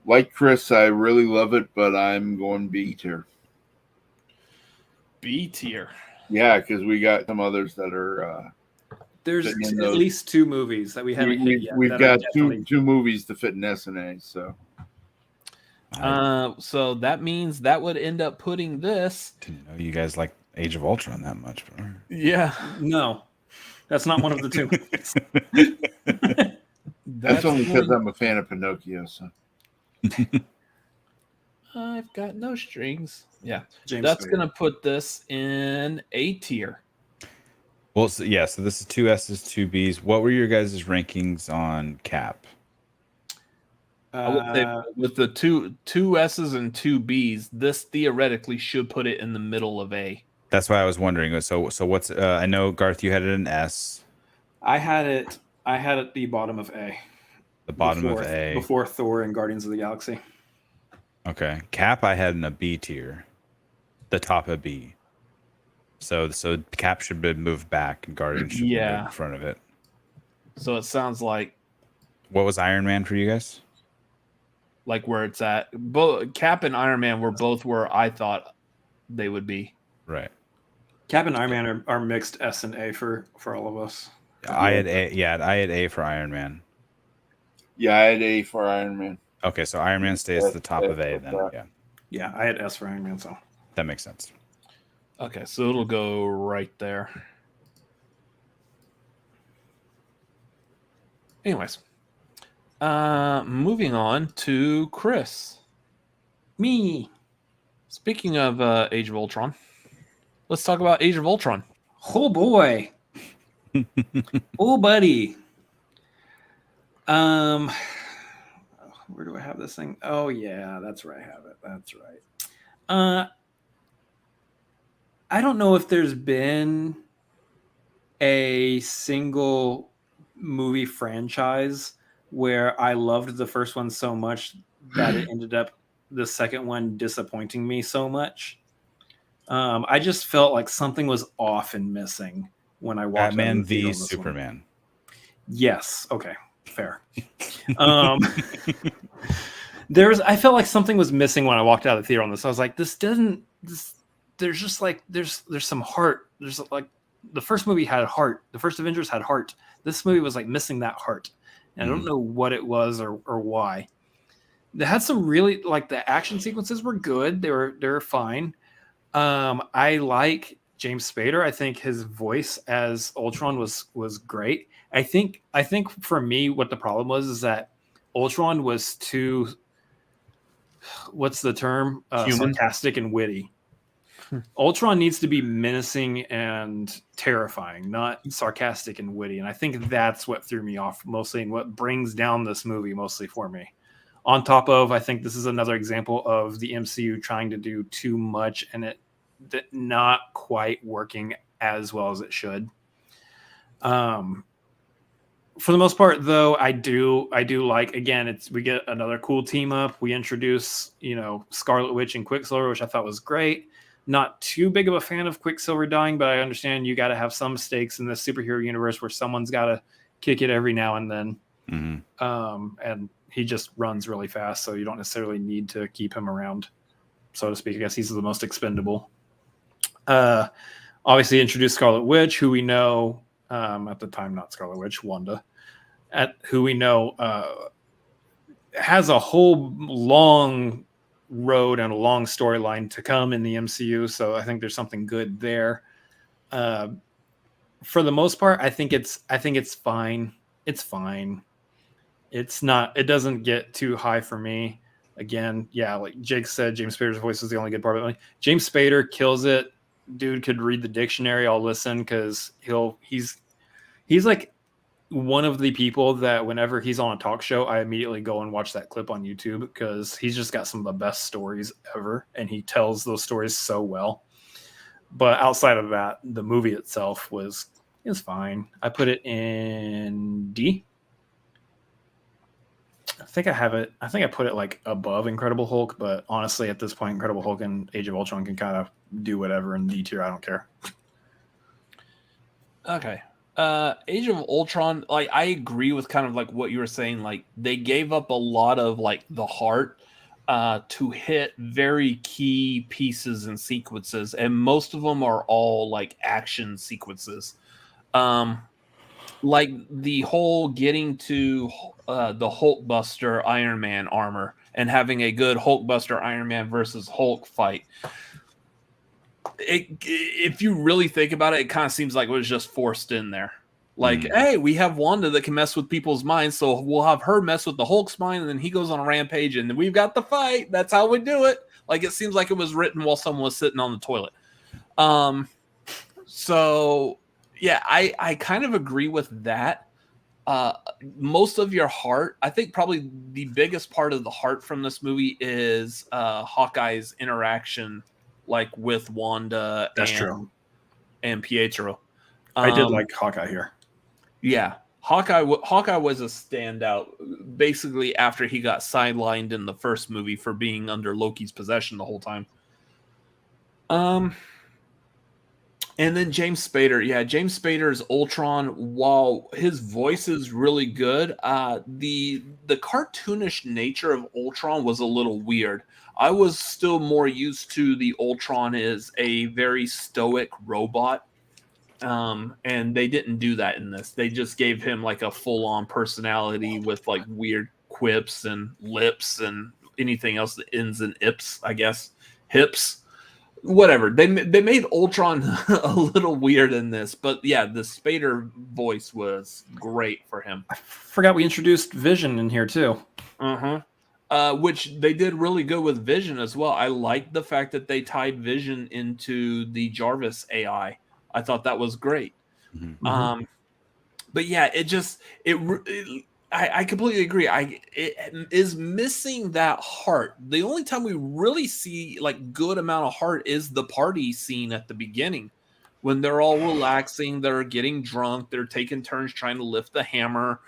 like Chris, I really love it, but I'm going B tier. B tier. Yeah, because we got some others that are there's at least two movies that we haven't hit yet. We've got two movies to fit in S and A, so so that means that would end up putting this. Didn't know you guys like Age of Ultron that much. Yeah. No. That's not one of the two. That's only because I'm a fan of Pinocchio. So I've got no strings. Yeah, James that's Spader. gonna put this in A tier. Well, so this is 2 S's, 2 B's. What were your guys' rankings on Cap? I would say with the two S's and 2 B's, this theoretically should put it in the middle of A. That's why I was wondering. So what's I know Garth, you had it an S. I had it the bottom of A. The bottom of A before Thor and Guardians of the Galaxy. Okay, Cap I had in a B tier, the top of B. So Cap should be moved back and Guardians should be moved in front of it. So it sounds like What was Iron Man for you guys? like where it's at. Both Cap and Iron Man were both where I thought they would be. Right. Cap and Iron Man are mixed S and A for all of us. I had A. Yeah, I had A for Iron Man. yeah, I had A for Iron Man. Okay, so Iron Man stays at the top of A then. Yeah, Yeah, I had S for Iron Man. So that makes sense. Okay, so it'll go right there. Anyways, moving on to Chris. me. Speaking of Age of Ultron, let's talk about Age of Ultron. Oh boy. Oh buddy. Where do I have this thing? Oh yeah, that's where I have it. That's right. I don't know if there's been a single movie franchise where I loved the first one so much that it ended up the second one disappointing me so much. I just felt like something was off and missing when I watched Batman the v Superman. Yes. Okay. Fair. I felt like something was missing when I walked out of the theater on this. I was like, there's just like, there's some heart. There's like, the first movie had heart. The first Avengers had heart. This movie was like missing that heart. And I don't know what it was or why. They had some really, like, the action sequences were good. They were fine. I like James Spader. I think his voice as Ultron was great. I think for me, what the problem was is that Ultron was too, what's the term? Sarcastic and witty. Ultron needs to be menacing and terrifying, not sarcastic and witty. And I think that's what threw me off mostly and what brings down this movie mostly for me. On top of, I think this is another example of the MCU trying to do too much and it not quite working as well as it should. For the most part, though, I do like, again, we get another cool team up. We introduce, Scarlet Witch and Quicksilver, which I thought was great. Not too big of a fan of Quicksilver dying, but I understand you got to have some stakes in this superhero universe where someone's got to kick it every now and then. Mm-hmm. And he just runs really fast, so you don't necessarily need to keep him around, so to speak. I guess he's the most expendable. Obviously introduced Scarlet Witch, who we know, at the time, not Scarlet Witch, Wanda, who we know has a whole long road and a long storyline to come in the MCU. So I think there's something good there. For the most part, I think it's fine. It's fine. It doesn't get too high for me. Again, yeah, like Jake said, James Spader's voice is the only good part of it. Like, James Spader kills it. Dude could read the dictionary. I'll listen because he's like one of the people that whenever he's on a talk show, I immediately go and watch that clip on YouTube because he's just got some of the best stories ever, and he tells those stories so well. But outside of that, the movie itself is fine. I put it in D. I think I put it like above Incredible Hulk, but honestly, at this point, Incredible Hulk and Age of Ultron can kind of do whatever in D tier. I don't care. Okay. Age of Ultron, like, I agree with kind of like what you were saying. Like, they gave up a lot of like the heart to hit very key pieces and sequences, and most of them are all like action sequences. Like the whole getting to the Hulkbuster Iron Man armor and having a good Hulkbuster Iron Man versus Hulk fight. If you really think about it, it kind of seems like it was just forced in there. Like, hey, we have Wanda that can mess with people's minds, so we'll have her mess with the Hulk's mind, and then he goes on a rampage, and then we've got the fight. That's how we do it. Like, it seems like it was written while someone was sitting on the toilet. So yeah, I kind of agree with that. Most of your heart, I think probably the biggest part of the heart from this movie is Hawkeye's interaction, like with Wanda. That's true. And Pietro. I did like Hawkeye here. Yeah, Hawkeye was a standout. Basically, after he got sidelined in the first movie for being under Loki's possession the whole time. And then James Spader. Yeah, James Spader's Ultron, while his voice is really good, the cartoonish nature of Ultron was a little weird. I was still more used to the Ultron as a very stoic robot. And they didn't do that in this. They just gave him like a full-on personality with like weird quips and lips and anything else that ends in ips, I guess. Hips. Whatever. They made Ultron a little weird in this, but yeah, the Spader voice was great for him. I forgot we introduced Vision in here too. Which they did really good with Vision as well. I liked the fact that they tied Vision into the Jarvis AI. I thought that was great. But yeah, I completely agree. It is missing that heart. The only time we really see like good amount of heart is the party scene at the beginning when they're all relaxing, they're getting drunk, they're taking turns trying to lift the hammer.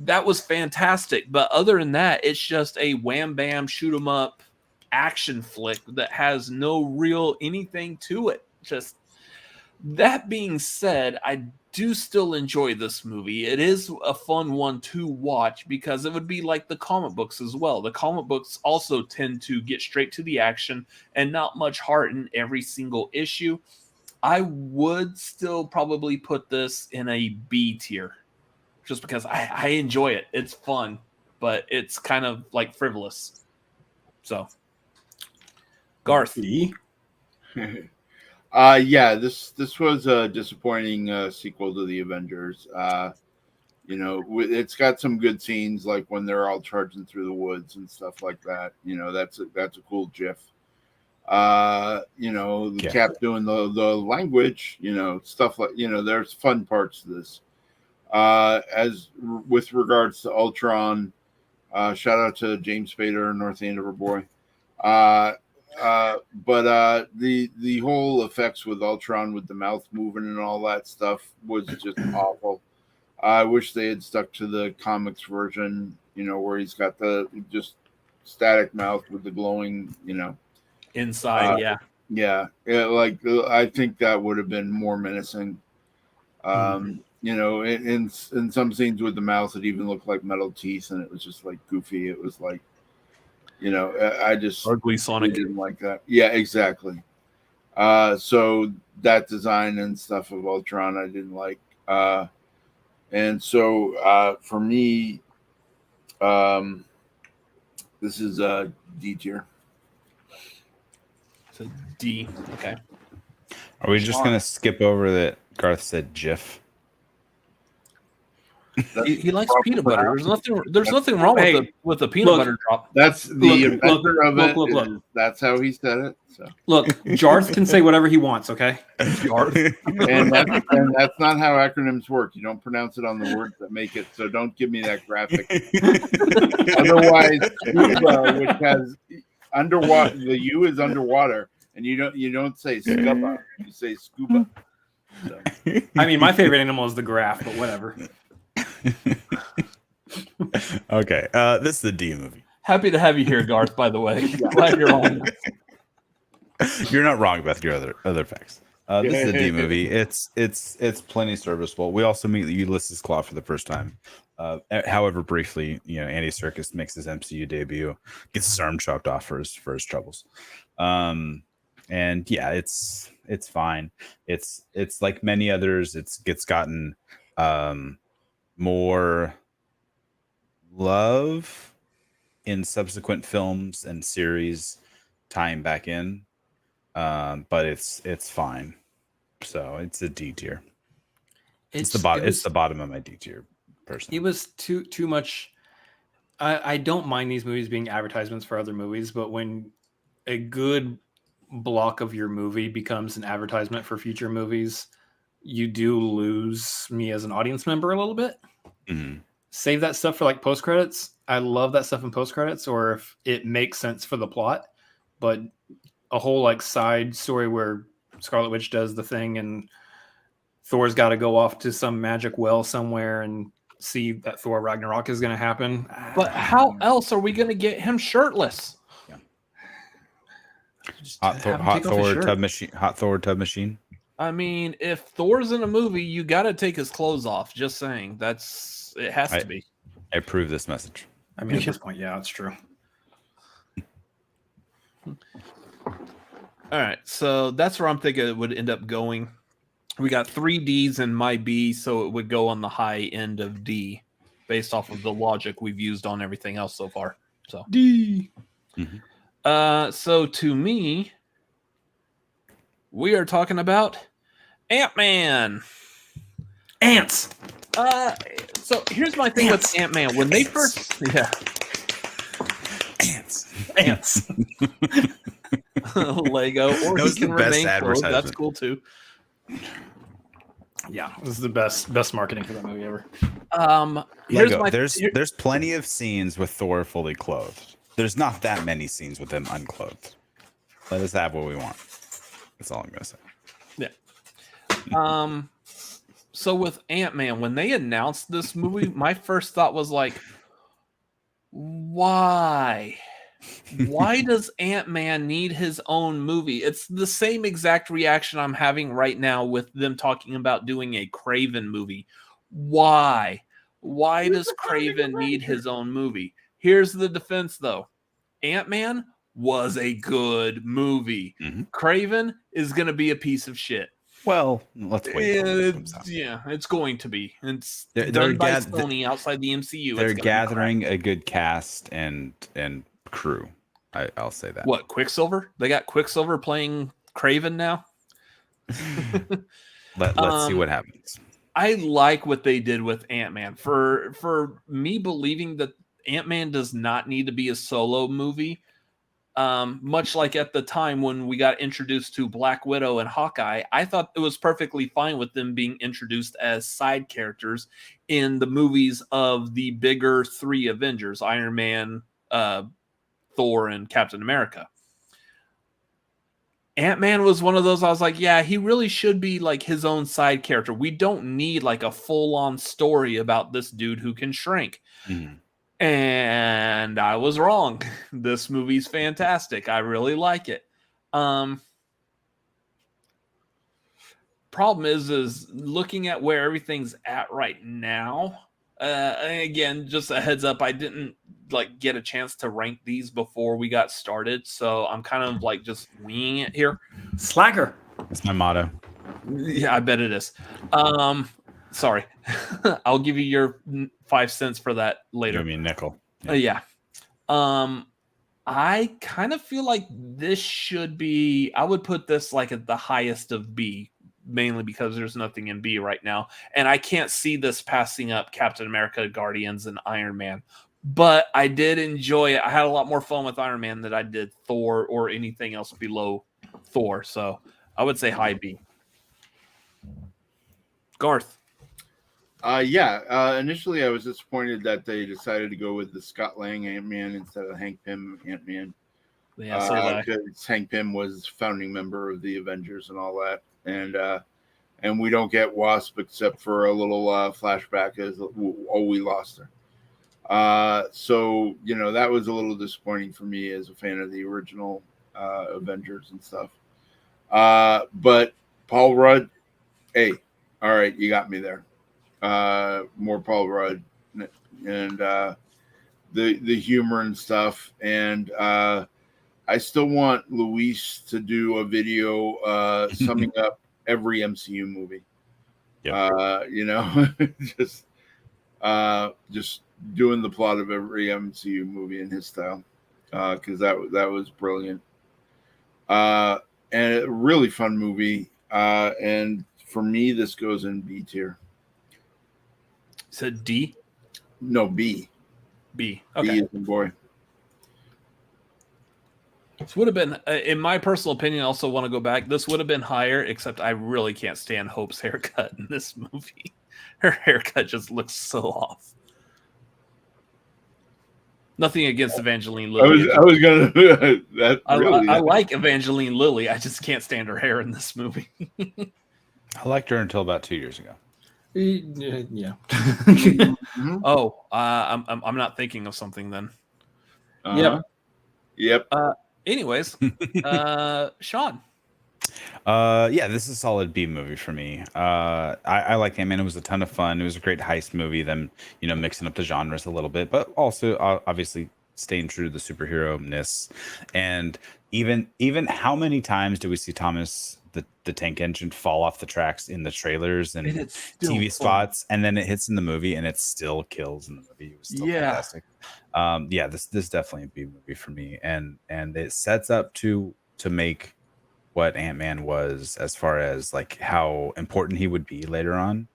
That was fantastic. But other than that, it's just a wham bam shoot 'em up action flick that has no real anything to it. Just that being said, I do still enjoy this movie. It is a fun one to watch because it would be like the comic books as well. The comic books also tend to get straight to the action and not much heart in every single issue. I would still probably put this in a B tier just because I enjoy it. It's fun, but it's kind of like frivolous. So, Garth. Yeah, this was a disappointing sequel to the Avengers. You know, it's got some good scenes, like when they're all charging through the woods and stuff like that. You know, that's a cool GIF. You know, the Cap doing the language. You know, stuff like, you know, there's fun parts to this. As with regards to Ultron, shout out to James Spader, North Andover boy. But the whole effects with Ultron with the mouth moving and all that stuff was just awful. I wish they had stuck to the comics version, you know, where he's got the just static mouth with the glowing, you know, inside. Yeah. Like I think that would have been more menacing. You know, in some scenes with the mouth, it even looked like metal teeth, and it was just like goofy. It was like, you know, I just ugly Sonic. Didn't like that. Yeah, exactly. So that design and stuff of Ultron, I didn't like. And so for me, this is a D tier. It's a D. Okay. Are we just gonna skip over that Garth said GIF? He likes peanut butter. There's nothing wrong with the peanut butter drop. That's the inventor of it. Look. That's how he said it. So look, Jarth can say whatever he wants. Okay, Jarth. and that's not how acronyms work. You don't pronounce it on the words that make it. So don't give me that graphic. Otherwise, scuba, which has underwater, the U is underwater, and you don't say scuba. You say scuba. So. I mean, my favorite animal is the giraffe, but whatever. Okay, this is the D movie. Happy to have you here, Garth, by the way. Glad you're on. You're not wrong about your other facts. This is a D movie. It's plenty serviceable. We also meet Ulysses Claw for the first time. However briefly, you know, Andy Serkis makes his MCU debut, gets his arm chopped off for his troubles. And yeah, it's fine. It's like many others, gets gotten more love in subsequent films and series tying back in, but it's fine. So it's a D tier. It's the bottom. It's the bottom of my D tier. Personally, it was too much. I don't mind these movies being advertisements for other movies, but when a good block of your movie becomes an advertisement for future movies, you do lose me as an audience member a little bit. Mm-hmm. Save that stuff for like post credits. I love that stuff in post credits, or if it makes sense for the plot. But a whole like side story where Scarlet Witch does the thing and Thor's got to go off to some magic well somewhere and see that Thor Ragnarok is going to happen. But how else are we going to get him shirtless? Yeah. Just Hot have him take off his Thor shirt. tub machine. Hot Thor tub machine. I mean, if Thor's in a movie, you got to take his clothes off. Just saying. It has to be. I approve this message. I mean, at this point, yeah, it's true. All right, so that's where I'm thinking it would end up going. We got 3 Ds in my B, so it would go on the high end of D, based off of the logic we've used on everything else so far. So D. Mm-hmm. So to me, we are talking about Ant-Man. Ants. So here's my thing with Ant-Man. When they first, Ants. Lego, or That he was can the best remain clothed. That's advertisement. cool too. Yeah, this is the best marketing for that movie ever. Here's Lego, my there's plenty of scenes with Thor fully clothed. There's not that many scenes with him unclothed. Let us have what we want. That's all I'm gonna say. Yeah. So with Ant-Man, when they announced this movie, my first thought was like, why? Why does Ant-Man need his own movie? It's the same exact reaction I'm having right now with them talking about doing a Kraven movie. Why? Why does Kraven need his own movie? Here's the defense, though. Ant-Man was a good movie. Mhm. Kraven is going to be a piece of shit. Well, let's wait. Till this comes out. Yeah, it's going to be. It's They're done by gath- Sony outside the MCU. They're It's gonna be gathering a good cast and crew. I'll say that. crap. What, Quicksilver? They got Quicksilver playing Kraven now? Let's see what happens. I like what they did with Ant-Man. For me believing that Ant-Man does not need to be a solo movie, much like at the time when we got introduced to Black Widow and Hawkeye, I thought it was perfectly fine with them being introduced as side characters in the movies of the bigger 3 Avengers, Iron Man, Thor, and Captain America. Ant-Man was one of those I was like, yeah, he really should be like his own side character. We don't need like a full-on story about this dude who can shrink. Mhm. And I was wrong. This movie's fantastic. I really like it. Problem is looking at where everything's at right now. Again, just a heads up, I didn't like get a chance to rank these before we got started, so I'm kind of like just winging it here. Slacker. That's my motto. Yeah, I bet it is. Sorry. I'll give you your 5 cents for that later. Give me a nickel. Yeah. I kind of feel like this should be, I would put this like at the highest of B, mainly because there's nothing in B right now. And I can't see this passing up Captain America, Guardians, and Iron Man. But I did enjoy it. I had a lot more fun with Iron Man than I did Thor or anything else below Thor. So I would say high B. Garth. Initially I was disappointed that they decided to go with the Scott Lang Ant-Man instead of Hank Pym Ant-Man. Yeah, so did I. Because Hank Pym was founding member of the Avengers and all that, and we don't get Wasp except for a little flashback as we lost her. So that was a little disappointing for me as a fan of the original Avengers and stuff. But Paul Rudd, hey, all right, you got me there. More Paul Rudd and the humor and stuff, and I still want Luis to do a video summing up every MCU movie. Yep. Just doing the plot of every MCU movie in his style, because that was brilliant, and a really fun movie. And for me, this goes in B tier. said D? No, B. B. B Okay. is the boy. This would have been, in my personal opinion, I also want to go back. This would have been higher, except I really can't stand Hope's haircut in this movie. Her haircut just looks so off. Nothing against Evangeline Lilly. I was gonna. That really. I like Evangeline Lilly. I just can't stand her hair in this movie. I liked her until about 2 years ago. Yeah. Mhm. Oh, I'm not thinking of something then. Uh-huh. Yep. Anyways, Sean. Yeah, this is a solid B movie for me. I like Ant-Man. It was a ton of fun. It was a great heist movie. Them, mixing up the genres a little bit, but also obviously staying true to the superhero-ness. And even how many times do we see Thomas the Tank Engine fall off the tracks in the trailers and TV spots, and then it hits in the movie and it still kills in the movie. It was still fantastic. Yeah, this definitely a B movie for me, and it sets up to make what Ant-Man was, as far as like how important he would be later on.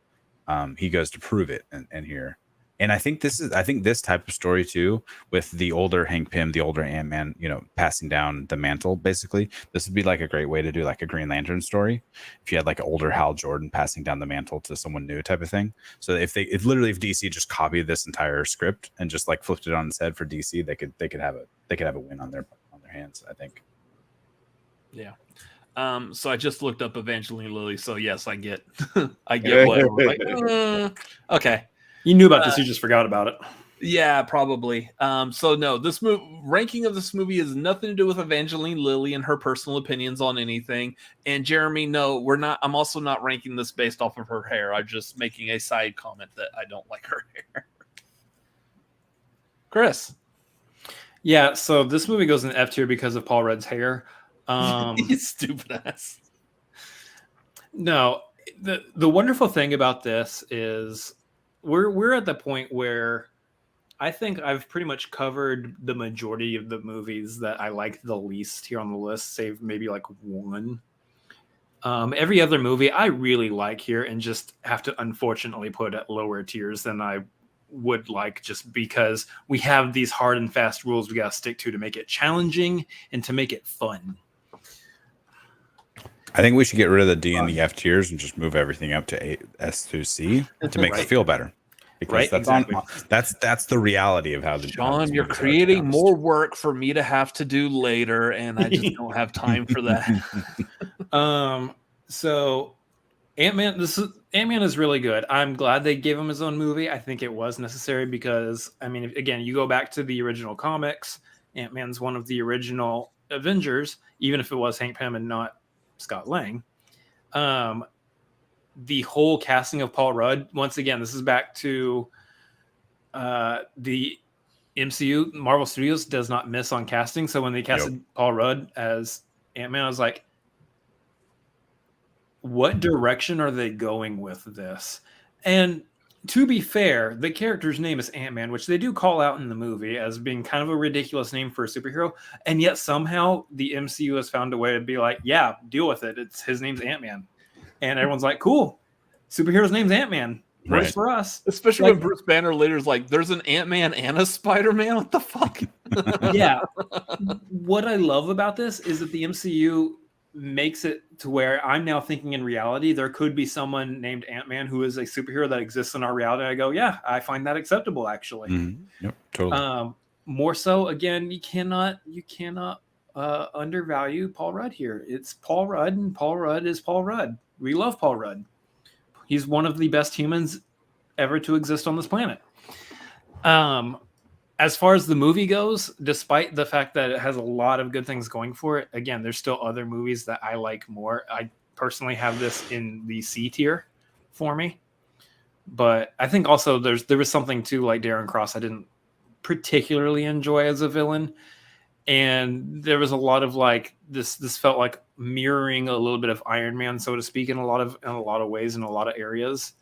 He goes to prove it and here. And I think this type of story too, with the older Hank Pym, the older Ant-Man, passing down the mantle, basically, this would be like a great way to do like a Green Lantern story. If you had like an older Hal Jordan passing down the mantle to someone new type of thing. So if DC just copied this entire script and just like flipped it on its head for DC, they could have a win on their hands, I think. Yeah. So I just looked up Evangeline Lilly. So yes, I get whatever. Like, okay. You knew about this, you just forgot about it. Yeah, probably. So no, this ranking of this movie has nothing to do with Evangeline Lilly and her personal opinions on anything. And Jeremy, no, we're not. I'm also not ranking this based off of her hair. I'm just making a side comment that I don't like her hair. Chris. Yeah, so this movie goes in F tier because of Paul Rudd's hair. You stupid ass. No, the wonderful thing about this is we're at the point where I think I've pretty much covered the majority of the movies that I like the least here on the list, save maybe like one. Every other movie I really like here, and just have to unfortunately put at lower tiers than I would like, just because we have these hard and fast rules we got to stick to make it challenging and to make it fun. I think we should get rid of the D and the F tiers and just move everything up to S through C to make it feel better. Because that's the reality of how the Sean, you're creating more work for me to have to do later, and I just don't have time for that. So Ant-Man is really good. I'm glad they gave him his own movie. I think it was necessary because, I mean, again, you go back to the original comics, Ant-Man's one of the original Avengers, even if it was Hank Pym and not Scott Lang. The whole casting of Paul Rudd, once again, this is back to the MCU. Marvel Studios does not miss on casting. So when they casted Paul Rudd as Ant-Man, I was like, what direction are they going with this? And to be fair, the character's name is Ant-Man, which they do call out in the movie as being kind of a ridiculous name for a superhero. And yet somehow the MCU has found a way to be like, yeah, deal with it. His name's Ant-Man. And everyone's like, cool. Superhero's name's Ant-Man. Works for us. Especially when Bruce Banner later is like, there's an Ant-Man and a Spider-Man? What the fuck? Yeah. What I love about this is that the MCU makes it to where I'm now thinking in reality, there could be someone named Ant-Man who is a superhero that exists in our reality. I go, yeah, I find that acceptable, actually. Mm-hmm. Yep, totally. More so, again, you cannot undervalue Paul Rudd here. It's Paul Rudd, and Paul Rudd is Paul Rudd. We love Paul Rudd. He's one of the best humans ever to exist on this planet. As far as the movie goes, despite the fact that it has a lot of good things going for it, again, there's still other movies that I like more. I personally have this in the C tier for me. But I think also there was something too, like Darren Cross, I didn't particularly enjoy as a villain. And there was a lot of like this felt like mirroring a little bit of Iron Man, so to speak, in a lot of ways, in a lot of areas.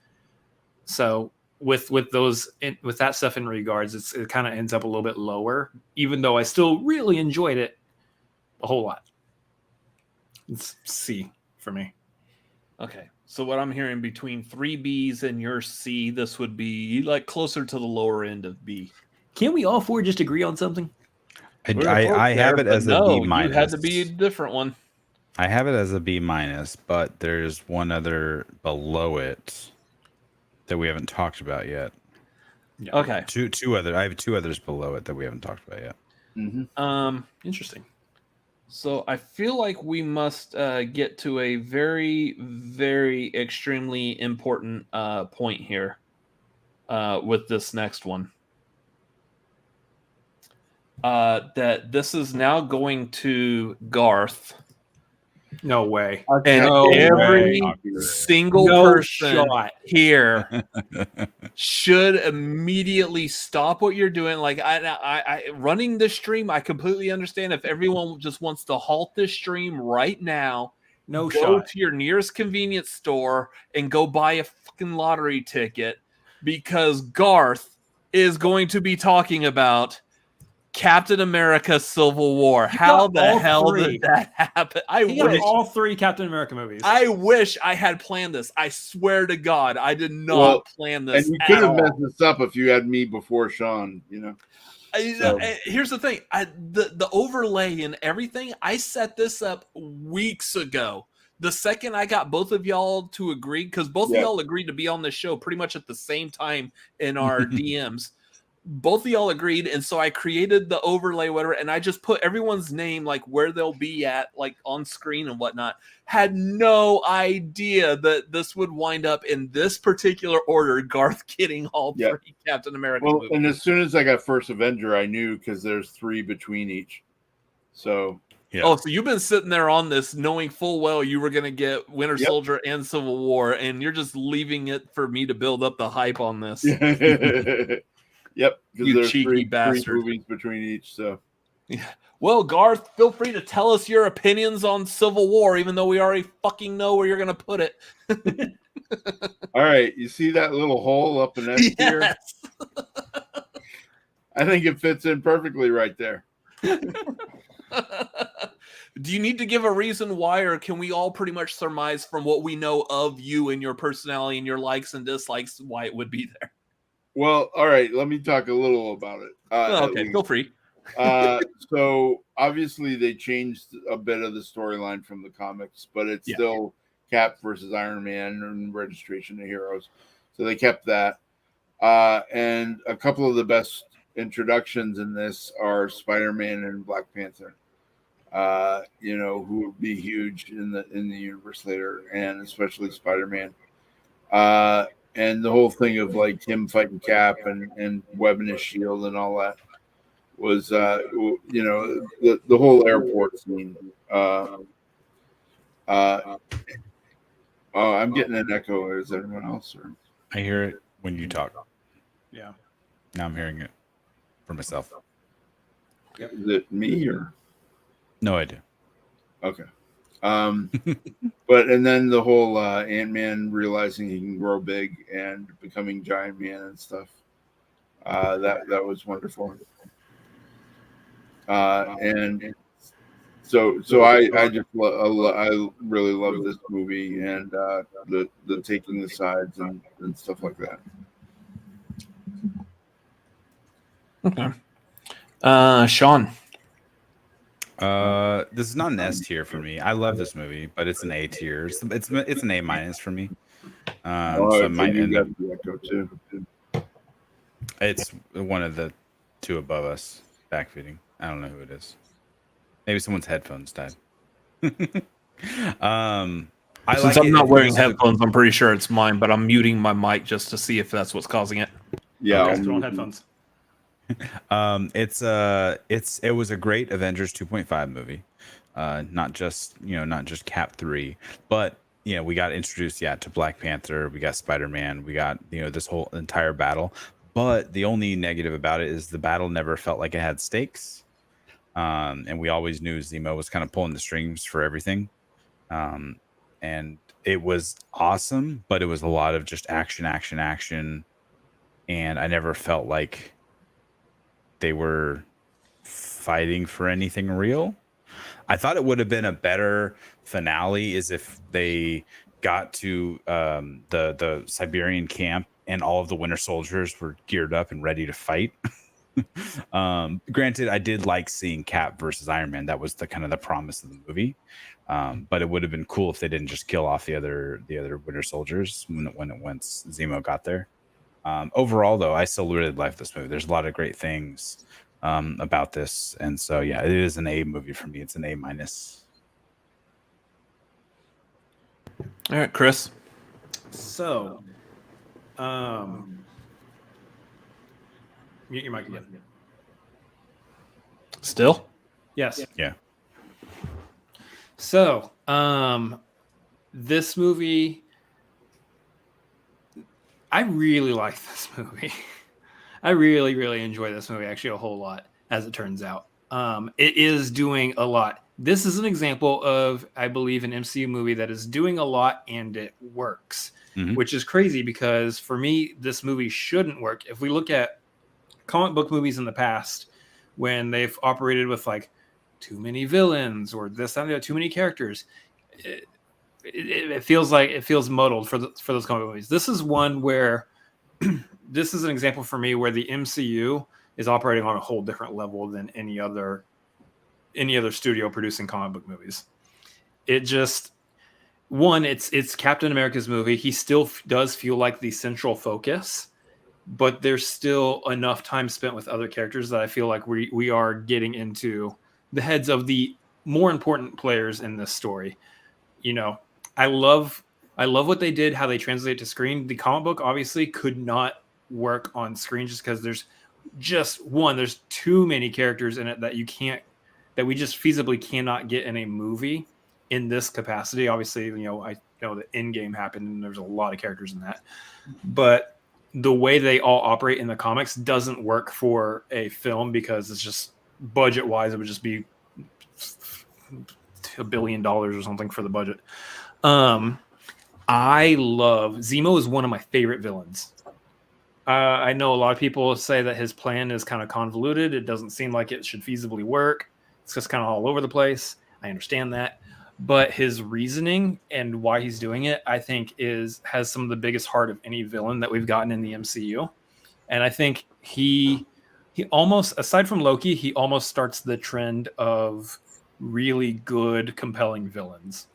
So with that stuff in regards, it kind of ends up a little bit lower, even though I still really enjoyed it a whole lot. It's C for me. Okay. So what I'm hearing between 3 Bs and your C, this would be like closer to the lower end of B. Can we all four just agree on something? I have it as a B minus. You had to be a different one. I have it as a B minus, but there's one other below it that we haven't talked about yet. Yeah. Okay. Two other. I have 2 others below it that we haven't talked about yet. Mm-hmm. Interesting. So I feel like we must get to a very, very extremely important point here with this next one. That this is now going to Garth. No way. And No every way. single No person shot. here should immediately stop what you're doing. Like I running this stream, I completely understand if everyone just wants to halt this stream right now. No Go shot. to your nearest convenience store and go buy a fucking lottery ticket because Garth is going to be talking about Captain America Civil War. How the hell did that happen? He got all 3 Captain America movies. I wish I had planned this. I swear to God, I did not plan this. And you could have messed this up if you had me before Sean, you know. Here's the thing. The overlay and everything, I set this up weeks ago. The second I got both of y'all to agree, because both of y'all agreed to be on this show pretty much at the same time in our DMs. Both of y'all agreed, and so I created the overlay, whatever, and I just put everyone's name, like where they'll be at, like on screen and whatnot. Had no idea that this would wind up in this particular order. Garth getting all 3 Captain America movies. And as soon as I got First Avenger, I knew because there's 3 between each. So Oh, so you've been sitting there on this, knowing full well you were going to get Winter Soldier and Civil War, and you're just leaving it for me to build up the hype on this. Yep, because there's cheeky 3 bastard. movies between each. So, well, Garth, feel free to tell us your opinions on Civil War, even though we already fucking know where you're going to put it. All right, you see that little hole up in S tier? Yes. I think it fits in perfectly right there. Do you need to give a reason why, or can we all pretty much surmise from what we know of you and your personality and your likes and dislikes why it would be there? Well, all right, let me talk a little about it. Okay, feel free. So obviously they changed a bit of the storyline from the comics, but it's still Cap versus Iron Man and Registration of Heroes. So they kept that. And a couple of the best introductions in this are Spider-Man and Black Panther. Who would be huge in the universe later, and especially Spider-Man. And the whole thing of like him fighting Cap and webbing his shield and all that was, the whole airport scene. I'm getting an echo. Is anyone else? Or? I hear it when you talk. Yeah. Now I'm hearing it for myself. Is it me or? No idea. Okay. But then the whole Ant-Man realizing he can grow big and becoming Giant Man and stuff. That was wonderful. And so I just I really love this movie and the taking the sides and stuff like that. Okay. Sean. This is not an S tier for me. I love this movie, but it's an A tier. It's an A minus for me. So it might end up. Too. It's one of the 2 above us. Backfeeding. I don't know who it is. Maybe someone's headphones died. Since I'm not wearing headphones, I'm pretty sure it's mine, but I'm muting my mic just to see if that's what's causing it. Yeah, Okay, on headphones. It was a great Avengers 2.5 movie. Not just Cap 3, but we got introduced to Black Panther, we got Spider-Man, we got this whole entire battle. But the only negative about it is the battle never felt like it had stakes. And we always knew Zemo was kind of pulling the strings for everything. And it was awesome, but it was a lot of just action. And I never felt like they were fighting for anything real. I thought it would have been a better finale is if they got to the Siberian camp and all of the Winter Soldiers were geared up and ready to fight. Granted, I did like seeing Cap versus Iron Man. That was the kind of the promise of the movie. But it would have been cool if they didn't just kill off the other Winter Soldiers once Zemo got there. Overall, though, I still really like this movie. There's a lot of great things about this, and so yeah, it is an A movie for me. It's an A-. All right, Chris. So, mute your mic again. Still? Yes. Yeah. So, this movie, I really like this movie. I really, really enjoy this movie, actually, a whole lot, as it turns out. It is doing a lot. This is an example of, I believe, an MCU movie that is doing a lot and it works, which is crazy because for me, this movie shouldn't work. If we look at comic book movies in the past, when they've operated with like too many villains or this, that, and the other, too many characters, it feels muddled for those comic movies. This is one where this is an example for me where the MCU is operating on a whole different level than any other studio producing comic book movies. It just, it's Captain America's movie. He still does feel like the central focus, but there's still enough time spent with other characters that I feel like we are getting into the heads of the more important players in this story. You know, I love what they did, how they translate it to screen. The comic book obviously could not work on screen just because there's too many characters in it that we just feasibly cannot get in a movie in this capacity. Obviously, you know, I know the Endgame happened and there's a lot of characters in that, but the way they all operate in the comics doesn't work for a film because it's just budget wise, it would just be $1 billion or something for the budget. I love Zemo is one of my favorite villains. I know a lot of people say that his plan is kind of convoluted. It doesn't seem like it should feasibly work. It's just kind of all over the place. I understand that. But his reasoning and why he's doing it, I think, has some of the biggest heart of any villain that we've gotten in the MCU. And I think he almost, aside from Loki, he almost starts the trend of really good, compelling villains.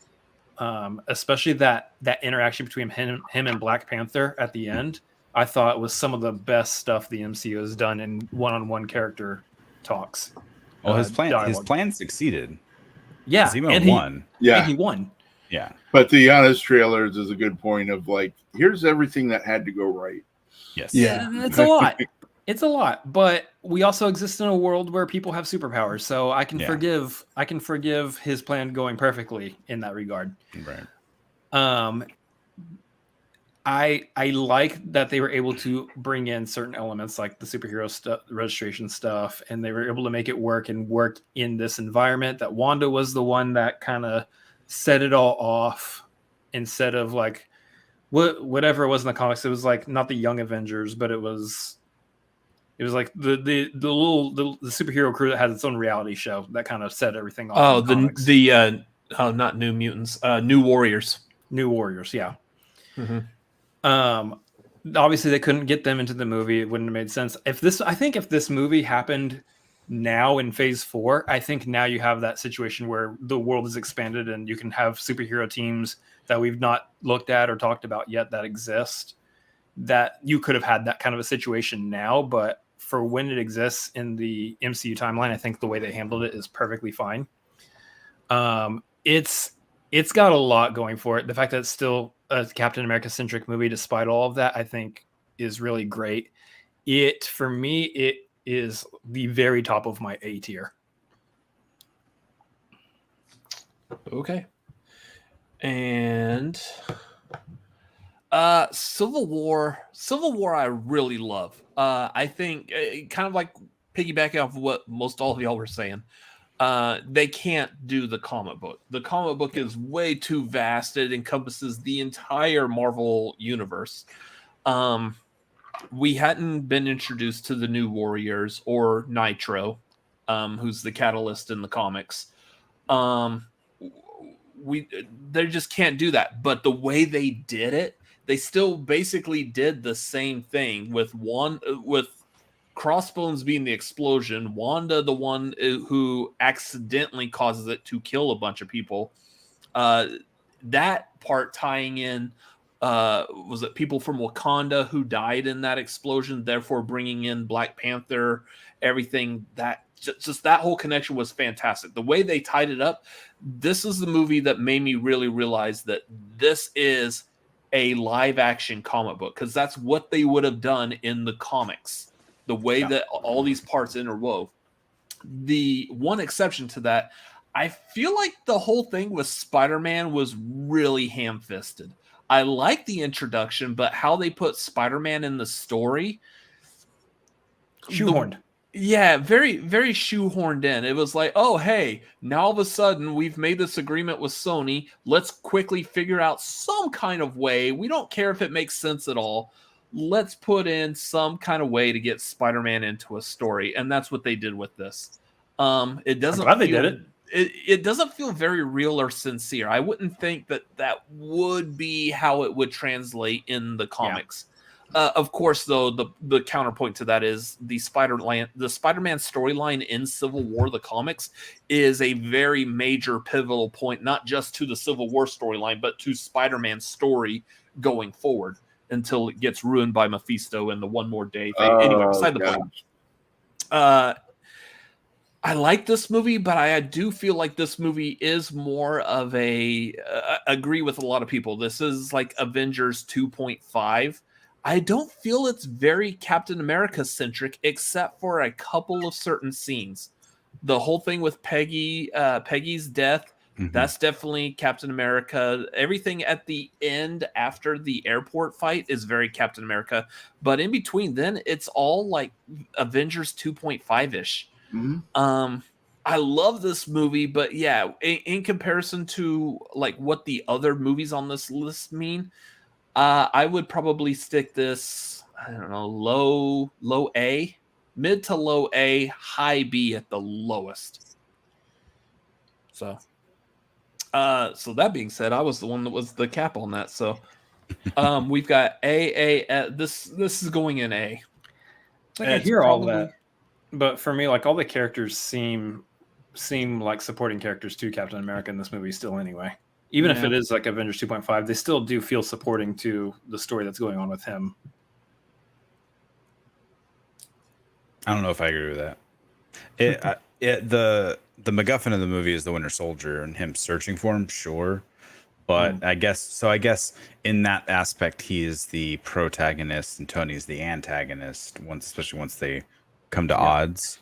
Especially that interaction between him and Black Panther at the end, I thought was some of the best stuff the MCU has done in one-on-one character talks. Well, his plan succeeded. Yeah, Zemo won. And he won. Yeah, but the honest trailers is a good point of like, here's everything that had to go right. Yes. Yeah. It's a lot. It's a lot, but we also exist in a world where people have superpowers, so I can forgive his plan going perfectly in that regard. Right. I like that they were able to bring in certain elements like the superhero stuff, registration stuff, and they were able to make it work in this environment. That Wanda was the one that kind of set it all off instead of like whatever it was in the comics. It was like not the Young Avengers, but it was like the superhero crew that has its own reality show that kind of set everything off. Oh, not New Mutants, New Warriors. New Warriors, yeah. Mm-hmm. Obviously they couldn't get them into the movie. It wouldn't have made sense. I think if this movie happened now in phase 4, I think now you have that situation where the world is expanded and you can have superhero teams that we've not looked at or talked about yet that exist, that you could have had that kind of a situation now. But for when it exists in the MCU timeline, I think the way they handled it is perfectly fine. It's got a lot going for it. The fact that it's still a Captain America centric movie, despite all of that, I think is really great. For me, it is the very top of my A tier. Okay. And Civil War I really love. I think kind of like piggybacking off of what most all of y'all were saying. They can't do the comic book. The comic book is way too vast. It encompasses the entire Marvel universe. We hadn't been introduced to the New Warriors or Nitro, who's the catalyst in the comics. they just can't do that. But the way they did it, they still basically did the same thing with Crossbones being the explosion, Wanda the one who accidentally causes it to kill a bunch of people. That part tying in, was it people from Wakanda who died in that explosion, therefore bringing in Black Panther, everything that just that whole connection was fantastic. The way they tied it up, this is the movie that made me really realize that this is a live action comic book, because that's what they would have done in the comics. The way that all these parts interwove. The one exception to that, I feel like the whole thing with Spider-Man was really ham-fisted. I like the introduction, but how they put Spider-Man in the story, shoehorned. Yeah, very, very shoehorned in. It was like, oh, hey, now all of a sudden we've made this agreement with Sony. Let's quickly figure out some kind of way. We don't care if it makes sense at all. Let's put in some kind of way to get Spider-Man into a story. And that's what they did with this. It doesn't I'm glad they did it. It doesn't feel very real or sincere. I wouldn't think that would be how it would translate in the comics. Of course, though, the counterpoint to that is the Spider-Man storyline in Civil War, the comics, is a very major pivotal point, not just to the Civil War storyline, but to Spider-Man's story going forward until it gets ruined by Mephisto and the One More Day thing. Anyway, beside the point. I like this movie, but I do feel like this movie is more of a agree with a lot of people. This is like Avengers 2.5. I don't feel it's very Captain America centric, except for a couple of certain scenes. The whole thing with Peggy's death, that's definitely Captain America. Everything at the end after the airport fight is very Captain America. But in between then, it's all like Avengers 2.5-ish. I love this movie, but yeah, in comparison to like what the other movies on this list mean, I would probably stick this, I don't know, low A, mid to low A, high B at the lowest. So that being said, I was the one that was the cap on that. So we've got A. This is going in A. I hear all that, but for me, like all the characters seem like supporting characters to Captain America in this movie still anyway. Even if it is like Avengers 2.5, they still do feel supporting to the story that's going on with him. I don't know if I agree with that. The MacGuffin of the movie is the Winter Soldier and him searching for him, sure. But I guess in that aspect, he is the protagonist and Tony's the antagonist, especially once they come to odds.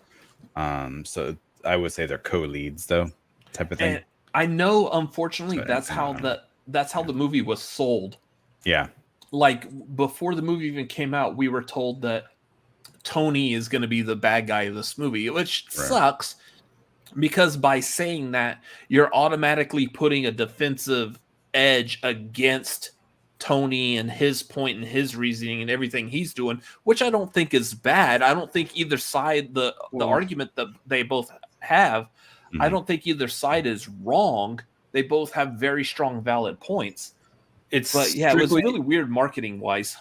So I would say they're co-leads, though, type of thing. And I know, unfortunately, that's how the movie was sold. Yeah. Like before the movie even came out, we were told that Tony is going to be the bad guy of this movie, which sucks because by saying that, you're automatically putting a defensive edge against Tony and his point and his reasoning and everything he's doing, which I don't think is bad. I don't think either side, the argument that they both have, I don't think either side is wrong. They both have very strong, valid points. It was really weird marketing wise.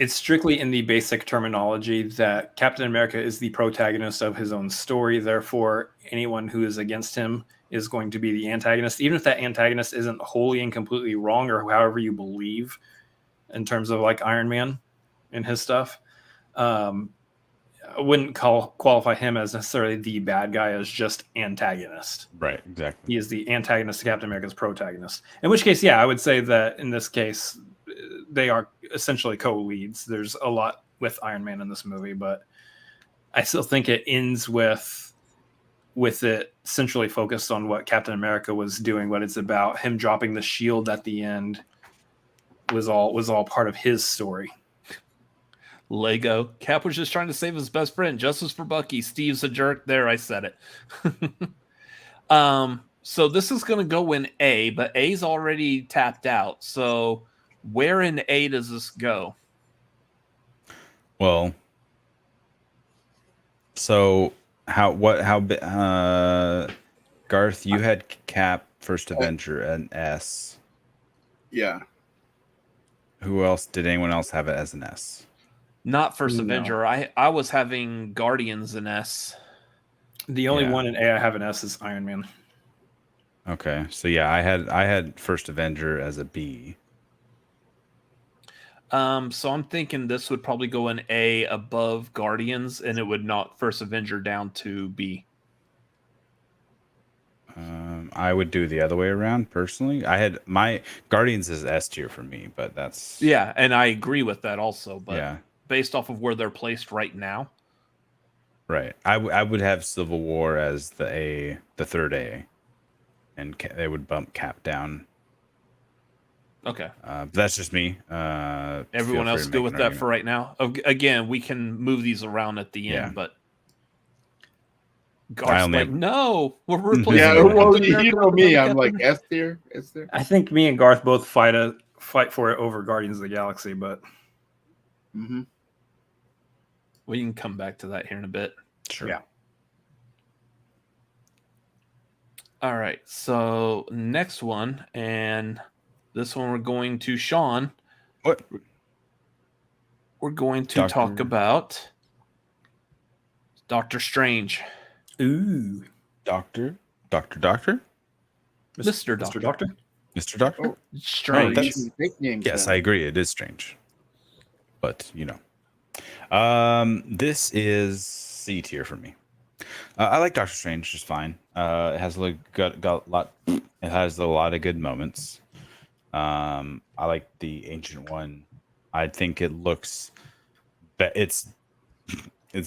It's strictly in the basic terminology that Captain America is the protagonist of his own story. Therefore, anyone who is against him is going to be the antagonist, even if that antagonist isn't wholly and completely wrong or however you believe in terms of like Iron Man and his stuff. I wouldn't qualify him as necessarily the bad guy, as just antagonist. Right, exactly. He is the antagonist to Captain America's protagonist. In which case, yeah, I would say that in this case, they are essentially co-leads. There's a lot with Iron Man in this movie, but I still think it ends with it centrally focused on what Captain America was doing, what it's about. Him dropping the shield at the end was all part of his story. Lego. Cap was just trying to save his best friend. Justice for Bucky. Steve's a jerk. There, I said it. So this is going to go in A, but A's already tapped out. So where in A does this go? Well, so Garth, you had Cap First Avenger an S. Yeah. Who else? Did anyone else have it as an S? Not First No. Avenger. I was having Guardians in S. The only Yeah. one in A I have an S is Iron Man. Okay, so yeah, I had First Avenger as a B. So I'm thinking this would probably go in A above Guardians, and it would knock First Avenger down to B. I would do the other way around personally. I had my Guardians as S tier for me, but that's Yeah, and I agree with that also. But yeah, based off of where they're placed right now, right. I would have Civil War as the third A, and they would bump Cap down. okay. But that's just me. Everyone else good with that for right now. Again, we can move these around at the end, Yeah. but Garth's like, no, we're replacing. Yeah, it with well, Captain you America, know me. I'm Captain like S tier. S tier. I think me and Garth both fight for it over Guardians of the Galaxy, but Mm-hmm. We can come back to that here in a bit. Sure. Yeah. All right, so next one, and this one we're going to Sean. What? We're going to talk about Doctor Strange. ooh, Doctor? Mr. Doctor. Mr. Doctor. Mr. Doctor? Oh, Strange. that's- Nicknames Yes, now. I agree. It is strange, but this is C tier for me. I like Doctor Strange just fine. It has got a lot. It has a lot of good moments. I like the Ancient One. I think it looks. It's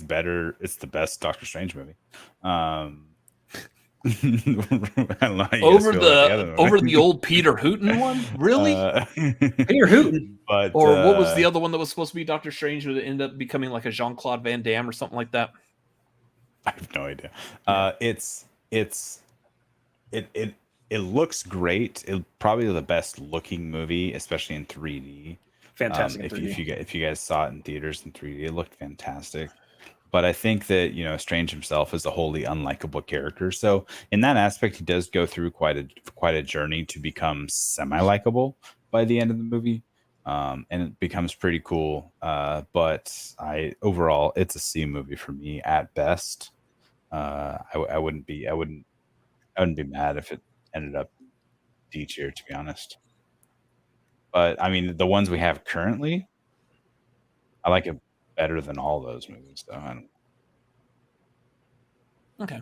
better. It's the best Doctor Strange movie. I don't know how you guys over feel the about other one. over the old Peter Hooten one, really? Peter Hooten. But Or what was the other one that was supposed to be Doctor Strange would end up becoming like a Jean-Claude Van Damme or something like that? I have no idea. It looks great. It's probably the best looking movie, especially in 3D. Fantastic. in If 3D. you guys saw it in theaters in 3D, it looked fantastic. But I think that Strange himself is a wholly unlikable character. So in that aspect, he does go through quite a journey to become semi-likable by the end of the movie, and it becomes pretty cool. But overall, it's a C movie for me at best. I wouldn't be mad if it ended up D tier, to be honest. But I mean, the ones we have currently, I like it better than all those movies, though. Okay.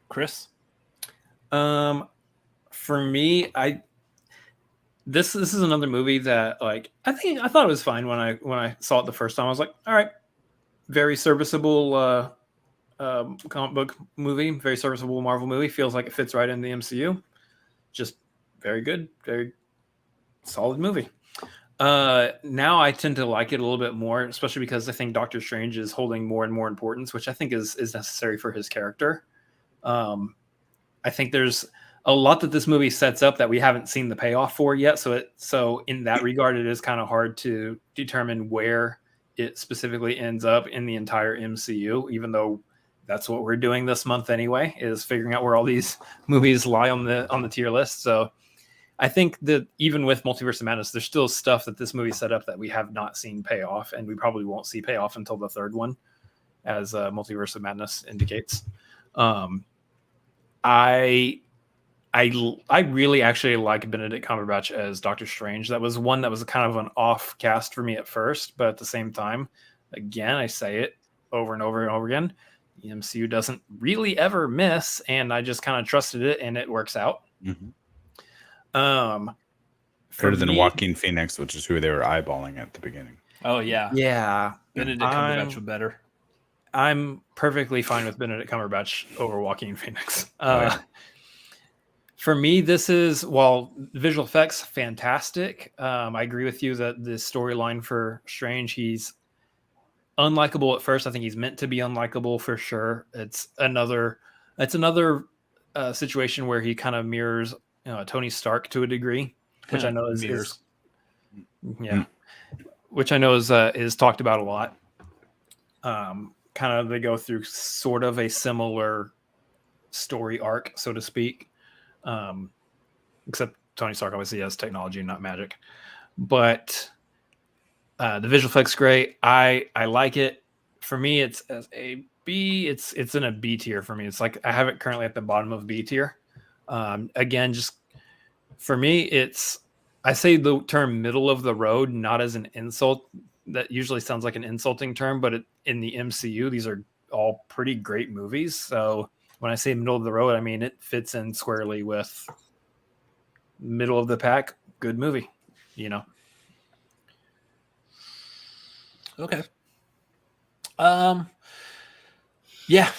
Chris? For me, this is another movie that I thought it was fine when I saw it the first time. I was like, all right, very serviceable comic book movie, very serviceable Marvel movie. Feels like it fits right in the MCU. Just very good, very solid movie. Now I tend to like it a little bit more, especially because I think Doctor Strange is holding more and more importance, which I think is necessary for his character. I think there's a lot that this movie sets up that we haven't seen the payoff for yet. So in that regard, it is kind of hard to determine where it specifically ends up in the entire MCU, even though that's what we're doing this month anyway, is figuring out where all these movies lie on the tier list. So I think that even with Multiverse of Madness, there's still stuff that this movie set up that we have not seen pay off, and we probably won't see pay off until the third one, as Multiverse of Madness indicates. I really actually like Benedict Cumberbatch as Doctor Strange. That was one that was kind of an off cast for me at first, but at the same time, again, I say it over and over and over again, the MCU doesn't really ever miss, and I just kind of trusted it, and it works out. Mm-hmm. For than me, Joaquin Phoenix, which is who they were eyeballing at the beginning. Oh, yeah. Yeah. Benedict Cumberbatch was better. I'm perfectly fine with Benedict Cumberbatch over Joaquin Phoenix. Right. For me, this is, while visual effects, fantastic. I agree with you that the storyline for Strange, he's unlikable at first. I think he's meant to be unlikable for sure. It's another situation where he kind of mirrors Tony Stark to a degree, which I know is which I know is talked about a lot. Kind of they go through sort of a similar story arc, so to speak. except Tony Stark obviously has technology and not magic. But the visual effects great. I like it. For me, it's as a B. It's in a B tier for me. It's like I have it currently at the bottom of B tier. Again, just for me, I say the term middle of the road not as an insult. That usually sounds like an insulting term, but in the MCU, these are all pretty great movies. So when I say middle of the road, I mean it fits in squarely with middle of the pack. Good movie, you know. Okay. Yeah,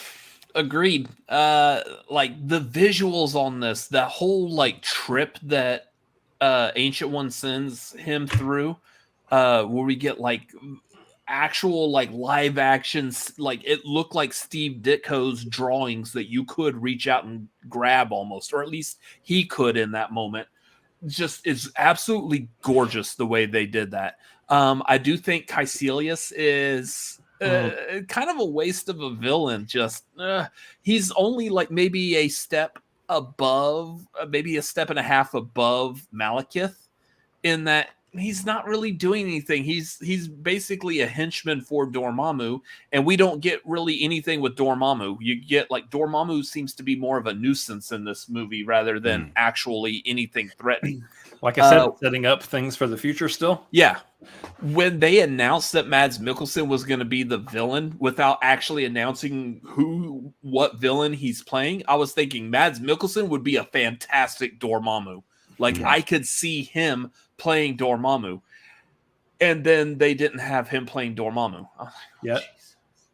agreed. Like the visuals on this, that whole like trip that Ancient One sends him through, where we get like actual like live actions, like it looked like Steve Ditko's drawings that you could reach out and grab almost, or at least he could in that moment. Just is absolutely gorgeous the way they did that. I do think Caecilius is kind of a waste of a villain. Just he's only like maybe a step above, maybe a step and a half above Malekith in that he's not really doing anything. He's basically a henchman for Dormammu, and we don't get really anything with Dormammu. You get like Dormammu seems to be more of a nuisance in this movie rather than actually anything threatening. Like I said, setting up things for the future still. Yeah. When they announced that Mads Mikkelsen was going to be the villain without actually announcing what villain he's playing, I was thinking Mads Mikkelsen would be a fantastic Dormammu. Like I could see him playing Dormammu, and then they didn't have him playing Dormammu. Oh, yeah,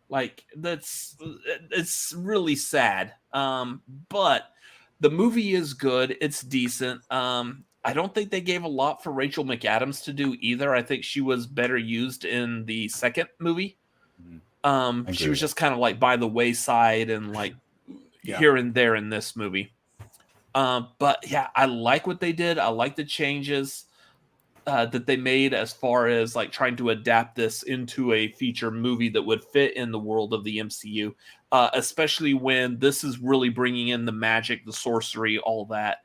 like it's really sad. But the movie is good. It's decent. I don't think they gave a lot for Rachel McAdams to do either. I think she was better used in the second movie. She was just kind of like by the wayside and like here and there in this movie. But yeah, I like what they did. I like the changes that they made as far as like trying to adapt this into a feature movie that would fit in the world of the MCU, especially when this is really bringing in the magic, the sorcery, all that,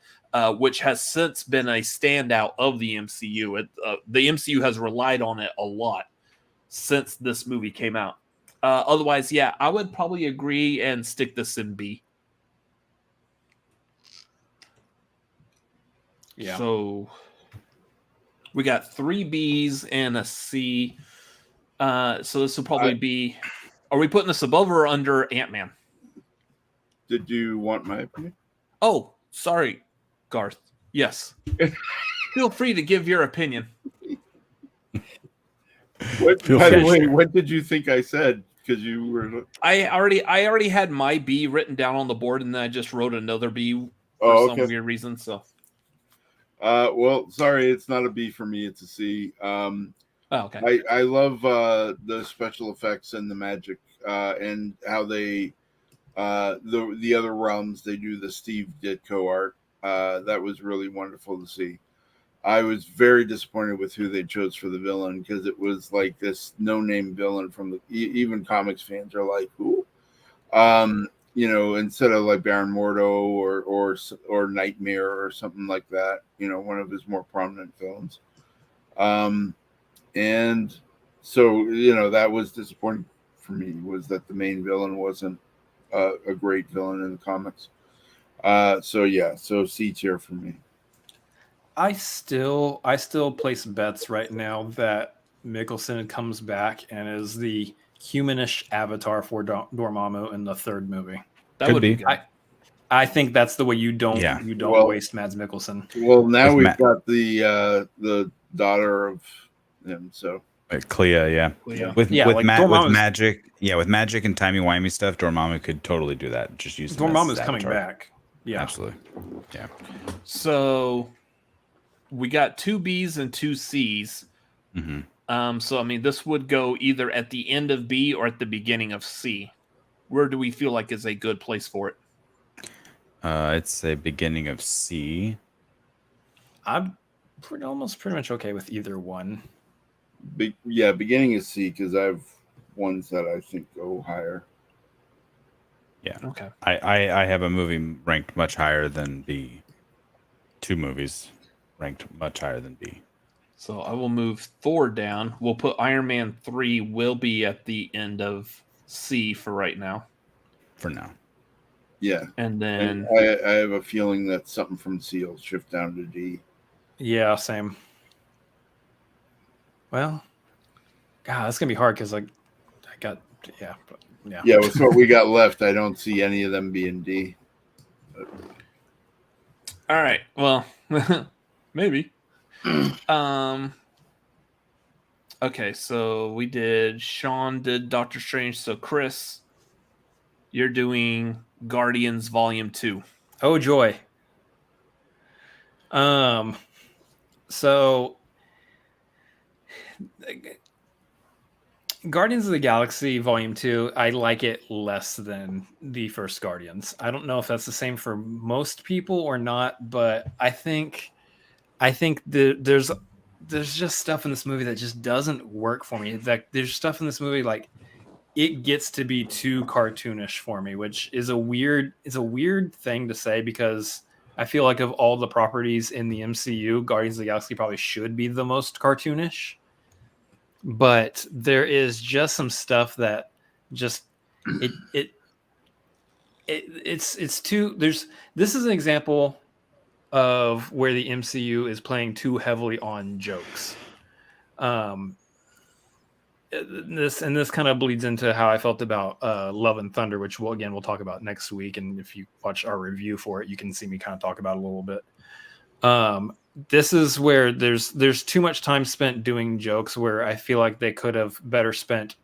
which has since been a standout of the MCU. The MCU has relied on it a lot since this movie came out. Otherwise, yeah, I would probably agree and stick this in B. Yeah. So we got 3 B's and a C. So this will probably be. Are we putting this above or under Ant-Man? Did you want my opinion? Oh, sorry, Garth. Yes. Feel free to give your opinion. By the way, what did you think I said? Because you were. I already had my B written down on the board, and then I just wrote another B for some weird reason. So. Well, sorry, it's not a B for me. It's a C. Okay. I love the special effects and the magic and how they the other realms they do the Steve Ditko art. That was really wonderful to see. I was very disappointed with who they chose for the villain because it was like this no-name villain from the even comics fans are like, who? You know, instead of like Baron Mordo or Nightmare or something like that, you know, one of his more prominent villains. And so, you know, that was disappointing for me, was that the main villain wasn't a great villain in the comics. So C tier for me. I still place bets right now that Mikkelsen comes back and is the humanish avatar for Dormammu in the third movie. That would be good. I think that's the way you don't waste Mads Mikkelsen. Well, now we've got the daughter of him, so Clea, yeah. With magic, with magic and timey-wimey stuff, Dormammu could totally do that. Just use Dormammu's coming back. Yeah, absolutely. Yeah. So we got 2 B's and 2 C's. Mm-hmm. So I mean, this would go either at the end of B or at the beginning of C. Where do we feel like is a good place for it? It's a beginning of C. I'm pretty much okay with either one. Beginning is C because I have ones that I think go higher. Yeah. Okay. I have a movie ranked much higher than B2. 2 movies ranked much higher than B. So I will move Thor down. We'll put Iron Man 3 will be at the end of C for right now. For now. Yeah. And then I have a feeling that something from C will shift down to D. Yeah, same. Well, God, that's gonna be hard because I got yeah. Yeah, with what we got left, I don't see any of them being D. all right. Well, maybe. Okay, so Sean did Doctor Strange. So Chris, you're doing Guardians Volume 2. Oh joy. So Guardians of the Galaxy Volume 2, I like it less than the first Guardians. I don't know if that's the same for most people or not, but I think there's just stuff in this movie that just doesn't work for me. Like there's stuff in this movie like it gets to be too cartoonish for me, which is a weird thing to say because I feel like of all the properties in the MCU, Guardians of the Galaxy probably should be the most cartoonish. But there is just some stuff that just it's too this is an example of where the MCU is playing too heavily on jokes. This kind of bleeds into how I felt about Love and Thunder, which we'll talk about next week. And if you watch our review for it, you can see me kind of talk about it a little bit. This is where there's too much time spent doing jokes where I feel like they could have better spent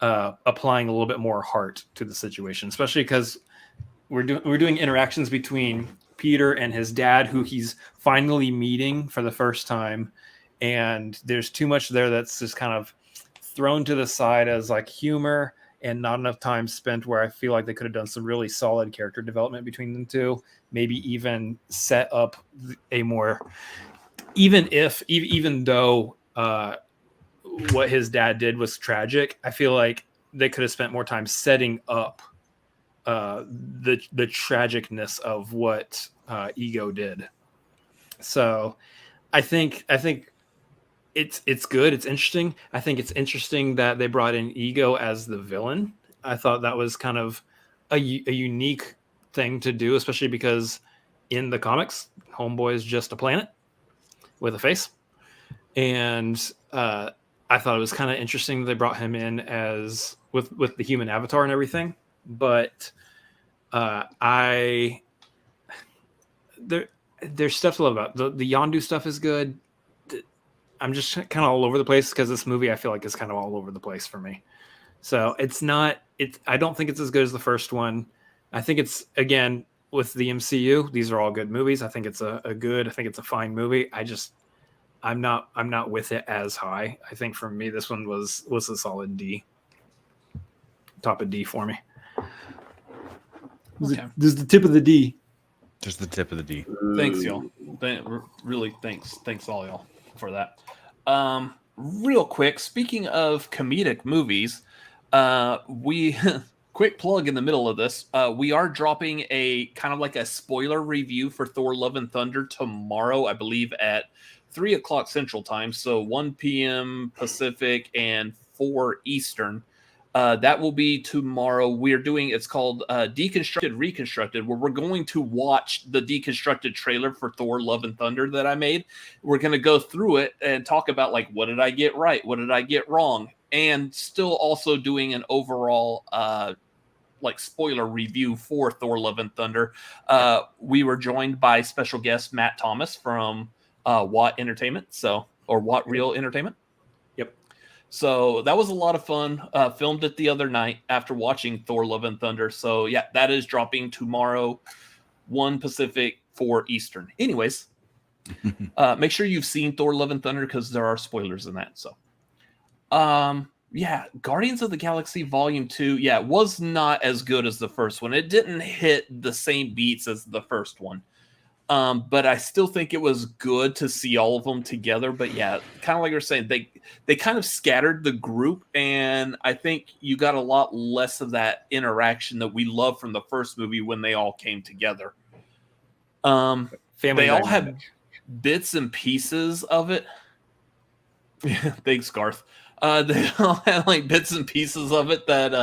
applying a little bit more heart to the situation, especially because we're doing interactions between Peter and his dad, who he's finally meeting for the first time. And there's too much there that's just kind of thrown to the side as like humor and not enough time spent where I feel like they could have done some really solid character development between them two. Maybe even set up a more, even though what his dad did was tragic, I feel like they could have spent more time setting up the tragicness of what Ego did. So I think it's good. It's interesting. I think it's interesting that they brought in Ego as the villain. I thought that was kind of a unique thing to do, especially because in the comics, Homeboy is just a planet with a face. And I thought it was kind of interesting that they brought him in as with the human avatar and everything. But there's stuff to love about. The Yondu stuff is good. I'm just kind of all over the place because this movie I feel like is kind of all over the place for me. So I don't think it's as good as the first one. I think it's, again, with the MCU, these are all good movies. I think it's I think it's a fine movie. I'm not with it as high. I think for me, this one was a solid D. Top of D for me. Okay. This is the tip of the D. Just the tip of the D. Thanks, y'all. Really, thanks all y'all for that. Real quick, speaking of comedic movies, we quick plug in the middle of this. We are dropping a kind of like a spoiler review for Thor: Love and Thunder tomorrow, I believe at 3:00 Central Time, so 1 p.m. Pacific and 4 Eastern. That will be tomorrow. We're doing, it's called Deconstructed Reconstructed, where we're going to watch the deconstructed trailer for Thor: Love and Thunder that I made. We're going to go through it and talk about, like, what did I get right? What did I get wrong? And still also doing an overall like spoiler review for Thor: Love and Thunder. We were joined by special guest Matt Thomas from Watt Entertainment, or Watt Real Entertainment. Yep. So that was a lot of fun. Filmed it the other night after watching Thor: Love and Thunder. So yeah, that is dropping tomorrow, 1 Pacific, 4 Eastern. Anyways, make sure you've seen Thor: Love and Thunder because there are spoilers in that. So, yeah, Guardians of the Galaxy Volume 2, yeah, it was not as good as the first one. It didn't hit the same beats as the first one. But I still think it was good to see all of them together. But yeah, kind of like you're saying, they kind of scattered the group, and I think you got a lot less of that interaction that we loved from the first movie when they all came together. Family they all dynamic. had bits and pieces of it. Thanks, Garth. They all had like bits and pieces of it that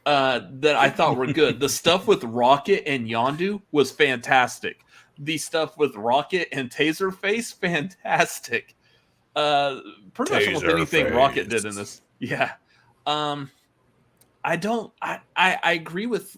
I thought were good. The stuff with Rocket and Yondu was fantastic. The stuff with Rocket and Taserface, fantastic. Pretty much almost anything Rocket did in this. Yeah. I agree with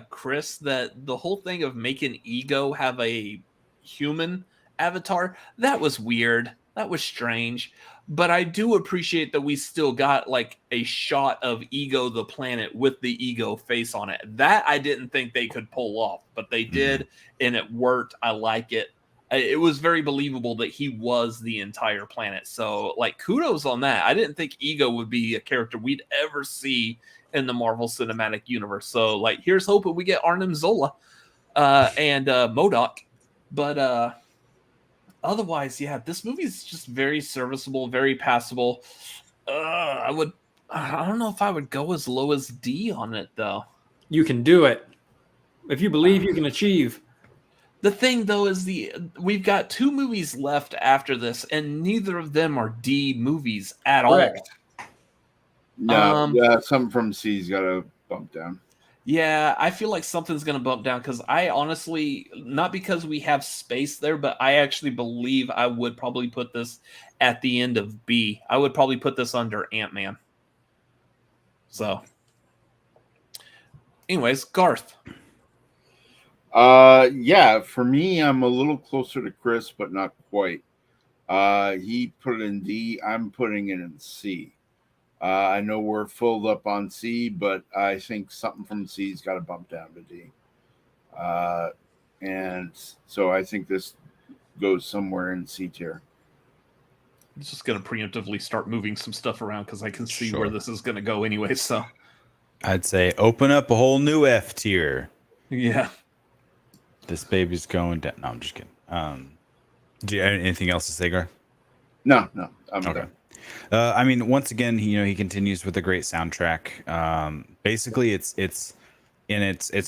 Chris that the whole thing of making Ego have a human avatar, that was weird. That was strange. But I do appreciate that we still got like a shot of Ego the planet with the Ego face on it. That I didn't think they could pull off, but they did, and it worked. I like it. It was very believable that he was the entire planet. So, like, kudos on that. I didn't think Ego would be a character we'd ever see in the Marvel Cinematic Universe. So, like, here's hoping we get Arnim Zola and MODOK. But otherwise, yeah, this movie is just very serviceable, very passable. I don't know if I would go as low as D on it, though. You can do it. If you believe, you can achieve. The thing, though, is we've got 2 movies left after this, and neither of them are D movies at Correct. all. No, yeah, something from C's got to bump down. Yeah, I feel like something's going to bump down because I honestly, not because we have space there, but I actually believe I would probably put this at the end of B. I would probably put this under Ant-Man. So, anyways, Garth. Yeah, for me, I'm a little closer to Chris, but not quite. He put it in D. I'm putting it in C. I know we're filled up on C, but I think something from C's got to bump down to D. And so I think this goes somewhere in C tier. I'm just going to preemptively start moving some stuff around because I can see where Sure. this is going to go anyway. So, I'd say open up a whole new F tier. yeah. This baby's going down. No, I'm just kidding. Do you have anything else to say, Gar? No, I'm Okay. done. I mean, once again, he continues with a great soundtrack. Basically, it's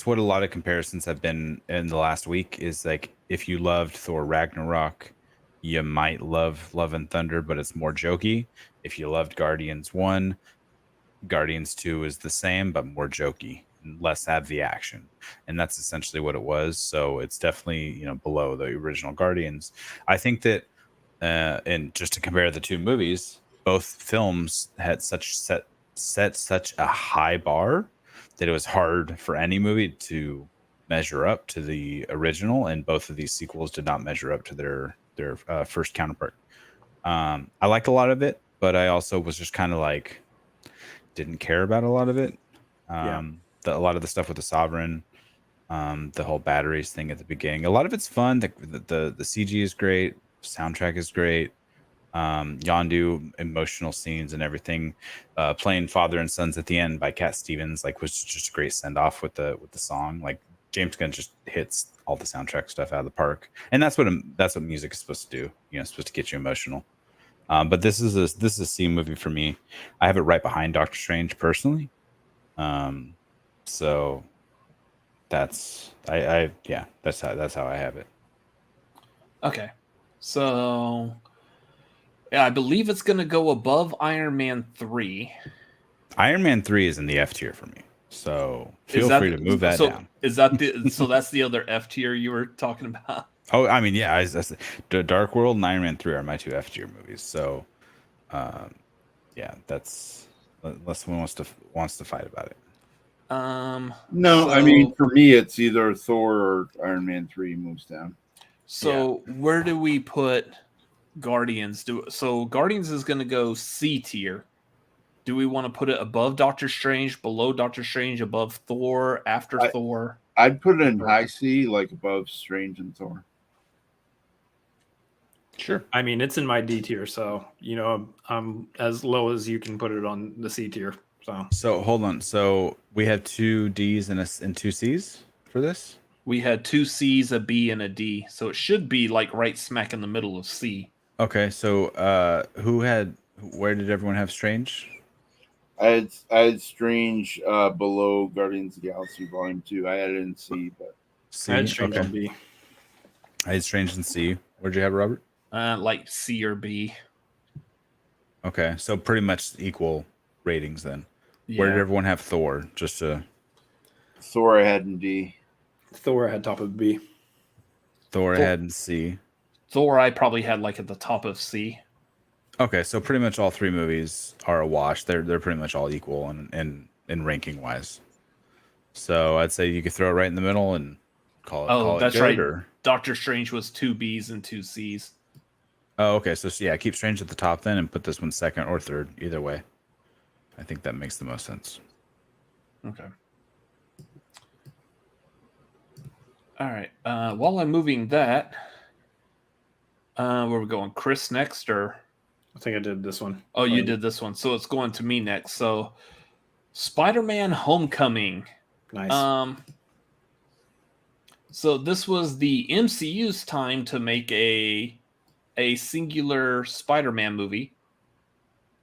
what a lot of comparisons have been in the last week. Is like if you loved Thor Ragnarok, you might love Love and Thunder, but it's more jokey. If you loved Guardians 1, Guardians 2 is the same but more jokey, less have the action, and that's essentially what it was. So it's definitely below the original Guardians. I think that, and just to compare the 2 movies, both films had set such a high bar that it was hard for any movie to measure up to the original, and both of these sequels did not measure up to their first counterpart. I liked a lot of it, but I also was just kind of like didn't care about a lot of it. A lot of the stuff with the Sovereign, the whole batteries thing at the beginning, a lot of it's fun. The CG is great, soundtrack is great. Yondu emotional scenes and everything, playing Father and Sons at the end by Cat Stevens was just a great send off with the song. Like James Gunn just hits all the soundtrack stuff out of the park, and that's what music is supposed to do. It's supposed to get you emotional. But this is a C movie for me. I have it right behind Doctor Strange personally. So that's that's how I have it. Okay. So, yeah, I believe it's going to go above Iron Man 3. Iron Man 3 is in the F tier for me. So feel free to move that down. Is that so that's the other F tier you were talking about? Oh, I mean, yeah, Dark World and Iron Man 3 are my 2 F tier movies. So, yeah, that's unless someone wants to fight about it. No, I mean, for me, it's either Thor or Iron Man 3 moves down. So where do we put Guardians? So Guardians is going to go C tier. Do we want to put it above Doctor Strange, below Doctor Strange, above Thor, after Thor? I'd put it in high C, like above Strange and Thor. Sure. I mean, it's in my D tier, so I'm as low as you can put it on the C tier. So hold on. So we have 2 Ds and 2 Cs for this? We had 2 C's, a B, and a D. So it should be like right smack in the middle of C. Okay, so where did everyone have Strange? I had Strange below Guardians of the Galaxy Volume 2. I had it in C, but I had Strange on B. I had Strange and C. Where'd you have Robert? Like C or B. Okay, so pretty much equal ratings then. Yeah. Where did everyone have Thor? Just to Thor I had in D. Thor I had top of B. Thor I had in C. Thor I probably had like at the top of C. Okay, so pretty much all three movies are a wash. They're pretty much all equal in ranking wise. So I'd say you could throw it right in the middle and call it that's good, right. Or... Doctor Strange was 2 Bs and 2 Cs. Oh, okay. So yeah, keep Strange at the top then, and put this one second or third. Either way, I think that makes the most sense. Okay. All right. While I'm moving that, where are we going? Chris next, or? I think I did this one. Oh, you did this one. So it's going to me next. So Spider-Man Homecoming. Nice. So this was the MCU's time to make a singular Spider-Man movie,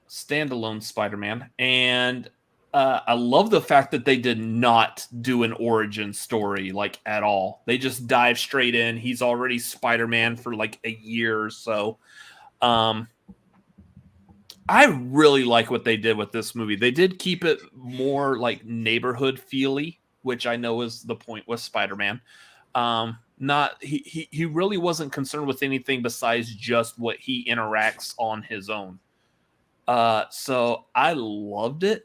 standalone Spider-Man, and I love the fact that they did not do an origin story like at all. They just dive straight in. He's already Spider-Man for like a year or so. I really like what they did with this movie. They did keep it more like neighborhood feely, which I know is the point with Spider-Man. He really wasn't concerned with anything besides just what he interacts on his own. So I loved it.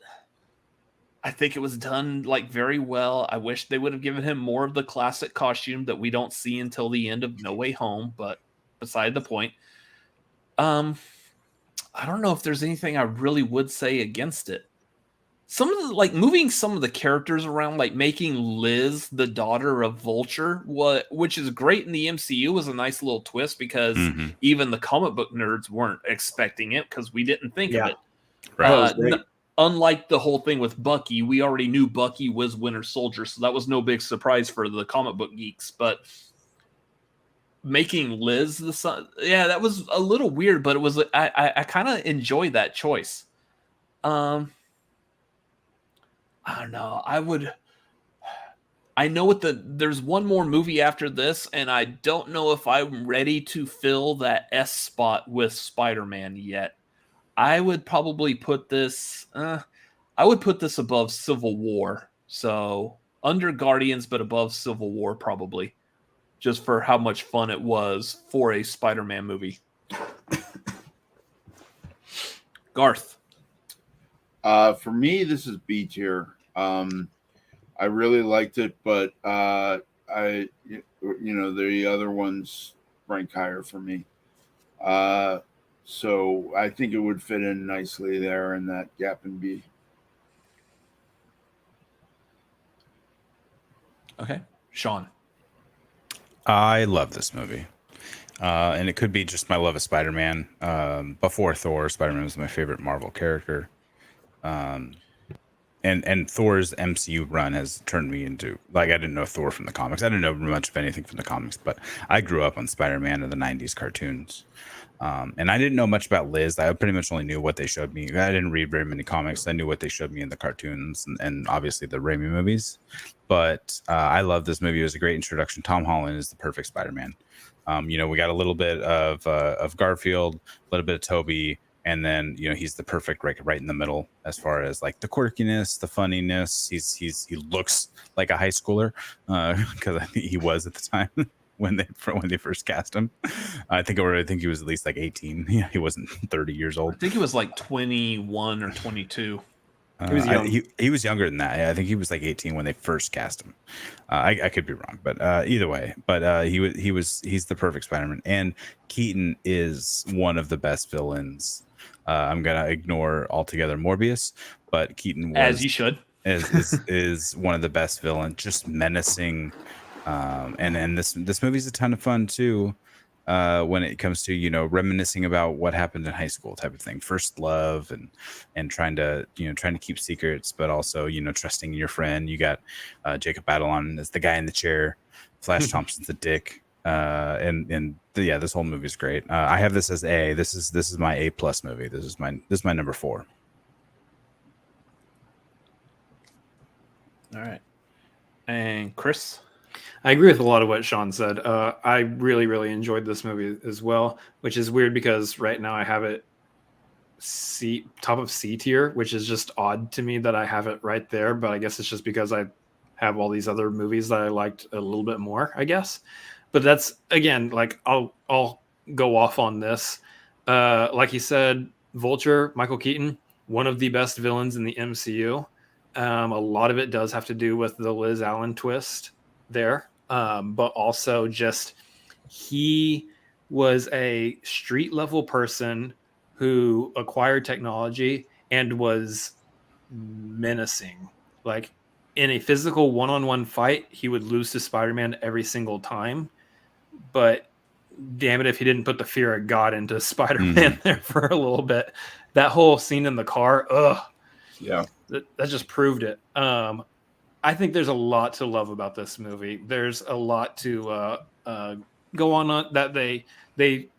I think it was done like very well. I wish they would have given him more of the classic costume that we don't see until the end of No Way Home, but beside the point. I don't know if there's anything I really would say against it. Some of the, like, moving some of the characters around, like making Liz the daughter of Vulture, which is great in the MCU, was a nice little twist because even the comic book nerds weren't expecting it because we didn't think of it. Right. Unlike the whole thing with Bucky, we already knew Bucky was Winter Soldier, so that was no big surprise for the comic book geeks. But making Liz the son, yeah, that was a little weird, but it was I kind of enjoy that choice. I don't know. I know there's one more movie after this, and I don't know if I'm ready to fill that S spot with Spider-Man yet. I would probably put this above Civil War. So under Guardians, but above Civil War probably. Just for how much fun it was for a Spider-Man movie. Garth. For me, this is B tier. I really liked it, but the other ones rank higher for me. So I think it would fit in nicely there in that gap in B. Okay. Sean. I love this movie. And it could be just my love of Spider-Man. Before Thor, Spider-Man was my favorite Marvel character. And Thor's MCU run has turned me into, like, I didn't know Thor from the comics. I didn't know much of anything from the comics, but I grew up on Spider-Man and the 90s cartoons. And I didn't know much about Liz. I pretty much only knew what they showed me. I didn't read very many comics. I knew what they showed me in the cartoons and obviously the Raimi movies. But I love this movie. It was a great introduction. Tom Holland is the perfect Spider-Man. We got a little bit of Garfield, a little bit of Toby, and then he's the perfect right in the middle as far as like the quirkiness, the funniness. He looks like a high schooler because I think he was at the time. When they first cast him, I think he was at least like 18. Yeah, he wasn't 30 years old. I think he was like 21 or 22. He was young. He was younger than that. I think he was like 18 when they first cast him. I could be wrong, but either way. But he's the perfect Spider-Man, and Keaton is one of the best villains. I'm gonna ignore altogether Morbius, but Keaton was, as you should, is one of the best villains. Just menacing. And this movie's a ton of fun too, when it comes to reminiscing about what happened in high school type of thing, first love and trying to keep secrets, but also trusting your friend. You got Jacob Batalon as the guy in the chair, Flash Thompson's the dick, this whole movie is great. I have this as A. This is my A+ movie. This is my number 4. All right, and Chris. I agree with a lot of what Sean said. I really, really enjoyed this movie as well, which is weird because right now I have it top of C tier, which is just odd to me that I have it right there. But I guess it's just because I have all these other movies that I liked a little bit more, I guess. But that's, again, like I'll go off on this. Like he said, Vulture, Michael Keaton, one of the best villains in the MCU. A lot of it does have to do with the Liz Allen twist there. But also just he was a street level person who acquired technology and was menacing. Like in a physical one-on-one fight, he would lose to Spider-Man every single time. But damn it if he didn't put the fear of God into Spider-Man there for a little bit. That whole scene in the car, Yeah. That just proved it. I think there's a lot to love about this movie. There's a lot to go on that they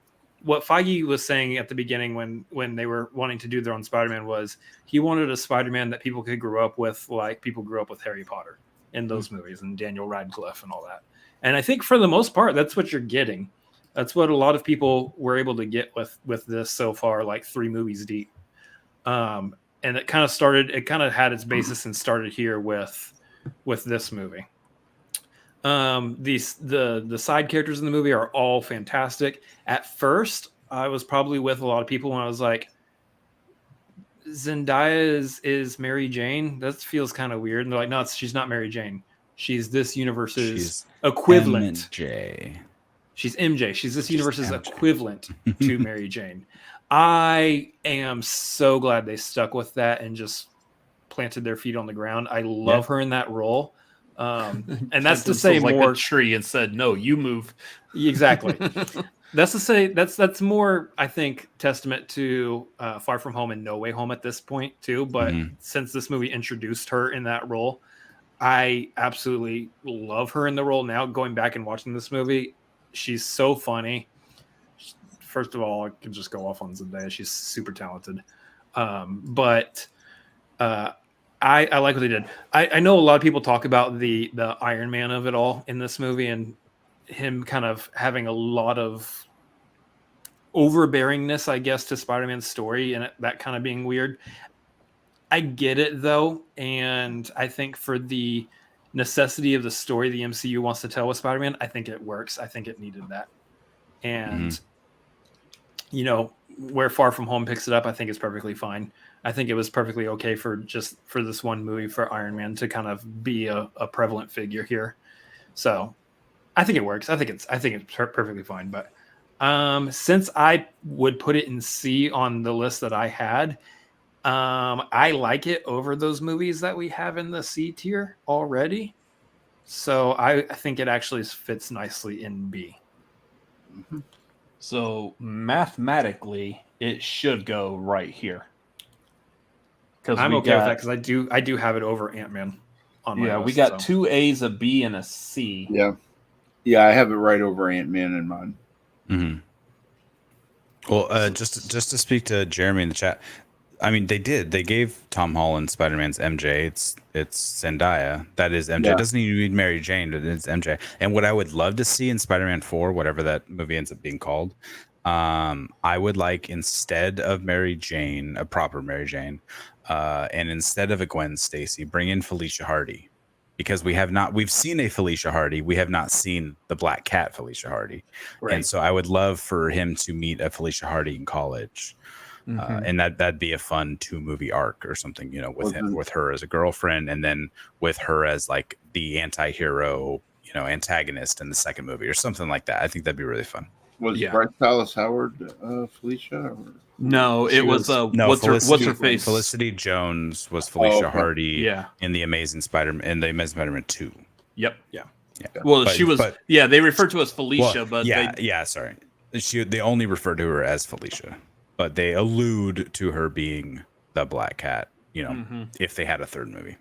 what Feige was saying at the beginning when they were wanting to do their own Spider-Man was he wanted a Spider-Man that people could grow up with, like people grew up with Harry Potter in those movies and Daniel Radcliffe and all that. And I think for the most part, that's what you're getting. That's what a lot of people were able to get with this so far, like 3 movies deep. And it kind of had its basis and started here with this movie. The side characters in the movie are all fantastic. At first, I was probably with a lot of people when I was like, Zendaya is Mary Jane. That feels kind of weird. And they're like, no, she's not Mary Jane. She's this universe's equivalent. MJ. She's MJ. She's this universe's equivalent to Mary Jane. I am so glad they stuck with that and just planted their feet on the ground. I love her in that role. And that's to say like more a tree and said, no, you move. Exactly. That's to say that's more, I think, testament to Far From Home and No Way Home at this point too. But since this movie introduced her in that role, I absolutely love her in the role now. Going back and watching this movie, she's so funny. First of all, I can just go off on Zendaya. She's super talented. But I like what they did. I know a lot of people talk about the Iron Man of it all in this movie and him kind of having a lot of overbearingness, I guess, to Spider-Man's story and that kind of being weird. I get it, though. And I think for the necessity of the story the MCU wants to tell with Spider-Man, I think it works. I think it needed that. And, you know, where Far From Home picks it up, I think it's perfectly fine. I think it was perfectly okay for this one movie for Iron Man to kind of be a prevalent figure here. So I think it works. I think it's perfectly fine. But since I would put it in C on the list that I had, I like it over those movies that we have in the C tier already. So I think it actually fits nicely in B. So mathematically, it should go right here. I'm okay with that because I do have it over Ant-Man on my list. We got 2 A's, a B, and a C. Yeah, I have it right over Ant-Man in mine. Well, just to speak to Jeremy in the chat, I mean, they gave Tom Holland Spider-Man's MJ. It's Zendaya. That is MJ. It doesn't even need Mary Jane, but it's MJ. And what I would love to see in Spider-Man 4, whatever that movie ends up being called, I would like, instead of Mary Jane, a proper Mary Jane, and instead of a Gwen Stacy, bring in Felicia Hardy. Because we've seen a Felicia Hardy. We have not seen the Black Cat Felicia Hardy. Right. And so I would love for him to meet a Felicia Hardy in college. And that'd be a fun 2-movie arc or something, you know, with her as a girlfriend and then with her as like the anti-hero, you know, antagonist in the second movie or something like that. I think that'd be really fun. Was Bryce Dallas Howard Felicia? Or? No, it was what's her face? Felicity Jones was Felicia Hardy in the Amazing Spider-Man 2. Yep. Yeah. Well, they referred to her as Felicia, sorry. They only refer to her as Felicia. But they allude to her being the Black Cat, you know, if they had a third movie.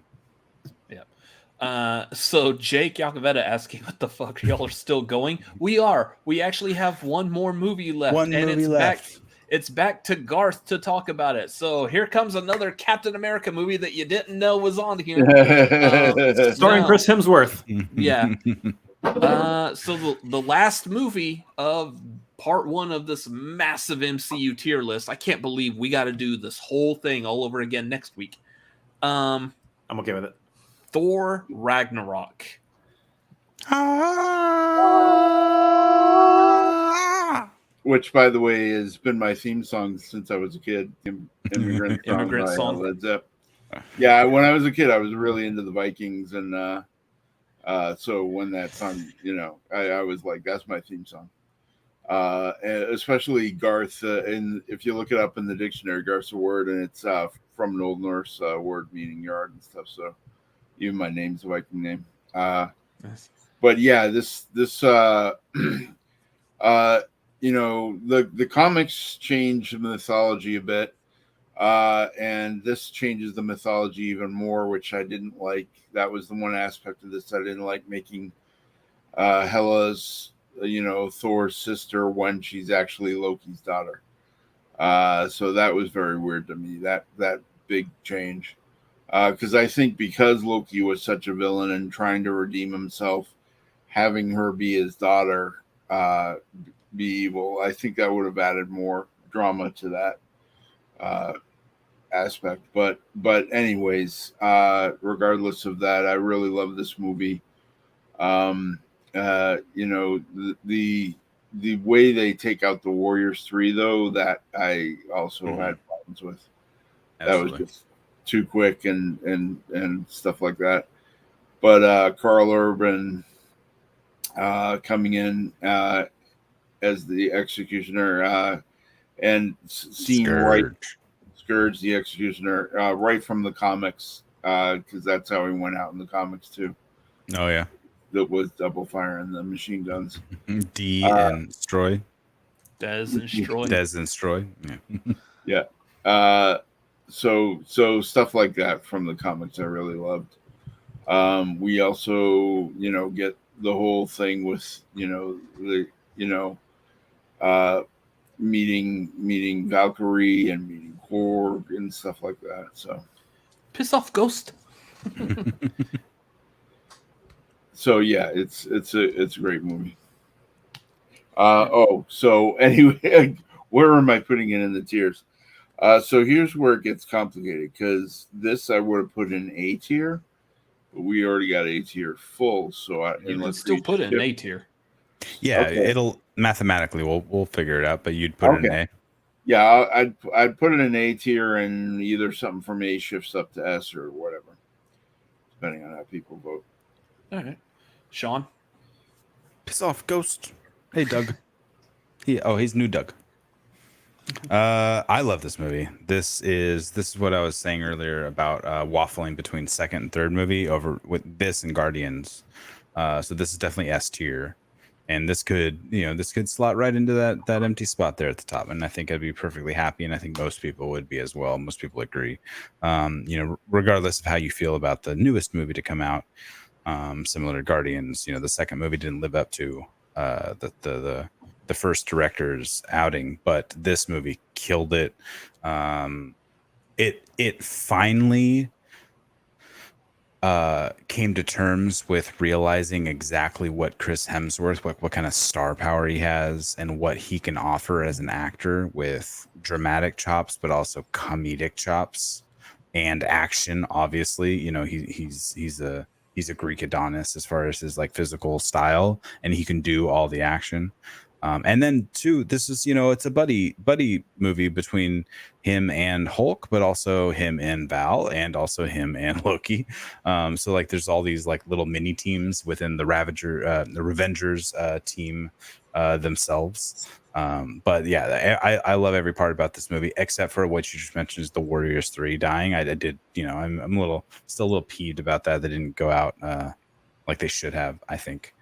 Yeah. So Jake Iacovetta asking, what the fuck, y'all are still going? We are. We actually have one more movie left. It's back to Garth to talk about it. So here comes another Captain America movie that you didn't know was on here. Starring Chris Hemsworth. Yeah. So the last movie of part 1 of this massive MCU tier list. I can't believe we got to do this whole thing all over again next week. I'm okay with it. Thor Ragnarok. Which, by the way, has been my theme song since I was a kid. Immigrant song. Led Zepp. Yeah, when I was a kid, I was really into the Vikings, and so when that song, I was like, that's my theme song. And especially Garth, and if you look it up in the dictionary, Garth's a word, and it's from an Old Norse word meaning yard and stuff. So even my name's a Viking name. Yes. But yeah, this the comics change the mythology a bit, and this changes the mythology even more, which I didn't like. That was the one aspect of this I didn't like, making Hela's Thor's sister when she's actually Loki's daughter. So that was very weird to me, that big change, because I think because Loki was such a villain and trying to redeem himself, having her be his daughter, be evil, I think that would have added more drama to that aspect. But anyways, regardless of that, I really love this movie. The way they take out the Warriors 3, though, that I also had problems with. Absolutely. That was just too quick and stuff like that. But Carl Urban coming in as the executioner, and seeing Scourge the executioner right from the comics, because that's how he went out in the comics too. Oh yeah, that was double firing the machine guns. D and Stroy. Dez and Stroy. Dez and Stroy. Yeah. Yeah. So stuff like that from the comics I really loved. We also, get the whole thing with, meeting Valkyrie and meeting Korg and stuff like that. So piss off, Ghost. So yeah, it's a great movie. So anyway, where am I putting it in the tiers? So here's where it gets complicated, because this I would have put in A tier, but we already got A tier full. So you can still put it in A tier. Yeah, Okay. It'll mathematically we'll figure it out, but you'd put it in A. Yeah, I'd put it in A tier, and either something from A shifts up to S or whatever, depending on how people vote. All right, Sean. Piss off, Ghost. Hey, Doug. He's new Doug. I love this movie. This is what I was saying earlier about waffling between second and third movie over with this and Guardians. So this is definitely S tier, and this could slot right into that empty spot there at the top, and I think I'd be perfectly happy, and I think most people would be as well. Most people agree. Regardless of how you feel about the newest movie to come out, similar to Guardians, the second movie didn't live up to the first director's outing, but this movie killed it. It finally came to terms with realizing exactly what Chris Hemsworth, what kind of star power he has, and what he can offer as an actor with dramatic chops, but also comedic chops and action. Obviously, he's a Greek Adonis as far as his physical style, and he can do all the action. And then too, this is, it's a buddy movie between him and Hulk, but also him and Val, and also him and Loki. So there's all these little mini teams within the Revengers team themselves. But yeah, I love every part about this movie, except for what you just mentioned is the Warriors 3 dying. I did, I'm still a little peeved about that. They didn't go out like they should have, I think.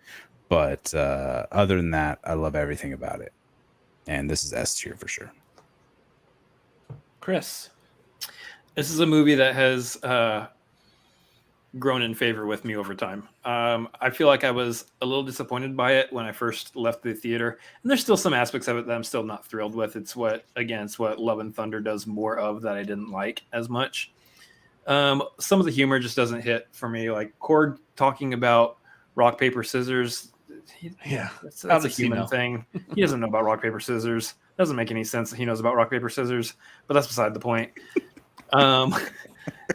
But other than that, I love everything about it. And this is S tier for sure. Chris. This is a movie that has grown in favor with me over time. I feel like I was a little disappointed by it when I first left the theater. And there's still some aspects of it that I'm still not thrilled with. It's what Love and Thunder does more of that I didn't like as much. Some of the humor just doesn't hit for me. Like Korg talking about rock, paper, scissors. That's a human thing. He doesn't know about rock, paper, scissors. Doesn't make any sense that he knows about rock, paper, scissors, but that's beside the point.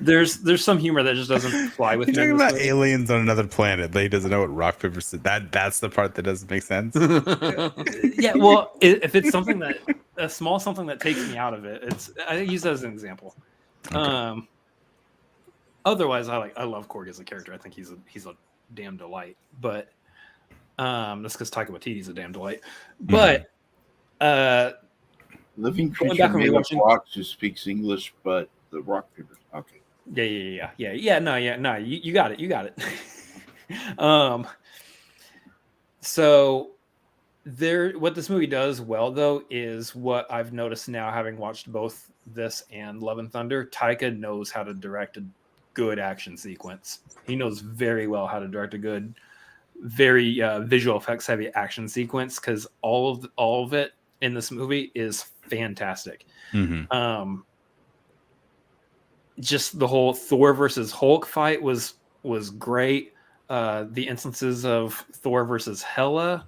There's some humor that just doesn't fly with me. You're talking about aliens on another planet that he doesn't know what rock, paper, scissors. That's the part that doesn't make sense. Yeah, well, if it's something that a small something that takes me out of it, I use that as an example. Okay. Otherwise, I love Korg as a character. I think he's a damn delight. But that's because Taika Waititi's a damn delight. But living creature made of rocks who speaks English, but the rock paper. Okay. Yeah. No, you got it. So what this movie does well, though, is what I've noticed now, having watched both this and Love and Thunder. Taika knows how to direct a good action sequence. He knows very well how to direct a good, very visual effects heavy action sequence, because all of it in this movie is fantastic. Mm-hmm. Just the whole Thor versus Hulk fight was great. The instances of Thor versus Hela,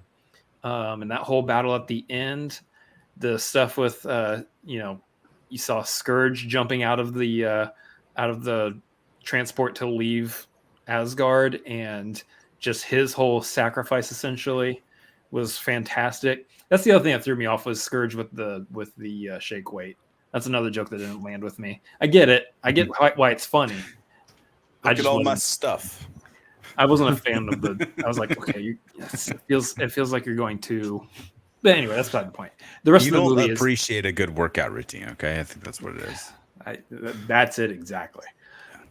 and that whole battle at the end, the stuff with you saw Scourge jumping out of the transport to leave Asgard, and just his whole sacrifice essentially was fantastic. That's the other thing that threw me off, was Scourge with the shake weight. That's another joke that didn't land with me. I get it. I get why it's funny. Look at all my stuff. I wasn't a fan of the. I was like, okay, it feels like you're going to. But anyway, that's not the point. The rest of the movie appreciate a good workout routine. Okay, I think that's what it is. That's it exactly.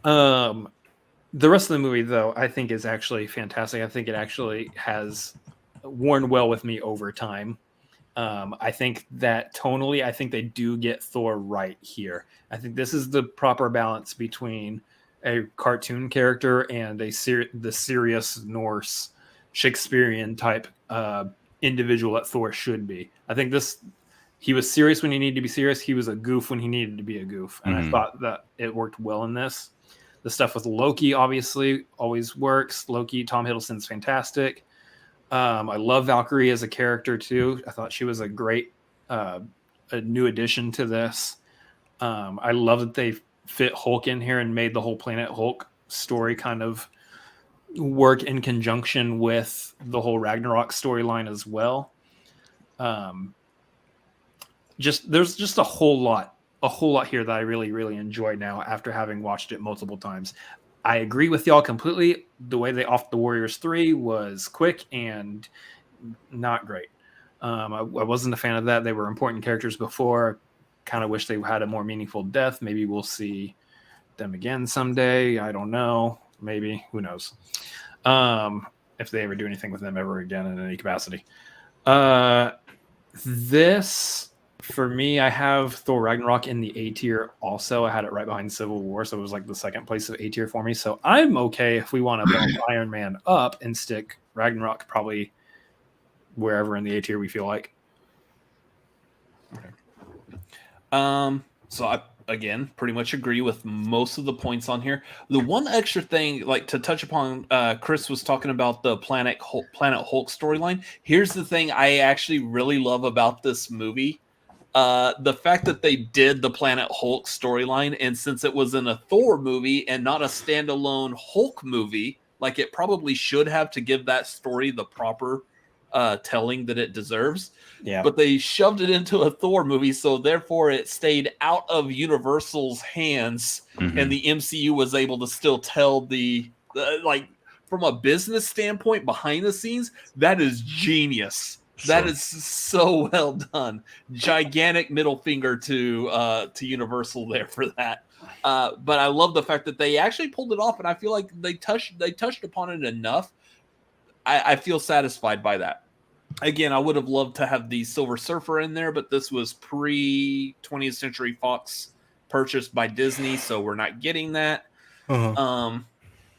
The rest of the movie, though, I think is actually fantastic. I think it actually has worn well with me over time. I think that tonally, I think they do get Thor right here. I think this is the proper balance between a cartoon character and the serious Norse Shakespearean type individual that Thor should be. I think he was serious when he needed to be serious. He was a goof when he needed to be a goof. And I thought that it worked well in this. The stuff with Loki obviously always works. Loki, Tom Hiddleston's fantastic. I love Valkyrie as a character too. I thought she was a great a new addition to this. I love that they fit Hulk in here and made the whole Planet Hulk story kind of work in conjunction with the whole Ragnarok storyline as well. There's just a whole lot here that I really, really enjoy now after having watched it multiple times. I agree with y'all completely. The way they offed the Warriors 3 was quick and not great. I wasn't a fan of that. They were important characters before. Kind of wish they had a more meaningful death. Maybe we'll see them again someday. I don't know. Maybe. Who knows? If they ever do anything with them ever again in any capacity. This... For me, I have Thor Ragnarok in the A tier also. I had it right behind Civil War, so it was like the second place of A tier for me. So I'm okay if we want to bump Iron Man up and stick Ragnarok probably wherever in the A tier we feel like. Okay. So I, again, pretty much agree with most of the points on here. The one extra thing, like to touch upon, Chris was talking about the Planet Hulk storyline. Here's the thing I actually really love about this movie. The fact that they did the Planet Hulk storyline, and since it was in a Thor movie and not a standalone Hulk movie, like it probably should have, to give that story the proper telling that it deserves. Yeah. But they shoved it into a Thor movie, so therefore it stayed out of Universal's hands, and the MCU was able to still tell the like, from a business standpoint behind the scenes, that is genius. Sure. That is so well done. Gigantic middle finger to Universal there for that. But I love the fact that they actually pulled it off, and I feel like they touched upon it enough. I feel satisfied by that. Again, I would have loved to have the Silver Surfer in there, but this was pre 20th Century Fox purchased by Disney, so we're not getting that.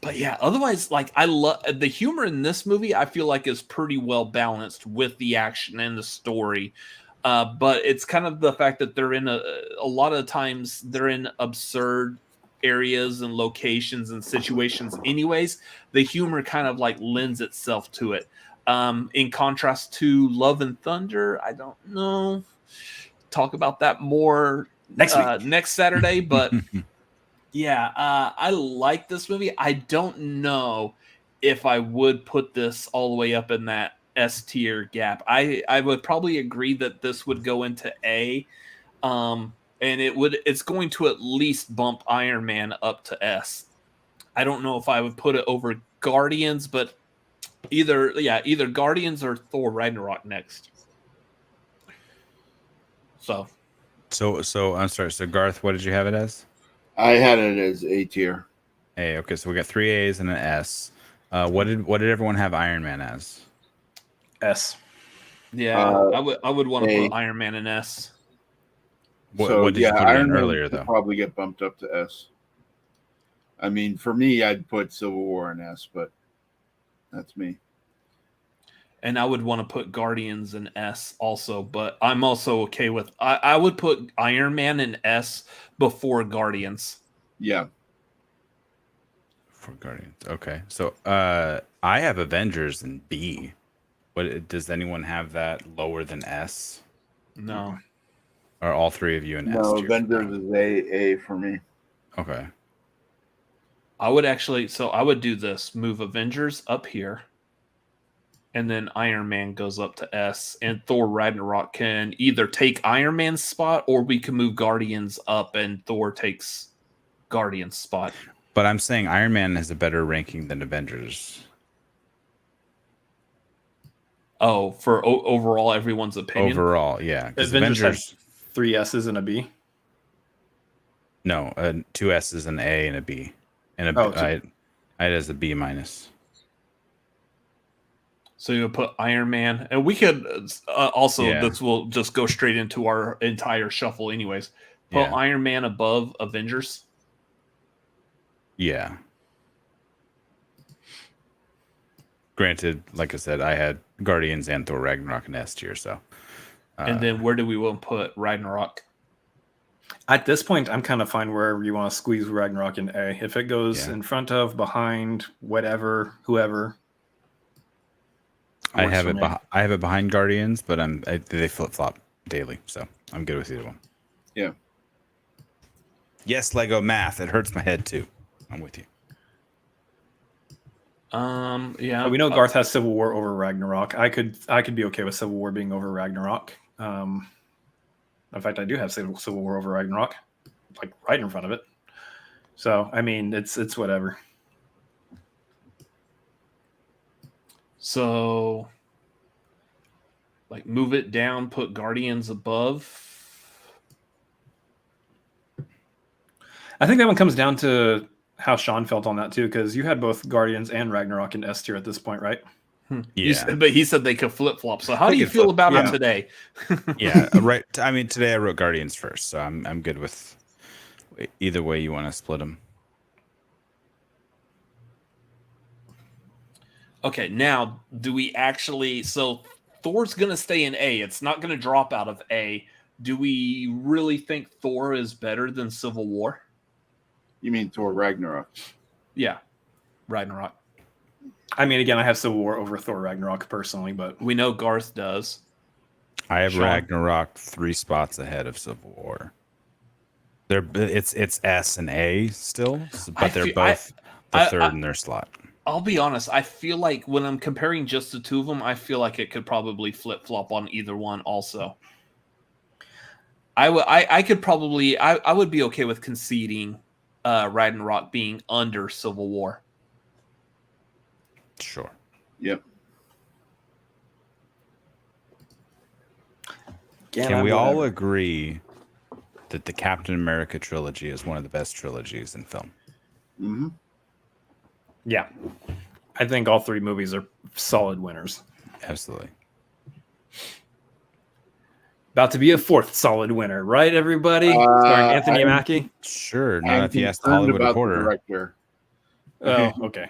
But yeah, otherwise, like, I love the humor in this movie. I feel like is pretty well balanced with the action and the story. But it's kind of the fact that they're in a lot of times they're in absurd areas and locations and situations anyways, the humor kind of like lends itself to it. In contrast to Love and Thunder, I don't know. Talk about that more next Saturday, but yeah, I like this movie. I don't know if I would put this all the way up in that S tier gap. I would probably agree that this would go into A, and it's going to at least bump Iron Man up to S. I don't know if I would put it over Guardians, but either Guardians or Thor Ragnarok next. So I'm sorry. So Garth, what did you have it as? I had it as A tier. A. Okay, so we got 3 A's and an S. What did everyone have Iron Man as? S. Yeah, I would want to put Iron Man in S. What did you put Iron in Man earlier would though? Probably get bumped up to S. I mean, for me, I'd put Civil War in S, but that's me. And I would want to put Guardians in S also, but I'm also okay with I would put Iron Man in S before Guardians. Yeah. For Guardians. Okay. So I have Avengers in B. What does anyone have that lower than S? No. Are all three of you in S? No, Avengers is A for me. Okay. I would do this. Move Avengers up here. And then Iron Man goes up to S, and Thor Ragnarok can either take Iron Man's spot, or we can move Guardians up and Thor takes Guardians' spot. But I'm saying Iron Man has a better ranking than Avengers. Oh, for overall everyone's opinion? Overall, yeah. Avengers had 3 S's and a B. No, 2 S's, an A, and a B. And I had it as a B minus. So you would put Iron Man, and we could this will just go straight into our entire shuffle anyways. Put Iron Man above Avengers. Yeah. Granted, like I said, I had Guardians and Thor Ragnarok in S tier, so. And then where do we want to put Ragnarok? At this point, I'm kind of fine wherever you want to squeeze Ragnarok in A. If it goes in front of, behind, whatever, whoever. I have it behind Guardians, but they flip flop daily, so I'm good with either one. Yeah. Yes, Lego math. It hurts my head too. I'm with you. Yeah. We know Garth has Civil War over Ragnarok. I could be okay with Civil War being over Ragnarok. In fact, I do have Civil War over Ragnarok, like right in front of it. So I mean, it's whatever. So, like, move it down, put Guardians above. I think that one comes down to how Sean felt on that too, because you had both Guardians and Ragnarok in S tier at this point, right? Yeah, but he said they could flip flop. So how do you feel about it today? Yeah, right. I mean, today I wrote Guardians first, so I'm good with either way you want to split them. Okay, now do we actually? So Thor's going to stay in A. It's not going to drop out of A. Do we really think Thor is better than Civil War? You mean Thor Ragnarok? Yeah, Ragnarok. I mean, again, I have Civil War over Thor Ragnarok personally, but we know Garth does. I have Ragnarok 3 spots ahead of Civil War. It's S and A still, but they're both the third in their slot. I'll be honest. I feel like when I'm comparing just the two of them, I feel like it could probably flip flop on either one. Also, I would be okay with conceding Ragnarok being under Civil War. Sure. Yep. Can we all agree that the Captain America trilogy is one of the best trilogies in film? Mm-hmm. Yeah. I think all 3 movies are solid winners. Absolutely. About to be a 4th solid winner, right, everybody? Starring Anthony Mackie? Sure. Not if you ask the Hollywood Reporter. Oh, okay.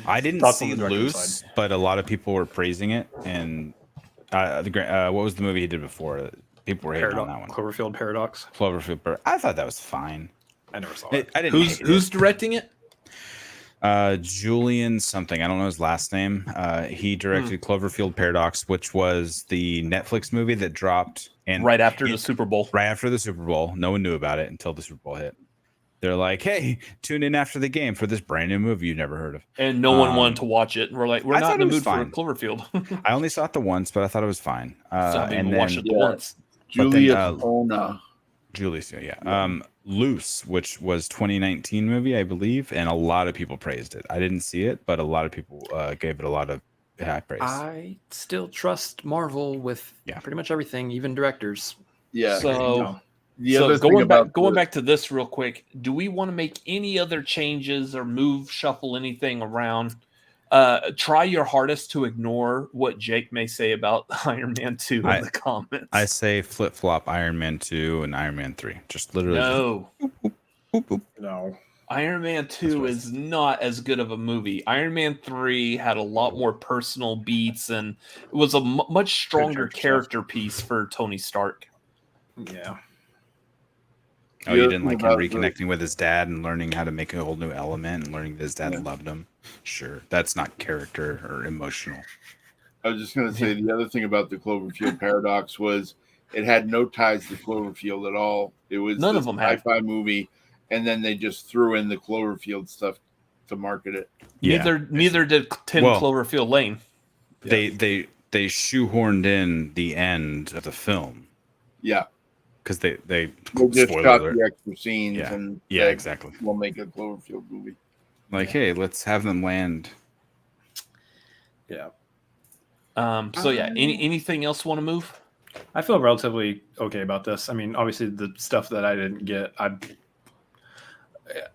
I didn't see Loose, but a lot of people were praising it. And what was the movie he did before? People were hating on that one. Cloverfield Paradox. I thought that was fine. I never saw it. I didn't. Who's directing it? Julian something. I don't know his last name. He directed Cloverfield Paradox, which was the Netflix movie that dropped and Right after the Super Bowl. Right after the Super Bowl. No one knew about it until the Super Bowl hit. They're like, "Hey, tune in after the game for this brand new movie you've never heard of." And no one wanted to watch it. And we're like, we're I not in the thought it mood was for Cloverfield. I only saw it the once, but I thought it was fine. So I And watched it then once. Julia Ona. Julius, yeah. Loose, which was 2019 movie, I believe, and a lot of people praised it. I didn't see it, but a lot of people gave it a lot of high praise. I still trust Marvel with pretty much everything, even directors. Yeah. So, The other thing going about back to this real quick, do we want to make any other changes or shuffle anything around? Try your hardest to ignore what Jake may say about Iron Man 2 in the comments. I say flip flop Iron Man 2 and Iron Man 3. Just literally. No. Boop, boop. No. Iron Man 2 is not as good of a movie. Iron Man 3 had a lot more personal beats and it was a much stronger character piece for Tony Stark. Yeah. Oh, you didn't like him reconnecting with his dad and learning how to make a whole new element and learning that his dad loved him? Sure. That's not character or emotional. I was just going to say the other thing about the Cloverfield Paradox was it had no ties to Cloverfield at all. It was None of them had. sci-fi movie, and then they just threw in the Cloverfield stuff to market it. Yeah. Neither did 10 Cloverfield Lane. They shoehorned in the end of the film. Yeah. Because they just shot the extra scenes and exactly. We'll make a Cloverfield movie. Like, hey, let's have them land. Yeah. Anything else want to move? I feel relatively okay about this. I mean, obviously the stuff that I didn't get, I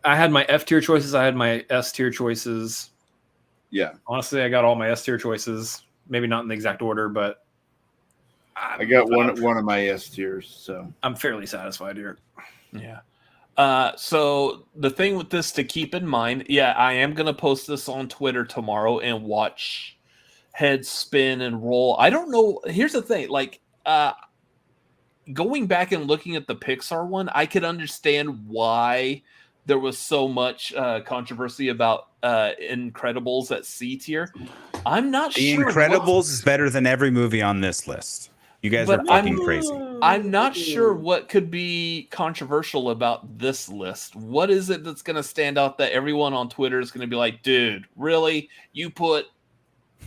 had my F tier choices, I had my S tier choices. Yeah. Honestly, I got all my S tier choices. Maybe not in the exact order, but I got one of my S tiers, so I'm fairly satisfied here. Yeah. So the thing with this to keep in mind, I am gonna post this on Twitter tomorrow and watch heads spin and roll. I don't know. Here's the thing, like going back and looking at the Pixar one, I could understand why there was so much controversy about Incredibles at C tier. I'm not sure. The Incredibles is better than every movie on this list. You guys are fucking crazy. I'm not sure what could be controversial about this list. What is it that's going to stand out that everyone on Twitter is going to be like, dude, really? You put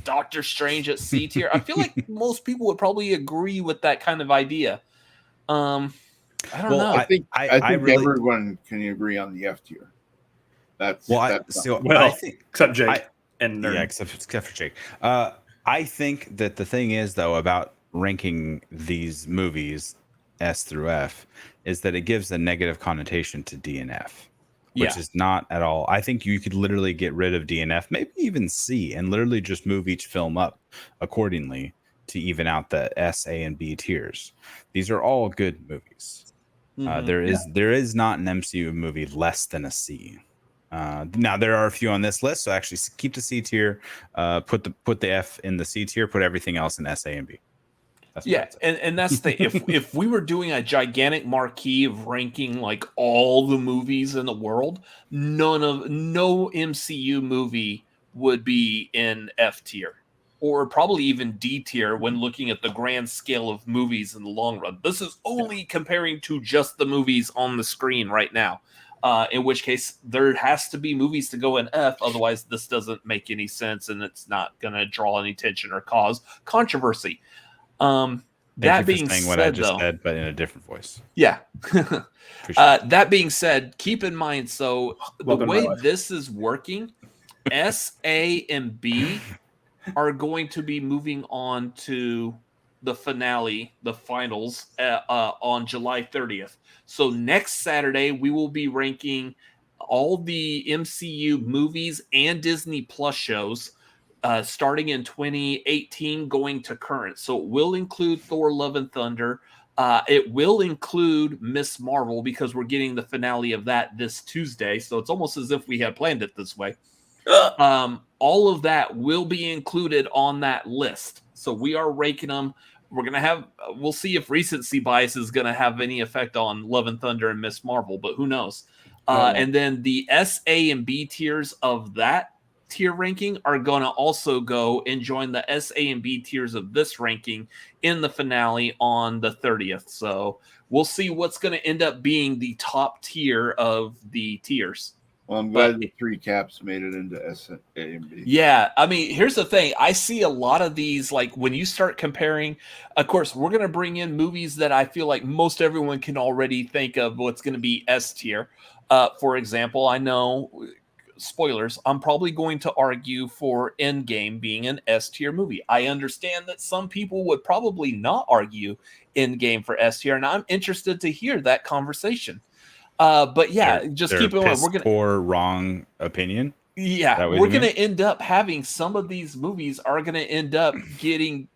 Doctor Strange at C tier? I feel like most people would probably agree with that kind of idea. I don't know. I think really, everyone can agree on the F tier. I think except Jake and Nerd. Yeah, except for Jake. I think that the thing is though about ranking these movies S through F is that it gives a negative connotation to D and F, which is not at all. I think you could literally get rid of D and F, maybe even C, and literally just move each film up accordingly to even out the S, A, and B tiers. These are all good movies. There is not an MCU movie less than a C. Now there are a few on this list, so actually keep the C tier, put the F in the C tier, put everything else in S, A, and B. And that's the if we were doing a gigantic marquee of ranking like all the movies in the world, no MCU movie would be in F tier or probably even D tier when looking at the grand scale of movies in the long run. This is only comparing to just the movies on the screen right now. In which case there has to be movies to go in F, otherwise this doesn't make any sense and it's not going to draw any attention or cause controversy. That being said, what I just said, but in a different voice. Yeah. That being said, keep in mind, so the way this is working, S, A, and B are going to be moving on to the finale, the finals, on July 30th. So next Saturday, we will be ranking all the MCU movies and Disney Plus shows starting in 2018 going to current. So it will include Thor Love and Thunder. It will include Miss Marvel because we're getting the finale of that this Tuesday. So it's almost as if we had planned it this way. All of that will be included on that list. So we are ranking them. We're going to we'll see if recency bias is going to have any effect on Love and Thunder and Miss Marvel, but who knows? And then the S, A, and B tiers of that tier ranking are going to also go and join the S, A, and B tiers of this ranking in the finale on the 30th. So we'll see what's going to end up being the top tier of the tiers. Well, I'm glad the 3 caps made it into S, A, and B. Yeah, I mean, here's the thing. I see a lot of these, like when you start comparing, of course, we're going to bring in movies that I feel like most everyone can already think of what's going to be S tier. For example, I know, spoilers, I'm probably going to argue for Endgame being an S tier movie. I understand that some people would probably not argue Endgame for S tier, and I'm interested to hear that conversation. But yeah, just keep in mind, we're gonna for wrong opinion. Yeah, we're gonna end up having some of these movies are gonna end up getting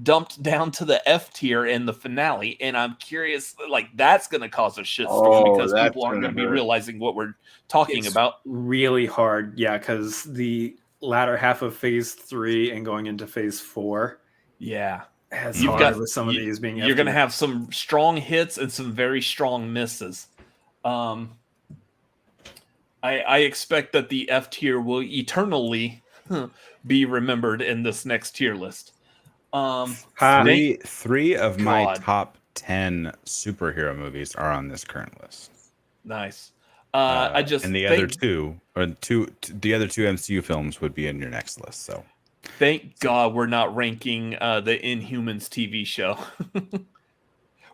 dumped down to the F tier in the finale, and I'm curious, like that's gonna cause a shitstorm because people aren't gonna be realizing what we're talking about. Really hard, yeah, because the latter half of Phase 3 and going into Phase 4, yeah, you've got with some of these being. You're gonna have some strong hits and some very strong misses. I expect that the F tier will eternally be remembered in this next tier list. Three of my top 10 superhero movies are on this current list. Nice. And the other two MCU films would be in your next list. So thank God we're not ranking the Inhumans TV show.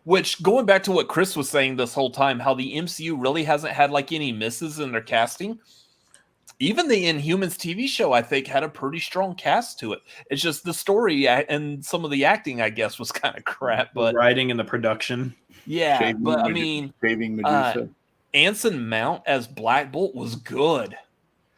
Which, going back to what Chris was saying this whole time, how the MCU really hasn't had like any misses in their casting. Even the Inhumans TV show, I think, had a pretty strong cast to it. It's just the story and some of the acting, I guess, was kind of crap. But the writing and the production, yeah. But I mean, Medusa. Anson Mount as Black Bolt was good.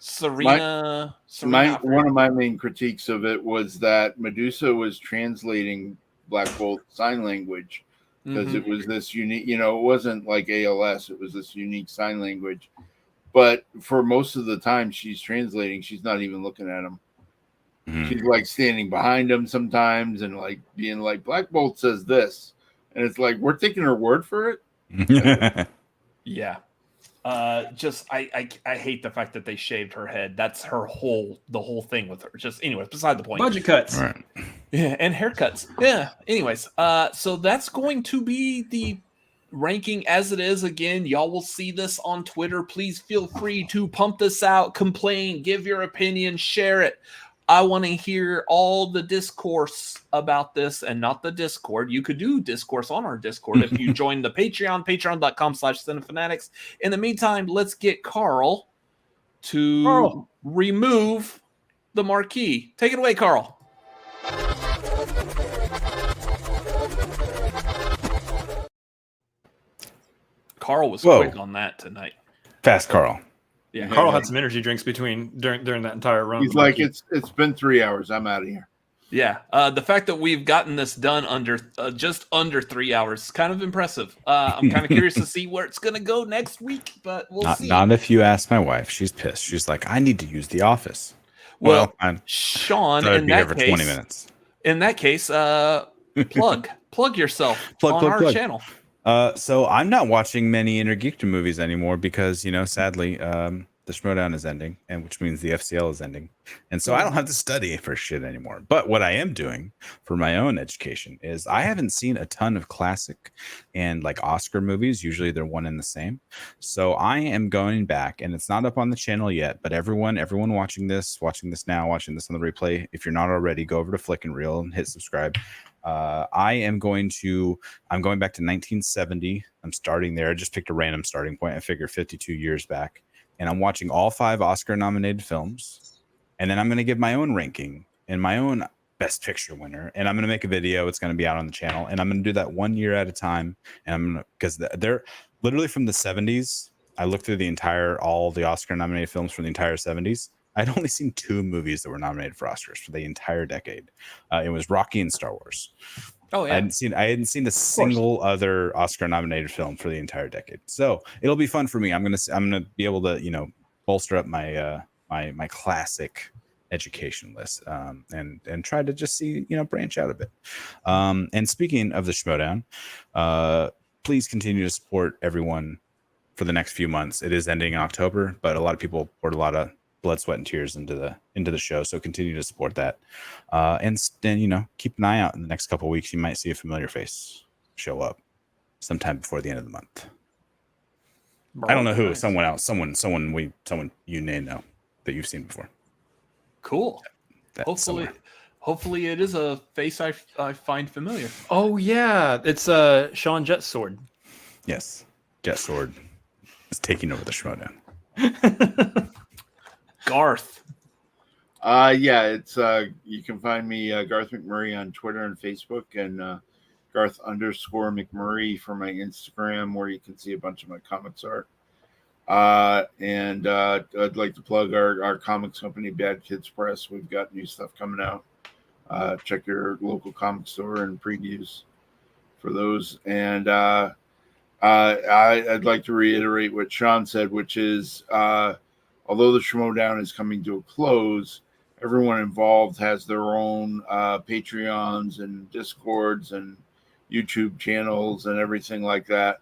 Serena. One of my main critiques of it was that Medusa was translating Black Bolt sign language. Because it was this unique, it wasn't like ALS. It was this unique sign language. But for most of the time she's translating, she's not even looking at him. She's like standing behind him sometimes and like being like, Black Bolt says this. And it's like, we're taking her word for it. Yeah. I hate the fact that they shaved her head. That's the whole thing with her. Just anyways, beside the point. Budget cuts. All right. Yeah, and haircuts. Yeah. Anyways, so that's going to be the ranking as it is. Again, y'all will see this on Twitter. Please feel free to pump this out, complain, give your opinion, share it. I want to hear all the discourse about this and not the Discord. You could do discourse on our Discord if you join the Patreon, patreon.com/cinefanatics. In the meantime, let's get Carl to remove the marquee. Take it away, Carl. Carl was quick on that tonight. Fast Carl. Yeah, Carl had some energy drinks during that entire run. He's like, it's been 3 hours. I'm out of here. Yeah, the fact that we've gotten this done under just under 3 hours is kind of impressive. I'm kind of curious to see where it's going to go next week, but we'll see. Not if you ask my wife. She's pissed. She's like, I need to use the office. Well, Sean, in that for case, 20 minutes. In that case, plug yourself on our channel. So I'm not watching many Intergeekdom movies anymore because, sadly, the Schmodown is ending, and which means the FCL is ending. And so I don't have to study for shit anymore. But what I am doing for my own education is I haven't seen a ton of classic and like Oscar movies. Usually they're one and the same. So I am going back, and it's not up on the channel yet, but everyone watching this now, watching this on the replay, if you're not already, go over to Flick and Reel and hit subscribe. I'm going back to 1970. I'm starting there. I just picked a random starting point. I figure 52 years back. And I'm watching all 5 Oscar-nominated films. And then I'm going to give my own ranking and my own Best Picture winner. And I'm going to make a video. It's going to be out on the channel. And I'm going to do that 1 year at a time. And because they're literally from the 70s. I looked through all the Oscar-nominated films from the entire 70s. I'd only seen 2 movies that were nominated for Oscars for the entire decade. It was Rocky and Star Wars. Oh yeah, I hadn't seen a single other Oscar-nominated film for the entire decade. So it'll be fun for me. I'm gonna be able to bolster up my my classic education list and try to just see branch out a bit. And speaking of the Schmodown, please continue to support everyone for the next few months. It is ending in October, but a lot of people poured a lot of blood, sweat, and tears into the show. So continue to support that, and keep an eye out in the next couple of weeks. You might see a familiar face show up sometime before the end of the month. I don't know who. Nice. Someone else. Someone you may know that you've seen before. Cool. Hopefully it is a face I find familiar. Oh yeah, it's Sean Jetsword. Yes, Jetsword is taking over the Schmodown. Garth. Yeah, it's you can find me Garth McMurray on Twitter and Facebook, and Garth_McMurray for my Instagram, where you can see a bunch of my comics art. And I'd like to plug our comics company, Bad Kids Press. We've got new stuff coming out. Check your local comic store and previews for those. And I'd like to reiterate what Sean said, which is although the Schmodown is coming to a close, everyone involved has their own Patreons and Discords and YouTube channels and everything like that,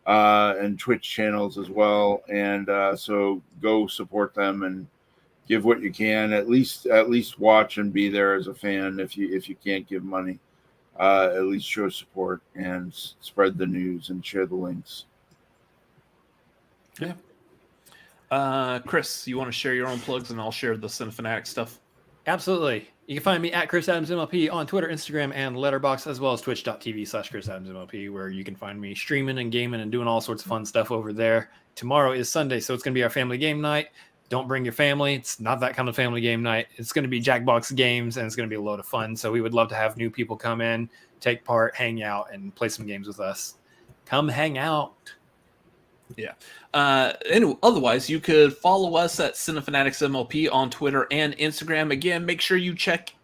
and Twitch channels as well. And so go support them and give what you can. At least watch and be there as a fan. If you can't give money, at least show support and spread the news and share the links. Yeah. Chris, you want to share your own plugs, and I'll share the Cinefanatic stuff. Absolutely. You can find me at Chris Adams MLP on Twitter, Instagram, and Letterboxd, as well as twitch.tv/Chris Adams MLP, where you can find me streaming and gaming and doing all sorts of fun stuff over there. Tomorrow is Sunday, so it's going to be our family game night. Don't bring your family. It's not that kind of family game night. It's going to be Jackbox games, and it's going to be a load of fun. So we would love to have new people come in, take part, hang out, and play some games with us. Come hang out. Yeah. And otherwise, you could follow us at Cinefanatics MLP on Twitter and Instagram. Again, make sure you check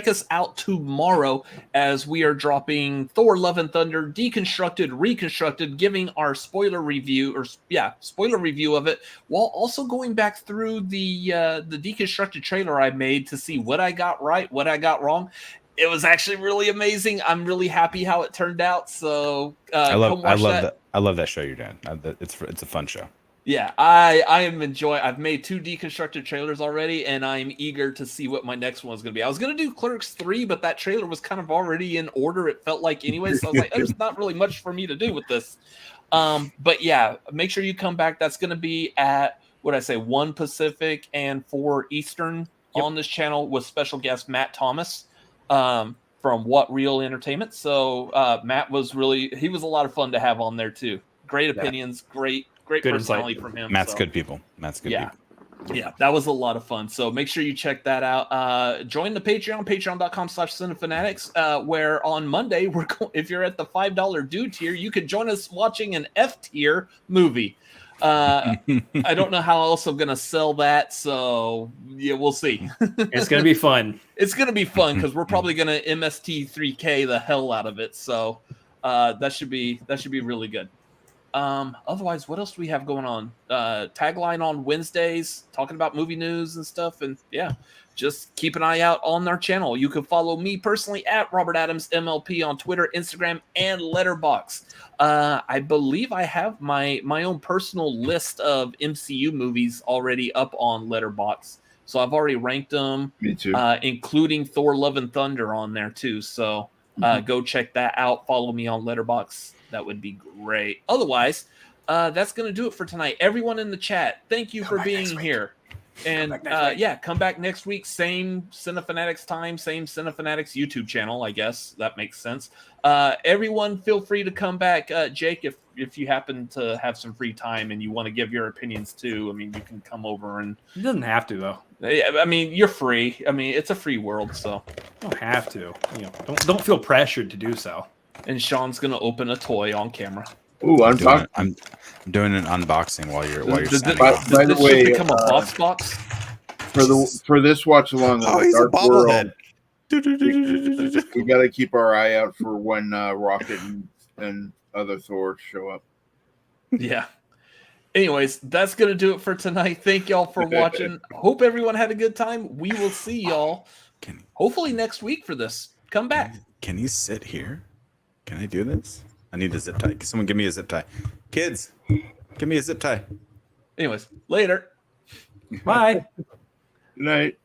us out tomorrow as we are dropping Thor: Love and Thunder, deconstructed, reconstructed, giving our spoiler review of it, while also going back through the deconstructed trailer I made to see what I got right, what I got wrong. It was actually really amazing. I'm really happy how it turned out. So I love that show you're doing. It's a fun show. Yeah, I am enjoying. I've made 2 deconstructed trailers already, and I'm eager to see what my next one's going to be. I was going to do Clerks 3, but that trailer was kind of already in order. It felt like anyway, so I was like, there's not really much for me to do with this. But yeah, make sure you come back. That's going to be at 1 Pacific and 4 Eastern on this channel with special guest Matt Thomas from What Real Entertainment. So Matt was a lot of fun to have on there too. Great opinions, great personality from him. Matt's good people. People. Yeah, that was a lot of fun. So make sure you check that out. Join the Patreon, patreon.com/cinefanatics, where on Monday if you're at the $5 due tier, you could join us watching an F tier movie. I don't know how else I'm gonna sell that, so yeah, we'll see. It's gonna be fun. It's gonna be fun because we're probably gonna MST3K the hell out of it. So that should be really good. Otherwise, what else do we have going on? Tagline on Wednesdays, talking about movie news and stuff. And yeah, just keep an eye out on our channel. You can follow me personally at Robert Adams MLP on Twitter, Instagram, and Letterboxd. I believe I have my own personal list of MCU movies already up on Letterboxd. So I've already ranked them. Me too. Including Thor: Love and Thunder on there too. So go check that out. Follow me on Letterboxd. That would be great. Otherwise, that's going to do it for tonight. Everyone in the chat, thank you for being here. And come back next week. Same Cinefanatics time, same Cinefanatics YouTube channel, I guess. That makes sense. Everyone feel free to come back. Jake, if you happen to have some free time and you want to give your opinions too, I mean, you can come over and... It doesn't have to, though. I mean, you're free. I mean, it's a free world, so... You don't have to. Don't feel pressured to do so. And Sean's going to open a toy on camera. Ooh, I'm doing an unboxing while you're standing off. By the way, become a box for this watch along. He's a bobblehead. We got to keep our eye out for when Rocket and other Thor show up. Yeah. Anyways, that's gonna do it for tonight. Thank y'all for watching. Hope everyone had a good time. We will see y'all hopefully next week for this. Come back. Can you sit here? Can I do this? I need a zip tie. Someone give me a zip tie. Kids, Give me a zip tie. Anyways, later. Bye. Good night.